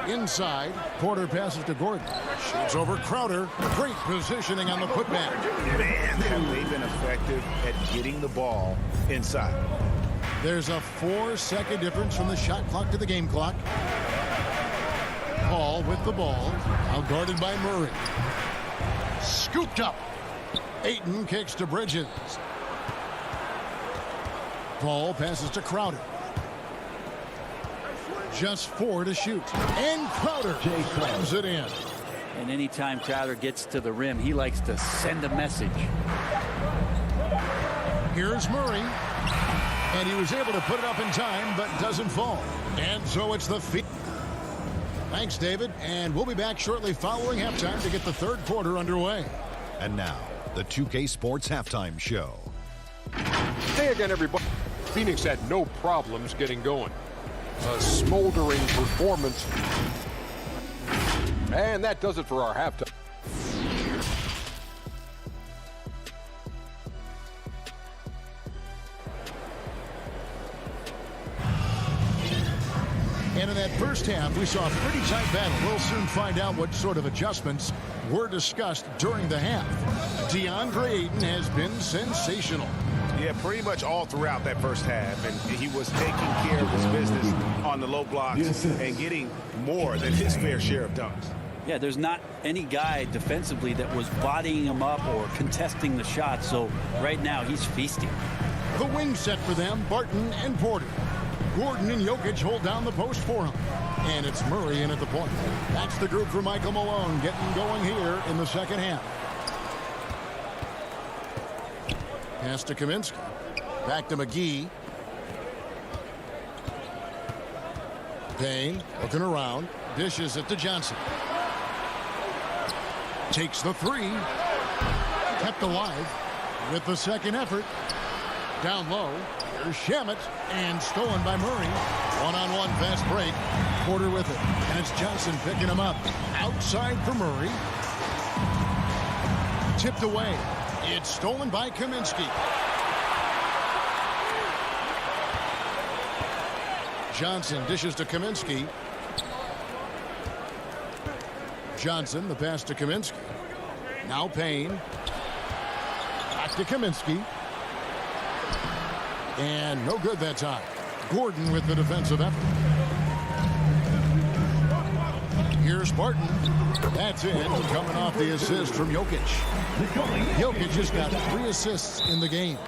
Inside. Porter passes to Gordon. Shoots over Crowder. Great positioning on the putback. Man, have they been effective at getting the ball inside. There's a 4-second difference from the shot clock to the game clock. Paul with the ball. Now guarded by Murray. Scooped up. Ayton kicks to Bridges. Paul passes to Crowder. Just 4 to shoot. And Crowder slams it in. And anytime Crowder gets to the rim, he likes to send a message. Here's Murray. And he was able to put it up in time, but doesn't fall. And so it's the feet. Thanks, David. And we'll be back shortly following halftime to get the third quarter underway. And now, the 2K Sports Halftime Show. Hey again, everybody. Phoenix had no problems getting going. A smoldering performance. And that does it for our halftime. And in that first half, we saw a pretty tight battle. We'll soon find out what sort of adjustments were discussed during the half. DeAndre Ayton has been sensational. Yeah, pretty much all throughout that first half. And he was taking care of his business on the low blocks and getting more than his fair share of dunks. Yeah, there's not any guy defensively that was bodying him up or contesting the shot. So right now he's feasting. The wing set for them, Barton and Porter. Gordon and Jokic hold down the post for him. And it's Murray in at the point. That's the group for Michael Malone getting going here in the second half. Pass to Kaminsky. Back to McGee. Payne looking around. Dishes it to Johnson. Takes the 3. kept alive with the second effort. Down low. Here's Shamet, and stolen by Murray. One-on-one fast break. Porter with it. And it's Johnson picking him up. Outside for Murray. Tipped away. It's stolen by Kaminsky. Johnson dishes to Kaminsky. Johnson, the pass to Kaminsky. Now Payne. Back to Kaminsky. And no good that time. Gordon with the defensive effort. Here's Barton. That's in, coming off the assist from Jokic. Jokic just got 3 assists in the game.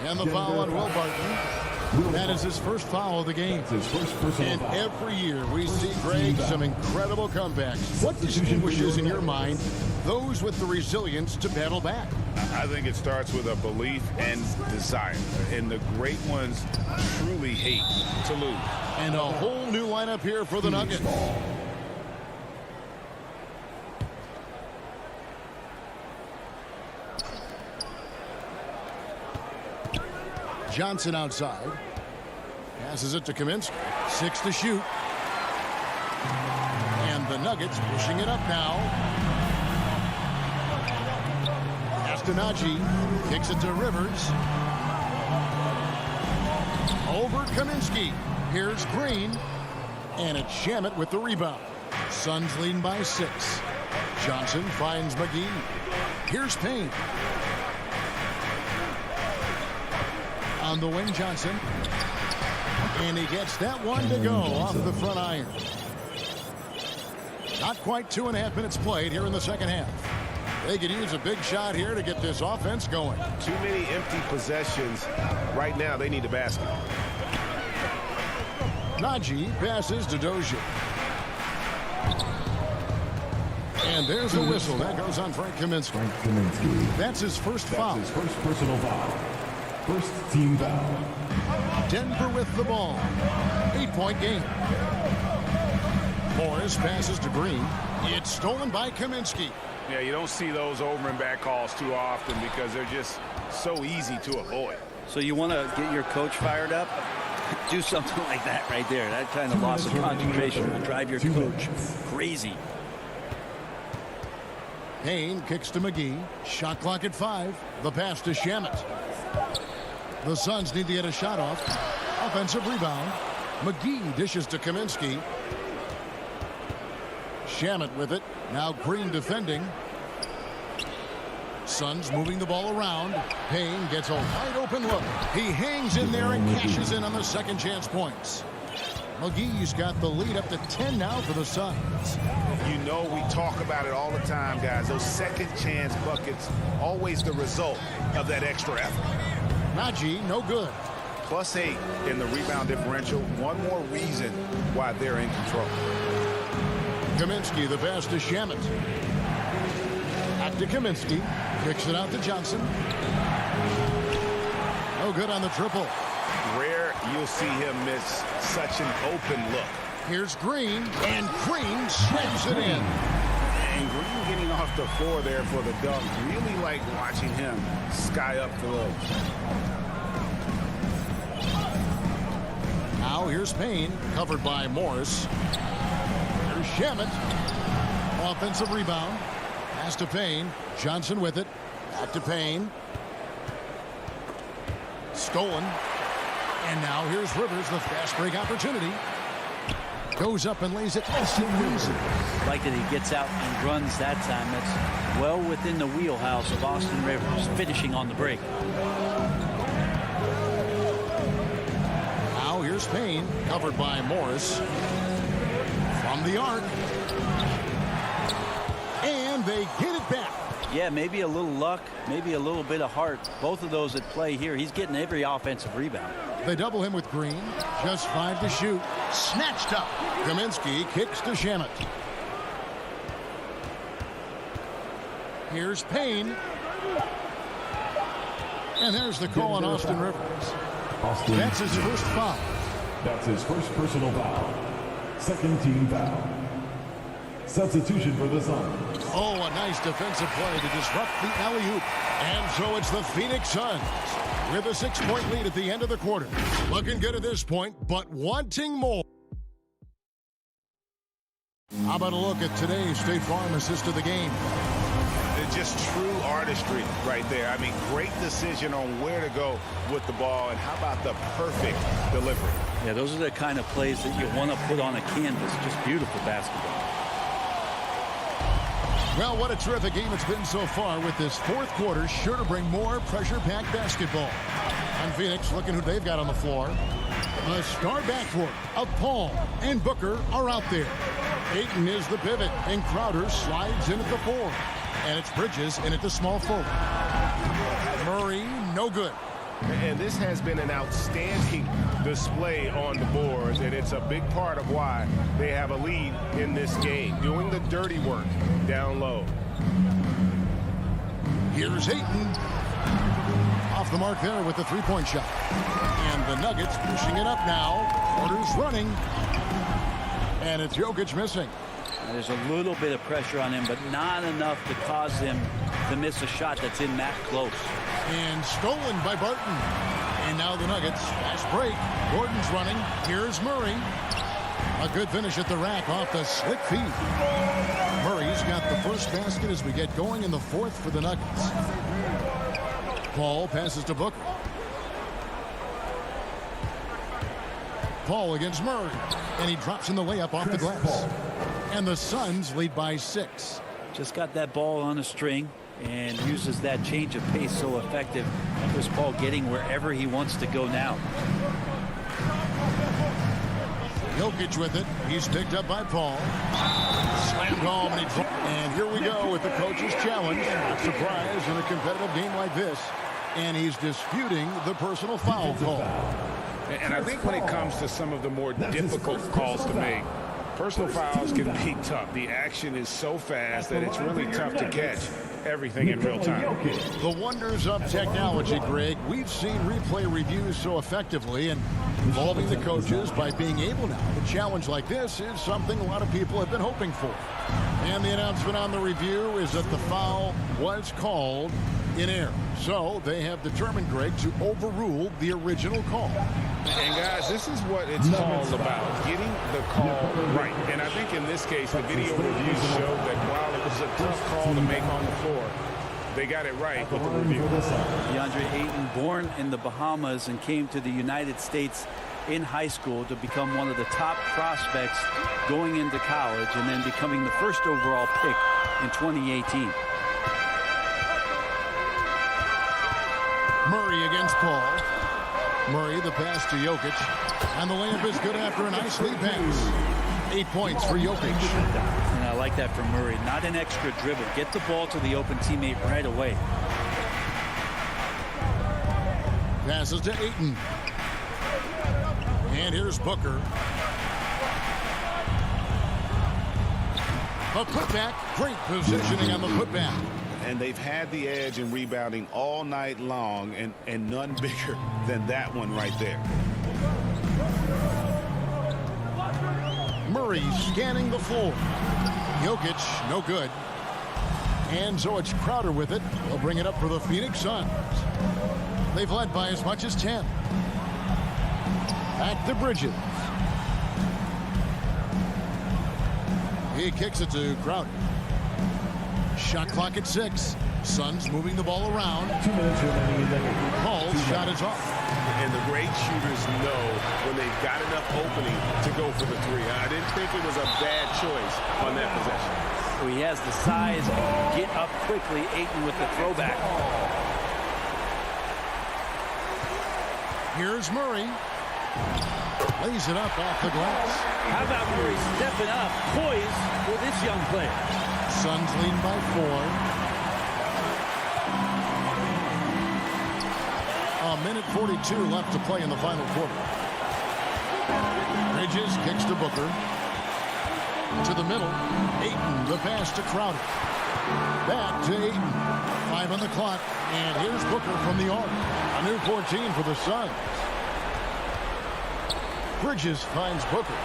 And the foul on Will Barton. That is his first foul of the game. And every year we see, Greg, some incredible comebacks. What distinguishes, in your mind, those with the resilience to battle back? I think it starts with a belief and desire. And the great ones truly hate to lose. And a whole new lineup here for the Nuggets. Johnson outside. Passes it to Kaminsky. 6 to shoot. And the Nuggets pushing it up now. Castanacci kicks it to Rivers. Over Kaminsky. Here's Green. And it's Shamet with the rebound. Suns leading by 6. Johnson finds McGee. Here's Payne. On the wing, Johnson. And he gets that one to go off the front iron. Not quite 2.5 minutes played here in the second half. They could use a big shot here to get this offense going. Too many empty possessions. Right now, they need a basket. Najee passes to Dozier. And there's a whistle. That goes on Frank Kaminsky. That's his first foul. His first personal foul. First team foul. Denver with the ball. 8-point game. Morris passes to Green. It's stolen by Kaminsky. Yeah, you don't see those over and back calls too often because they're just so easy to avoid. So you want to get your coach fired up? Do something like that right there. That kind of loss of concentration will drive your coach crazy. Payne kicks to McGee. Shot clock at 5. The pass to Shamet. The Suns need to get a shot off. Offensive rebound. McGee dishes to Kaminsky. Shamet with it. Now Green defending. Suns moving the ball around. Payne gets a wide open look. He hangs in there and cashes in on the second chance points. McGee's got the lead up to 10 now for the Suns. You know we talk about it all the time, guys. Those second chance buckets, always the result of that extra effort. Najee, no good. +8 in the rebound differential. One more reason why they're in control. Kaminsky, the pass to Shamet. Back to Kaminsky. Kicks it out to Johnson. No good on the triple. Rare you'll see him miss such an open look. Here's Green, and Green slams it in. And Green getting off the floor there for the dunk. Really like watching him sky up the low. Now here's Payne, covered by Morris. Here's Shamet. Offensive rebound. Pass to Payne. Johnson with it. Back to Payne. Stolen. And now here's Rivers, the fast break opportunity. Goes up and lays it. Like that he gets out and runs that time. That's well within the wheelhouse of Austin Rivers, finishing on the break. Now here's Payne, covered by Morris. From the arc. And they get it back. Yeah, maybe a little luck, maybe a little bit of heart. Both of those at play here. He's getting every offensive rebound. They double him with Green. Just 5 to shoot. Snatched up. Kaminsky kicks to Shamet. Here's Payne. And there's the call on Austin Rivers. That's his first foul. That's his first personal foul. Second team foul. Substitution for the Suns. Oh, a nice defensive play to disrupt the alley-oop. And so it's the Phoenix Suns with a 6-point lead at the end of the quarter. Looking good at this point, but wanting more. How about a look at today's State Farm assist of the game? It's just true artistry right there. I mean, great decision on where to go with the ball, and how about the perfect delivery? Yeah, those are the kind of plays that you want to put on a canvas. Just beautiful basketball. Well, what a terrific game it's been so far, with this fourth quarter sure to bring more pressure-packed basketball. And Phoenix, looking who they've got on the floor. The star backcourt of Paul and Booker are out there. Ayton is the pivot, and Crowder slides in at the 4. And it's Bridges in at the small forward. Murray, no good. And this has been an outstanding display on the boards, and it's a big part of why they have a lead in this game, doing the dirty work down low. Here's Ayton. Off the mark there with the three-point shot. And the Nuggets pushing it up now. Porter's running. And it's Jokic missing. There's a little bit of pressure on him, but not enough to cause him to miss a shot that's in that close. And stolen by Barton. And now the Nuggets, fast break. Gordon's running. Here's Murray. A good finish at the rack off the slick feed. Murray's got the first basket as we get going in the fourth for the Nuggets. Paul passes to Booker. Paul against Murray. And he drops in the layup off the glass. And the Suns lead by 6. Just got that ball on a string and uses that change of pace so effective. Chris Paul getting wherever he wants to go now. Jokic with it. He's picked up by Paul. Slammed home, and here we go with the coach's challenge. Not surprised in a competitive game like this. And he's disputing the personal foul call. And I think when it comes to some of the more difficult calls to make, personal fouls can be tough. The action is so fast that it's really tough to catch everything in real time. The wonders of technology, Greg. We've seen replay reviews so effectively, and involving the coaches by being able now. A challenge like this is something a lot of people have been hoping for. And the announcement on the review is that the foul was called in error. So they have determined, Greg, to overrule the original call. And guys, this is what it's all about, getting the call right. And I think in this case, the video reviews showed that while it was a tough call to make on the floor, they got it right with the review. DeAndre Ayton, born in the Bahamas and came to the United States in high school to become one of the top prospects going into college, and then becoming the first overall pick in 2018. Murray against Paul. Murray, the pass to Jokic. And the layup is good after a nice lead pass. 8 points for Jokic. And I like that from Murray. Not an extra dribble. Get the ball to the open teammate right away. Passes to Ayton. And here's Booker. A putback. Great positioning on the putback. And they've had the edge in rebounding all night long, and none bigger than that one right there. Murray scanning the floor. Jokic, no good. And so it's Crowder with it. He'll bring it up for the Phoenix Suns. They've led by as much as 10. Back to Bridges. He kicks it to Crowder. Shot clock at 6. Suns moving the ball around. 2 minutes remaining in the game. Paul's shot is off. And the great shooters know when they've got enough opening to go for the three. I didn't think it was a bad choice on that possession. So he has the size, get up quickly. Ayton with the throwback. Here's Murray. Lays it up off the glass. How about Murray stepping up, poised for this young player? Suns lead by 4. A minute 42 left to play in the final quarter. Bridges kicks to Booker. To the middle. Ayton, the pass to Crowder. Back to Ayton. 5 on the clock. And here's Booker from the arc. A new 14 for the Suns. Bridges finds Booker.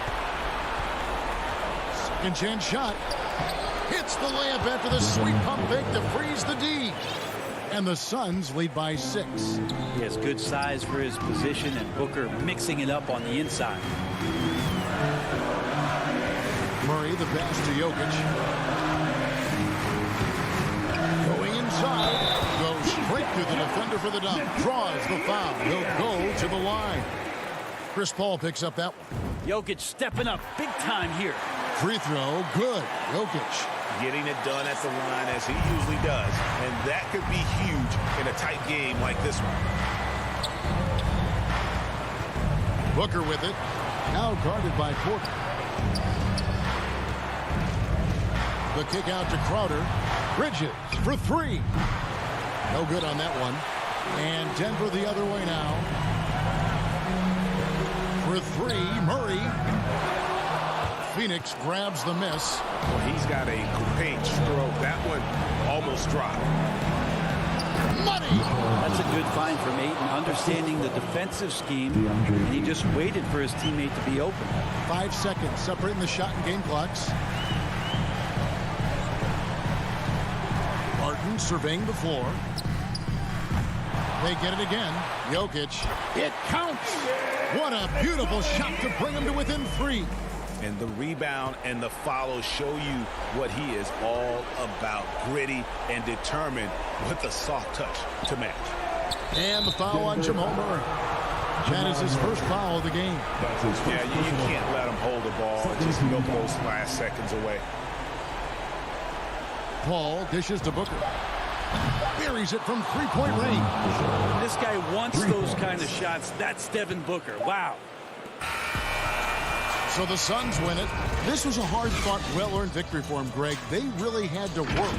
Second chance shot. Hits the layup after the sweet pump fake to freeze the D. And the Suns lead by 6. He has good size for his position, and Booker mixing it up on the inside. Murray, the pass to Jokic. Going inside. Goes straight through the defender for the dunk. Draws the foul. He'll go to the line. Chris Paul picks up that one. Jokic stepping up big time here. Free throw, good. Jokic. Getting it done at the line as he usually does. And that could be huge in a tight game like this one. Booker with it. Now guarded by Porter. The kick out to Crowder. Bridges for 3. No good on that one. And Denver the other way now. For 3, Murray. Phoenix grabs the miss. Well, he's got a great stroke. That one almost dropped. Money! That's a good find from Ayton, understanding the defensive scheme, and he just waited for his teammate to be open. 5 seconds separating the shot and game clocks. Martin surveying the floor. They get it again. Jokic. It counts! What a beautiful shot to bring him to within 3. And the rebound and the follow show you what he is all about. Gritty and determined with a soft touch to match. And the foul on Jamal Murray. That is his first foul of the game. Yeah, you can't let him hold the ball and just milk those last seconds away. Paul dishes to Booker. Buries it from three-point range. This guy wants those kind of shots. That's Devin Booker. Wow. So the Suns win it. This was a hard-fought, well-earned victory for him, Greg. They really had to work.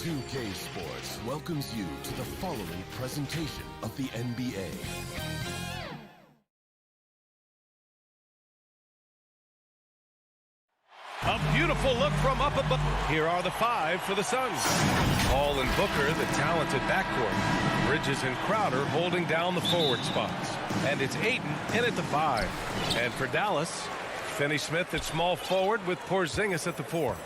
2K Sports welcomes you to the following presentation of the NBA. A beautiful look from up above. Here are the 5 for the Suns. Paul and Booker, the talented backcourt. Bridges and Crowder holding down the forward spots. And it's Ayton in at the 5. And for Dallas, Finney-Smith at small forward with Porzingis at the 4.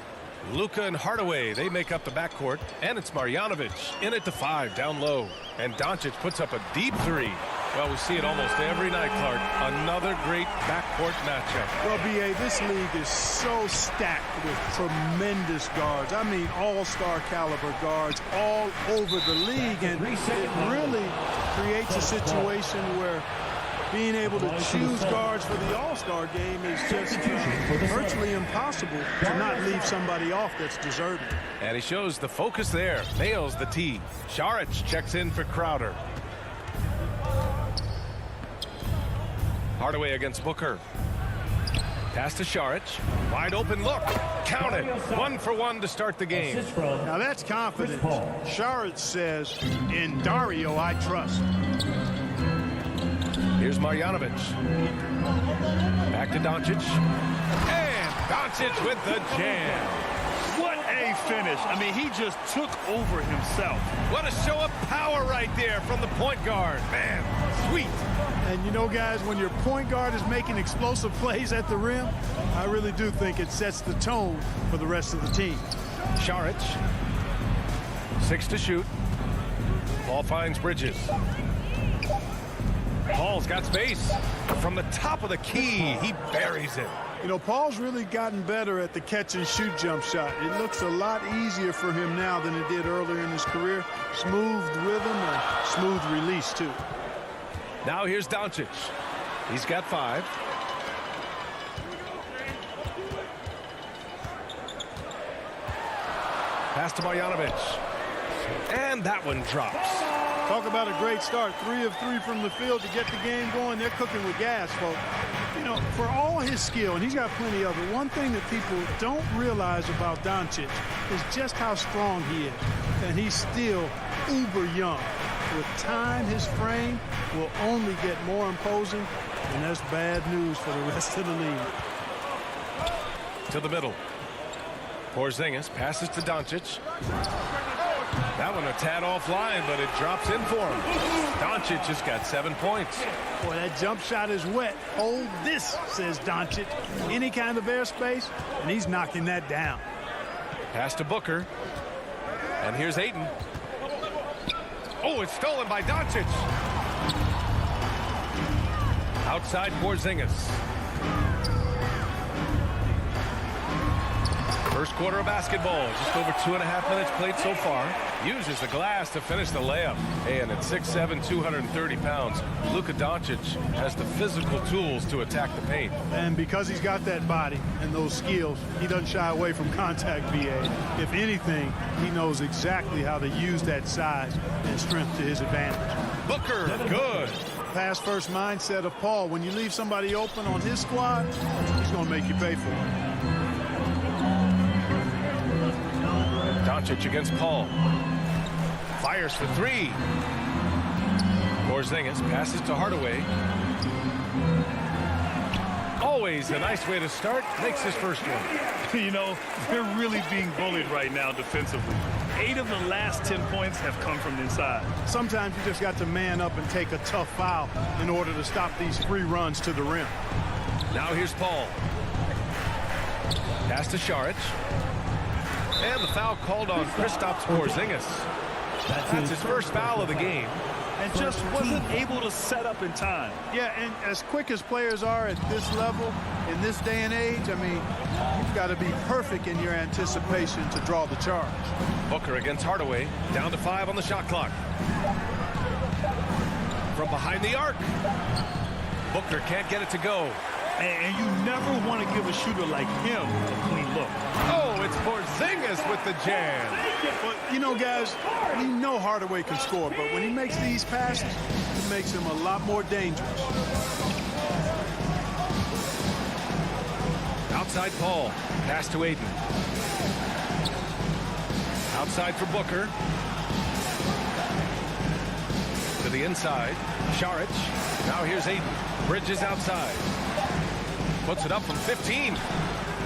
Luka and Hardaway, they make up the backcourt. And it's Marjanovic in at the 5 down low. And Doncic puts up a deep 3. Well, we see it almost every night, Clark. Another great backcourt matchup. Well, B.A., this league is so stacked with tremendous guards. I mean, all-star caliber guards all over the league. And it really creates a situation where being able to choose guards for the all-star game is just virtually impossible to not leave somebody off that's deserving. And he shows the focus there. Nails the tee. Saric checks in for Crowder. Hardaway against Booker. Pass to Saric. Wide open look. Count it. 1 for 1 to start the game. Now that's confidence. Saric says, in Dario I trust. Here's Marjanovic. Back to Doncic. And Doncic with the jam. What a finish. I mean, he just took over himself. What a show of power right there from the point guard. Man, sweet. And you know, guys, when your point guard is making explosive plays at the rim, I really do think it sets the tone for the rest of the team. Saric. 6 to shoot. Paul finds Bridges. Paul's got space. From the top of the key, he buries it. You know, Paul's really gotten better at the catch-and-shoot jump shot. It looks a lot easier for him now than it did earlier in his career. Smooth rhythm and smooth release, too. Now here's Doncic. He's got 5. Pass to Marjanovic. And that one drops. Talk about a great start. 3 of 3 from the field to get the game going. They're cooking with gas, folks. You know, for all his skill, and he's got plenty of it, one thing that people don't realize about Doncic is just how strong he is. And he's still uber young. With time, his frame will only get more imposing, and that's bad news for the rest of the league. To the middle. Porzingis passes to Doncic. That one a tad offline, but it drops in for him. Doncic has got 7 points. Boy, that jump shot is wet. Hold this, says Doncic. Any kind of airspace, and he's knocking that down. Pass to Booker. And here's Ayton. Oh, it's stolen by Doncic. Outside Porzingis. First quarter of basketball, just over 2.5 minutes played so far. Uses the glass to finish the layup. And at 6'7", 230 pounds, Luka Doncic has the physical tools to attack the paint. And because he's got that body and those skills, he doesn't shy away from contact, VA. If anything, he knows exactly how to use that size and strength to his advantage. Booker, good. Pass-first mindset of Paul. When you leave somebody open on his squad, he's going to make you pay for it. Doncic against Paul. Fires for three. Porzingis passes to Hardaway. Always a nice way to start. Makes his first one. You know, they're really being bullied right now defensively. 8 of the last 10 points have come from the inside. Sometimes you just got to man up and take a tough foul in order to stop these free runs to the rim. Now here's Paul. Pass to Šarić. And the foul called on Kristaps Porzingis. That's his first foul of the game. And just wasn't able to set up in time. Yeah, and as quick as players are at this level, in this day and age, I mean, you've got to be perfect in your anticipation to draw the charge. Booker against Hardaway, down to 5 on the shot clock. From behind the arc. Booker can't get it to go. And you never want to give a shooter like him a clean look. Oh, it's Porzingis with the jam. But, you know, guys, we know Hardaway can score, but when he makes these passes, it makes him a lot more dangerous. Outside Paul. Pass to Ayton. Outside for Booker. To the inside. Šarić. Now here's Ayton. Bridges outside. Puts it up from 15.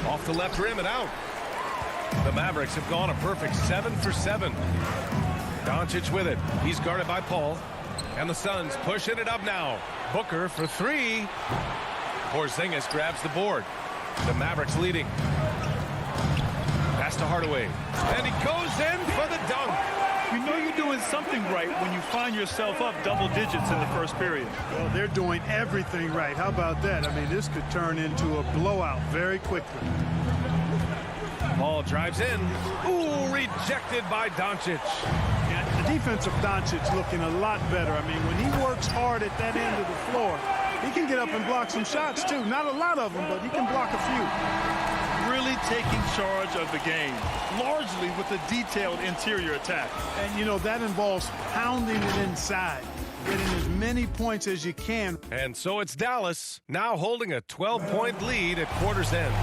Off the left rim and out. The Mavericks have gone a perfect 7 for 7. Doncic with it. He's guarded by Paul. And the Suns pushing it up now. Booker for 3. Porzingis grabs the board. The Mavericks leading. Pass to Hardaway. And he goes in for the dunk. You know you're doing something right when you find yourself up double digits in the first period. Well, they're doing everything right. How about that? I mean, this could turn into a blowout very quickly. Paul drives in. Ooh, rejected by Doncic. Yeah, the defense of Doncic looking a lot better. I mean, when he works hard at that end of the floor, he can get up and block some shots, too. Not a lot of them, but he can block a few. Really taking charge of the game, largely with a detailed interior attack. And, you know, that involves pounding it inside, getting as many points as you can. And so it's Dallas, now holding a 12-point lead at quarter's end.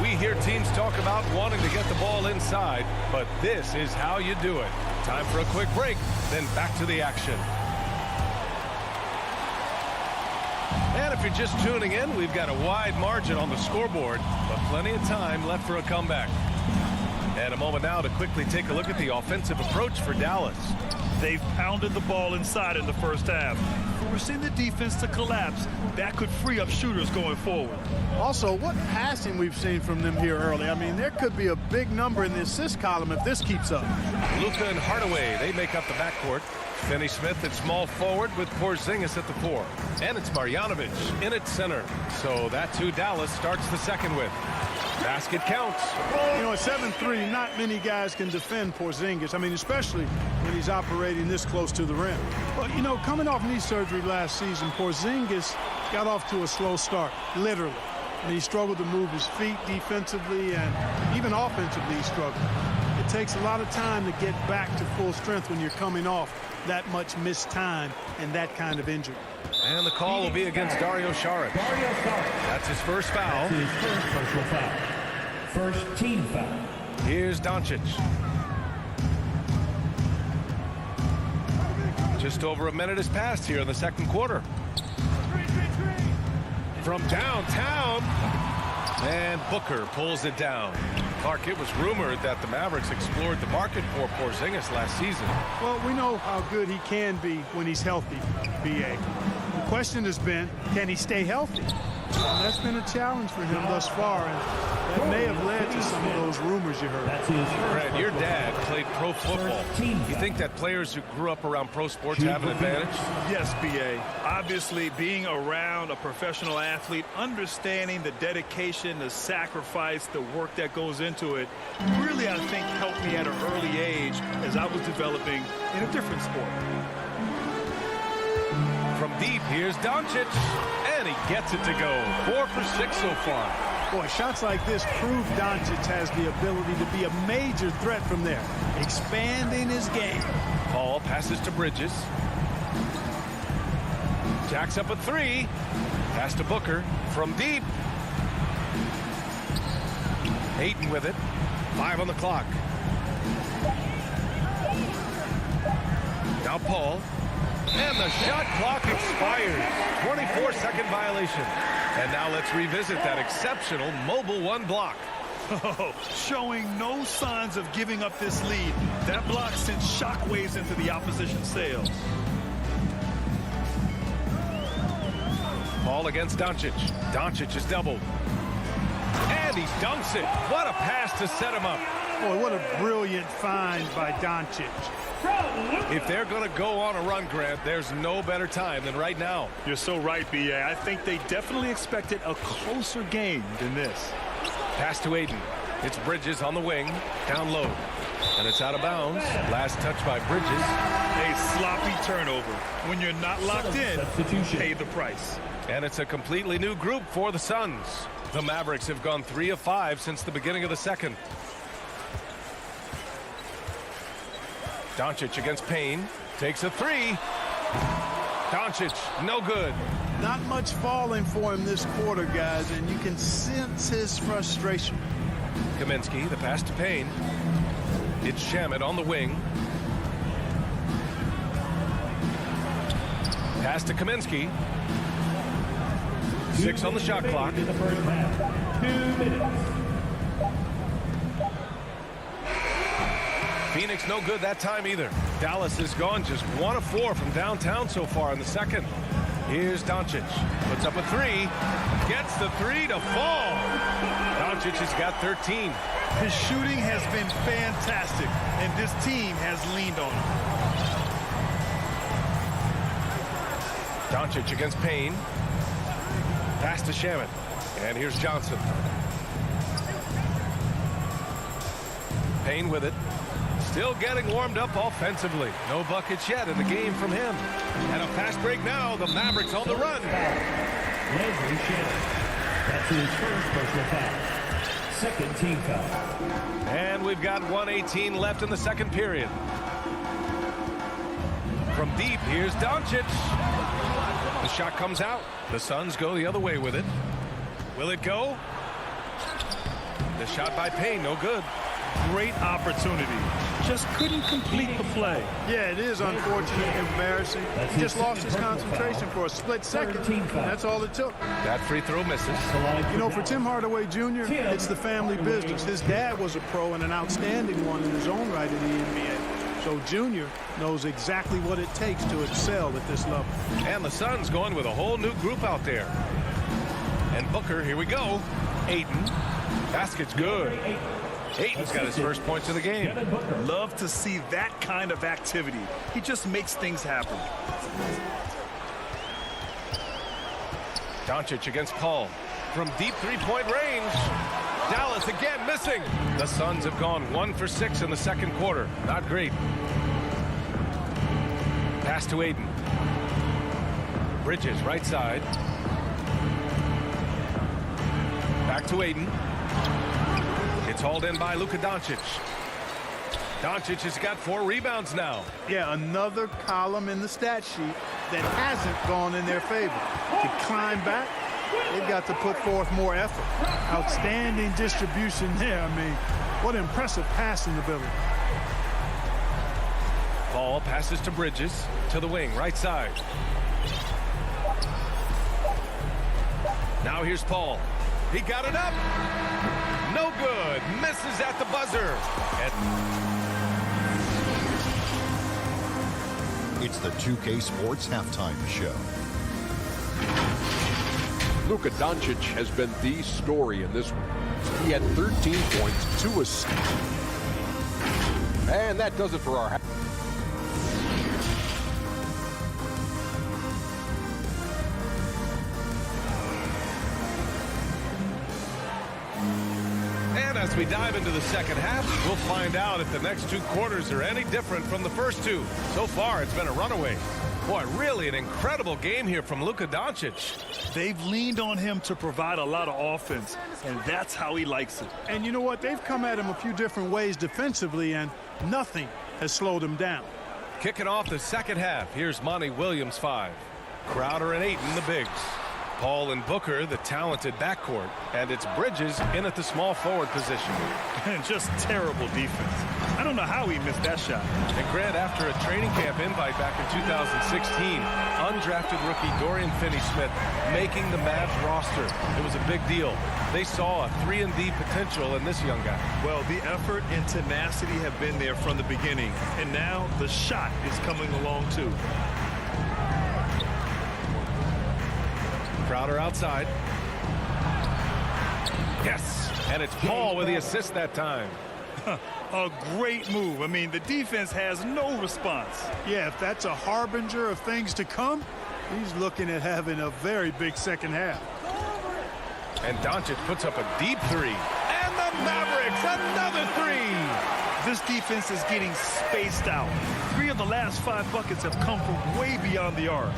We hear teams talk about wanting to get the ball inside, but this is how you do it. Time for a quick break, then back to the action. And if you're just tuning in, we've got a wide margin on the scoreboard, but plenty of time left for a comeback. And a moment now to quickly take a look at the offensive approach for Dallas. They've pounded the ball inside in the first half, forcing the defense to collapse. That could free up shooters going forward. Also, what passing we've seen from them here early. I mean, there could be a big number in the assist column if this keeps up. Luka and Hardaway, they make up the backcourt. Finney Smith at small forward with Porzingis at the 4. And it's Marjanovic in at center. So that's who Dallas starts the second with. Basket counts. You know, at 7'3", not many guys can defend Porzingis. I mean, especially when he's operating this close to the rim. But, you know, coming off knee surgery last season, Porzingis got off to a slow start, literally. And he struggled to move his feet defensively and even offensively he struggled. It takes a lot of time to get back to full strength when you're coming off that much missed time and that kind of injury. And the call will be against Dario Šarić. That's his first foul. That's his first personal foul. First team foul. Here's Doncic. Just over a minute has passed here in the second quarter. From downtown. And Booker pulls it down. Clark, it was rumored that the Mavericks explored the market for Porzingis last season. Well, we know how good he can be when he's healthy, B.A. The question has been, can he stay healthy? And that's been a challenge for him thus far, and that may have led to some of those rumors you heard. Brad, your dad played pro football. You think that players who grew up around pro sports have an advantage? Yes, B.A. Obviously, being around a professional athlete, understanding the dedication, the sacrifice, the work that goes into it, really, I think, helped me at an early age as I was developing in a different sport. From deep, here's Doncic, and he gets it to go. 4 for 6 so far. Boy, shots like this prove Doncic has the ability to be a major threat from there, expanding his game. Paul passes to Bridges. Jacks up a 3. Pass to Booker from deep. Ayton with it. 5 on the clock. Now Paul. And the shot clock expires. 24-second violation. And now let's revisit that exceptional mobile one block. Oh, showing no signs of giving up this lead. That block sent shockwaves into the opposition sails. Paul against Doncic. Doncic is doubled. And he dunks it. What a pass to set him up. Boy, what a brilliant find by Doncic. If they're going to go on a run, Grant, there's no better time than right now. You're so right, B.A. I think they definitely expected a closer game than this. Pass to Aiden. It's Bridges on the wing. Down low. And it's out of bounds. Last touch by Bridges. A sloppy turnover. When you're not locked in, pay the price. And it's a completely new group for the Suns. The Mavericks have gone 3 of 5 since the beginning of the second. Doncic against Payne. Takes a three. Doncic, no good. Not much falling for him this quarter, guys, and you can sense his frustration. Kaminsky, the pass to Payne. It's Shamet on the wing. Pass to Kaminsky. 6 on the shot clock. In the first half. 2 minutes. Phoenix no good that time either. Dallas has gone just 1 of 4 from downtown so far in the second. Here's Doncic. Puts up a three. Gets the three to fall. Doncic has got 13. His shooting has been fantastic, and this team has leaned on him. Doncic against Payne. Pass to Shamet. And here's Johnson. Payne with it. Still getting warmed up offensively. No buckets yet in the game from him. And a fast break now. The Mavericks on the run. Landry Shamet. That's his first personal foul. Second team foul. And we've got 1:18 left in the second period. From deep, here's Doncic. The shot comes out. The Suns go the other way with it. Will it go? The shot by Payne, no good. Great opportunity. Just couldn't complete the play. Yeah, it is unfortunate, embarrassing. He just lost his concentration for a split second. That's all it took. That free throw misses. You know, for Tim Hardaway Jr., it's the family business. His dad was a pro and an outstanding one in his own right in the NBA. So Jr. knows exactly what it takes to excel at this level. And the Suns going with a whole new group out there. And Booker, here we go. Aiden. Basket's good. Aiden's got his first points of the game. Love to see that kind of activity. He just makes things happen. Doncic against Paul. From deep three-point range. Dallas again missing. The Suns have gone 1 for 6 in the second quarter. Not great. Pass to Aiden. Bridges, right side. Back to Aiden. It's hauled in by Luka Doncic. Doncic has got 4 rebounds now. Yeah, another column in the stat sheet that hasn't gone in their favor. To climb back, they've got to put forth more effort. Outstanding distribution there. I mean, what impressive passing ability. Ball passes to Bridges, to the wing, right side. Now here's Paul. He got it up. No good. Misses at the buzzer. It's the 2K Sports Halftime Show. Luka Doncic has been the story in this one. He had 13 points, 2 assists. And that does it for our half. As we dive into the second half, we'll find out if the next 2 quarters are any different from the first 2. So far, it's been a runaway. Boy, really an incredible game here from Luka Doncic. They've leaned on him to provide a lot of offense, and that's how he likes it. And you know what? They've come at him a few different ways defensively, and nothing has slowed him down. Kicking off the second half, here's Monty Williams 5. Crowder and Ayton, the bigs. Paul and Booker, the talented backcourt, and it's Bridges in at the small forward position. And just terrible defense. I I don't know how he missed that shot. And Grant, after a training camp invite back in 2016, undrafted rookie Dorian Finney-Smith making the Mavs roster. It was a big deal. They saw a 3-and-D potential in this young guy. Well, the effort and tenacity have been there from the beginning, and now the shot is coming along too. Crowder outside. Yes, and it's Paul with the assist that time. A great move. I mean, the defense has no response. Yeah, if that's a harbinger of things to come, he's looking at having a very big second half. And Doncic puts up a deep three. And the Mavericks, another three. This defense is getting spaced out. 3 of the last 5 buckets have come from way beyond the arc.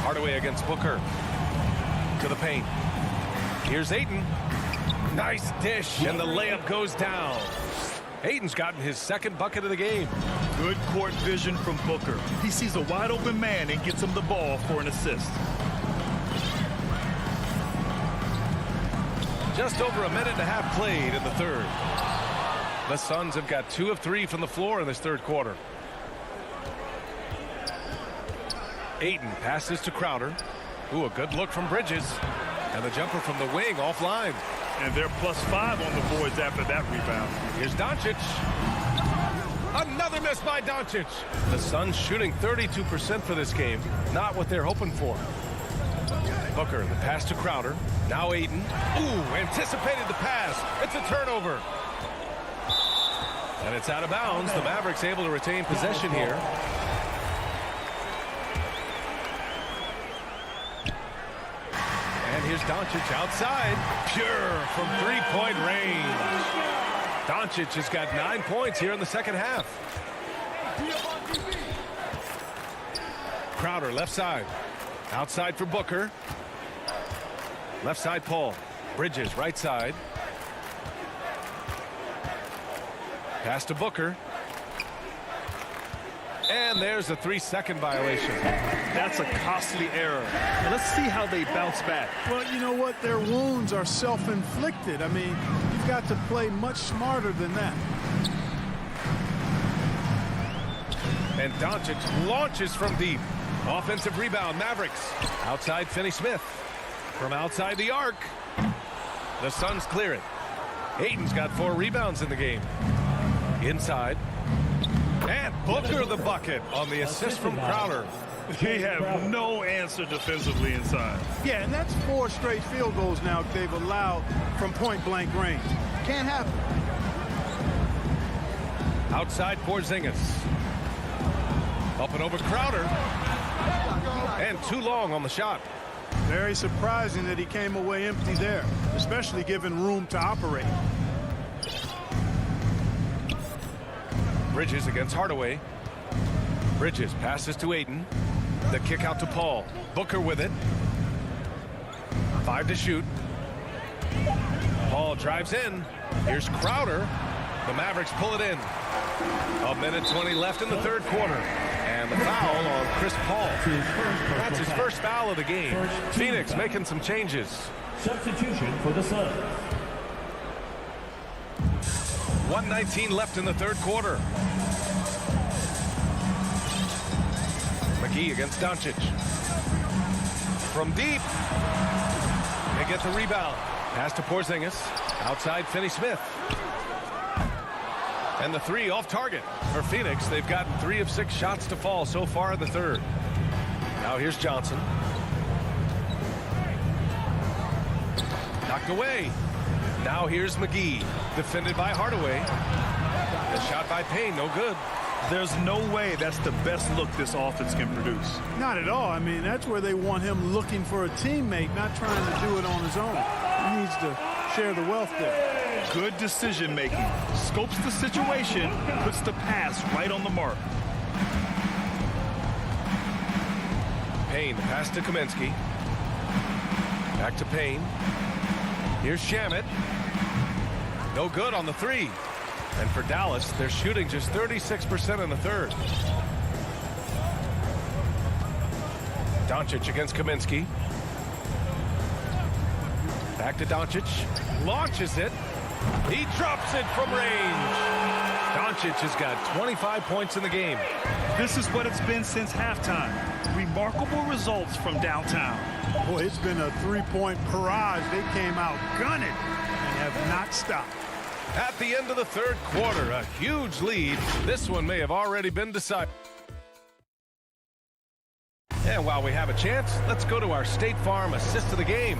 Hardaway against Booker. To the paint. Here's Ayton. Nice dish, and the layup goes down. Ayton's gotten his second bucket of the game. Good court vision from Booker. He sees a wide open man and gets him the ball for an assist. Just over a minute and a half played in the third. The Suns have got 2 of 3 from the floor in this third quarter. Ayton passes to Crowder. Ooh, a good look from Bridges. And the jumper from the wing offline. And they're +5 on the boards after that rebound. Here's Doncic. Another miss by Doncic. The Suns shooting 32% for this game. Not what they're hoping for. Booker, the pass to Crowder. Now Ayton. Ooh, anticipated the pass. It's a turnover. And it's out of bounds. The Mavericks able to retain possession here. And here's Doncic outside. Pure from three-point range. Doncic has got 9 points here in the second half. Crowder left side. Outside for Booker. Left side Paul. Bridges right side. Pass to Booker. And there's a 3-second violation. That's a costly error. Now let's see how they bounce back. Well, you know what? Their wounds are self-inflicted. I mean, you've got to play much smarter than that. And Doncic launches from deep. Offensive rebound, Mavericks. Outside Finney-Smith. From outside the arc. The Suns clear it. Ayton's got 4 rebounds in the game. Inside. And Booker the bucket on the assist from Crowder. They have no answer defensively inside. Yeah, and that's 4 straight field goals now they've allowed from point-blank range. Can't happen. Outside Porzingis. Up and over Crowder. And too long on the shot. Very surprising that he came away empty there, especially given room to operate. Bridges against Hardaway. Bridges passes to Ayton. The kick out to Paul. Booker with it. 5 to shoot. Paul drives in. Here's Crowder. The Mavericks pull it in. 1:20 left in the third quarter. And the foul on Chris Paul. That's his first foul of the game. Phoenix making some changes. Substitution for the Suns. 1:19 left in the third quarter. McGee against Doncic. From deep. They get the rebound. Pass to Porzingis. Outside Finney-Smith. And the 3 off target for Phoenix. They've gotten 3 of 6 shots to fall so far in the third. Now here's Johnson. Knocked away. Now here's McGee. Defended by Hardaway. The shot by Payne, no good. There's no way that's the best look this offense can produce. Not at all. I mean, that's where they want him looking for a teammate, not trying to do it on his own. He needs to share the wealth there. Good decision making. Scopes the situation, puts the pass right on the mark. Payne, the pass to Kaminsky. Back to Payne. Here's Shamet. No good on the 3. And for Dallas, they're shooting just 36% in the third. Doncic against Kaminsky. Back to Doncic. Launches it. He drops it from range. Doncic has got 25 points in the game. This is what it's been since halftime. Remarkable results from downtown. Boy, it's been a three-point barrage. They came out gunning and have not stopped. At the end of the third quarter, a huge lead. This one may have already been decided. And while we have a chance, let's go to our State Farm assist of the game.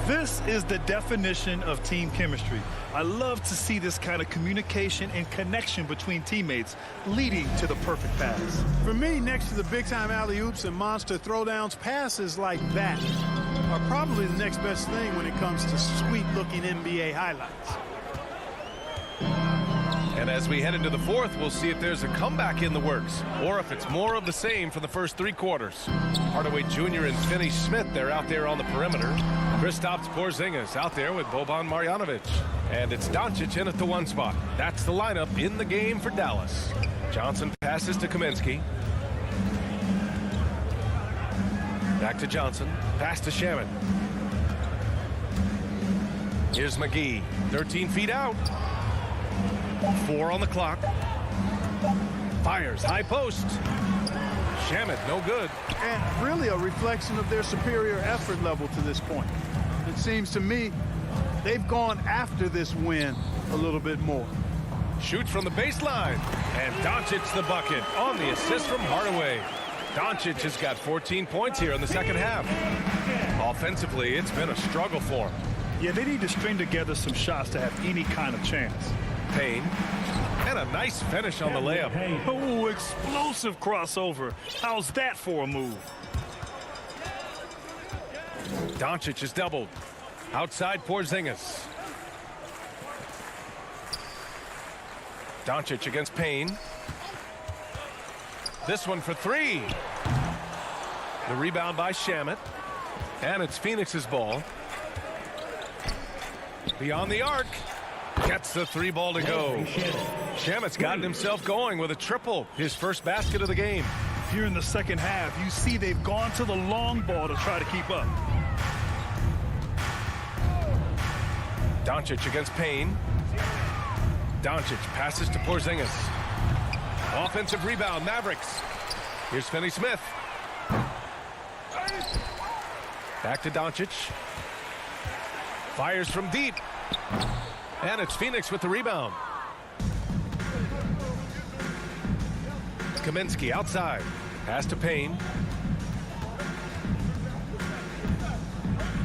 This is the definition of team chemistry. I love to see this kind of communication and connection between teammates leading to the perfect pass. For me, next to the big-time alley-oops and monster throwdowns, passes like that are probably the next best thing when it comes to sweet-looking NBA highlights. And as we head into the fourth, we'll see if there's a comeback in the works or if it's more of the same for the first three quarters. Hardaway Jr. and Finney Smith, they're out there on the perimeter. Kristaps Porzingis out there with Boban Marjanovic. And it's Doncic in at the one spot. That's the lineup in the game for Dallas. Johnson passes to Kaminsky. Back to Johnson. Pass to Shaman. Here's McGee. 13 feet out. 4 on the clock. Fires high post. Shaman, no good. And really a reflection of their superior effort level to this point. It seems to me they've gone after this win a little bit more. Shoots from the baseline. And Doncic the bucket on the assist from Hardaway. Doncic has got 14 points here in the second half. Offensively, it's been a struggle for him. Yeah, they need to string together some shots to have any kind of chance. Payne. And a nice finish on the layup. Oh, explosive crossover. How's that for a move? Doncic is doubled. Outside Porzingis. Doncic against Payne. This one for three. The rebound by Shamet. And it's Phoenix's ball. Beyond the arc. Gets the three ball to go. Shamet's gotten himself going with a triple. His first basket of the game. Here in the second half, you see they've gone to the long ball to try to keep up. Doncic against Payne. Doncic passes to Porzingis. Offensive rebound, Mavericks. Here's Finney Smith. Back to Doncic. Fires from deep. And it's Phoenix with the rebound. Kaminsky outside. Pass to Payne.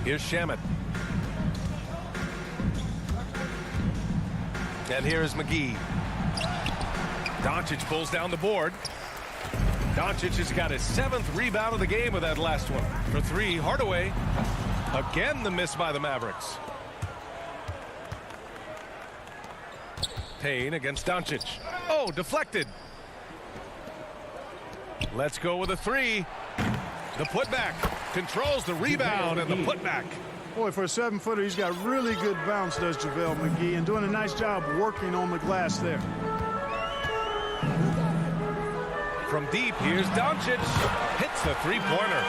Here's Shamet. And here's McGee. Doncic pulls down the board. Doncic has got his 7th rebound of the game with that last one. For three, Hardaway. Again, the miss by the Mavericks. Payne against Doncic. Oh, deflected. Let's go with a three. The putback. Controls the rebound and the putback. Boy, for a 7-footer, he's got really good bounce, does JaVale McGee, and doing a nice job working on the glass there. From deep, here's Doncic. Hits the three-pointer.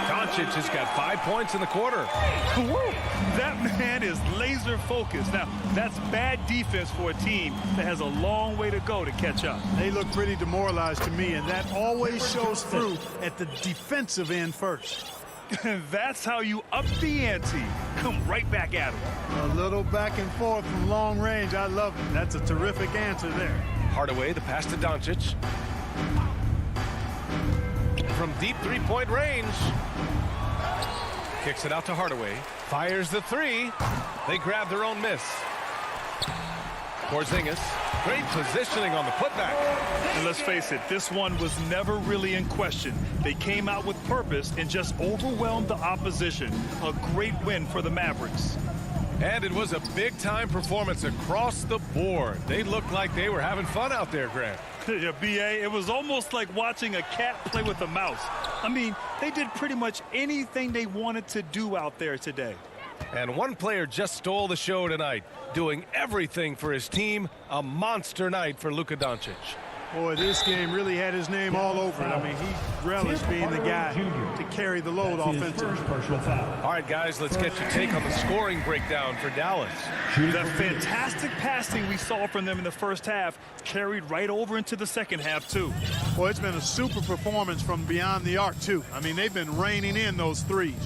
Doncic has got 5 points in the quarter. That man is laser focused. Now, that's bad defense for a team that has a long way to go to catch up. They look pretty demoralized to me, and that always shows through at the defensive end first. That's how you up the ante. Come right back at him. A little back and forth from long range. I love it. That's a terrific answer there. Hardaway, the pass to Doncic. From deep three-point range. Kicks it out to Hardaway. Fires the three. They grab their own miss. Porzingis. Great positioning on the putback. And let's face it, this one was never really in question. They came out with purpose and just overwhelmed the opposition. A great win for the Mavericks. And it was a big-time performance across the board. They looked like they were having fun out there, Grant. Yeah, B.A., it was almost like watching a cat play with a mouse. I mean, they did pretty much anything they wanted to do out there today. And one player just stole the show tonight, doing everything for his team. A monster night for Luka Doncic. Boy, this game really had his name all over it. I mean, he relished being the guy to carry the load offensively. All right, guys, let's get your take on the scoring breakdown for Dallas. The fantastic passing we saw from them in the first half carried right over into the second half, too. Boy, it's been a super performance from beyond the arc, too. I mean, they've been raining in those threes.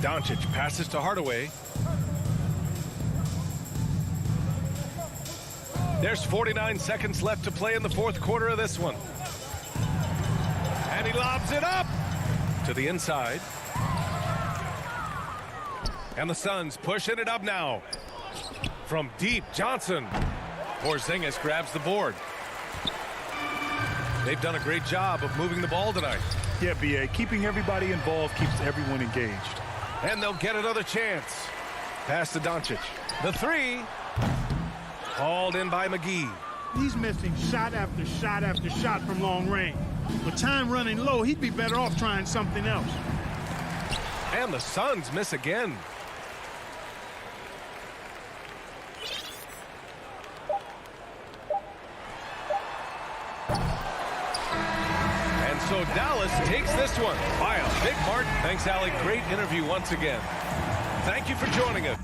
Doncic passes to Hardaway. There's 49 seconds left to play in the fourth quarter of this one. And he lobs it up to the inside. And the Suns pushing it up now. From deep, Johnson. Porzingis grabs the board. They've done a great job of moving the ball tonight. Yeah, B.A. Keeping everybody involved keeps everyone engaged. And they'll get another chance. Pass to Doncic. The three. Hauled in by McGee. He's missing shot after shot after shot from long range. With time running low, he'd be better off trying something else. And the Suns miss again. And so Dallas takes this one by a big margin. Thanks, Allie. Great interview once again. Thank you for joining us.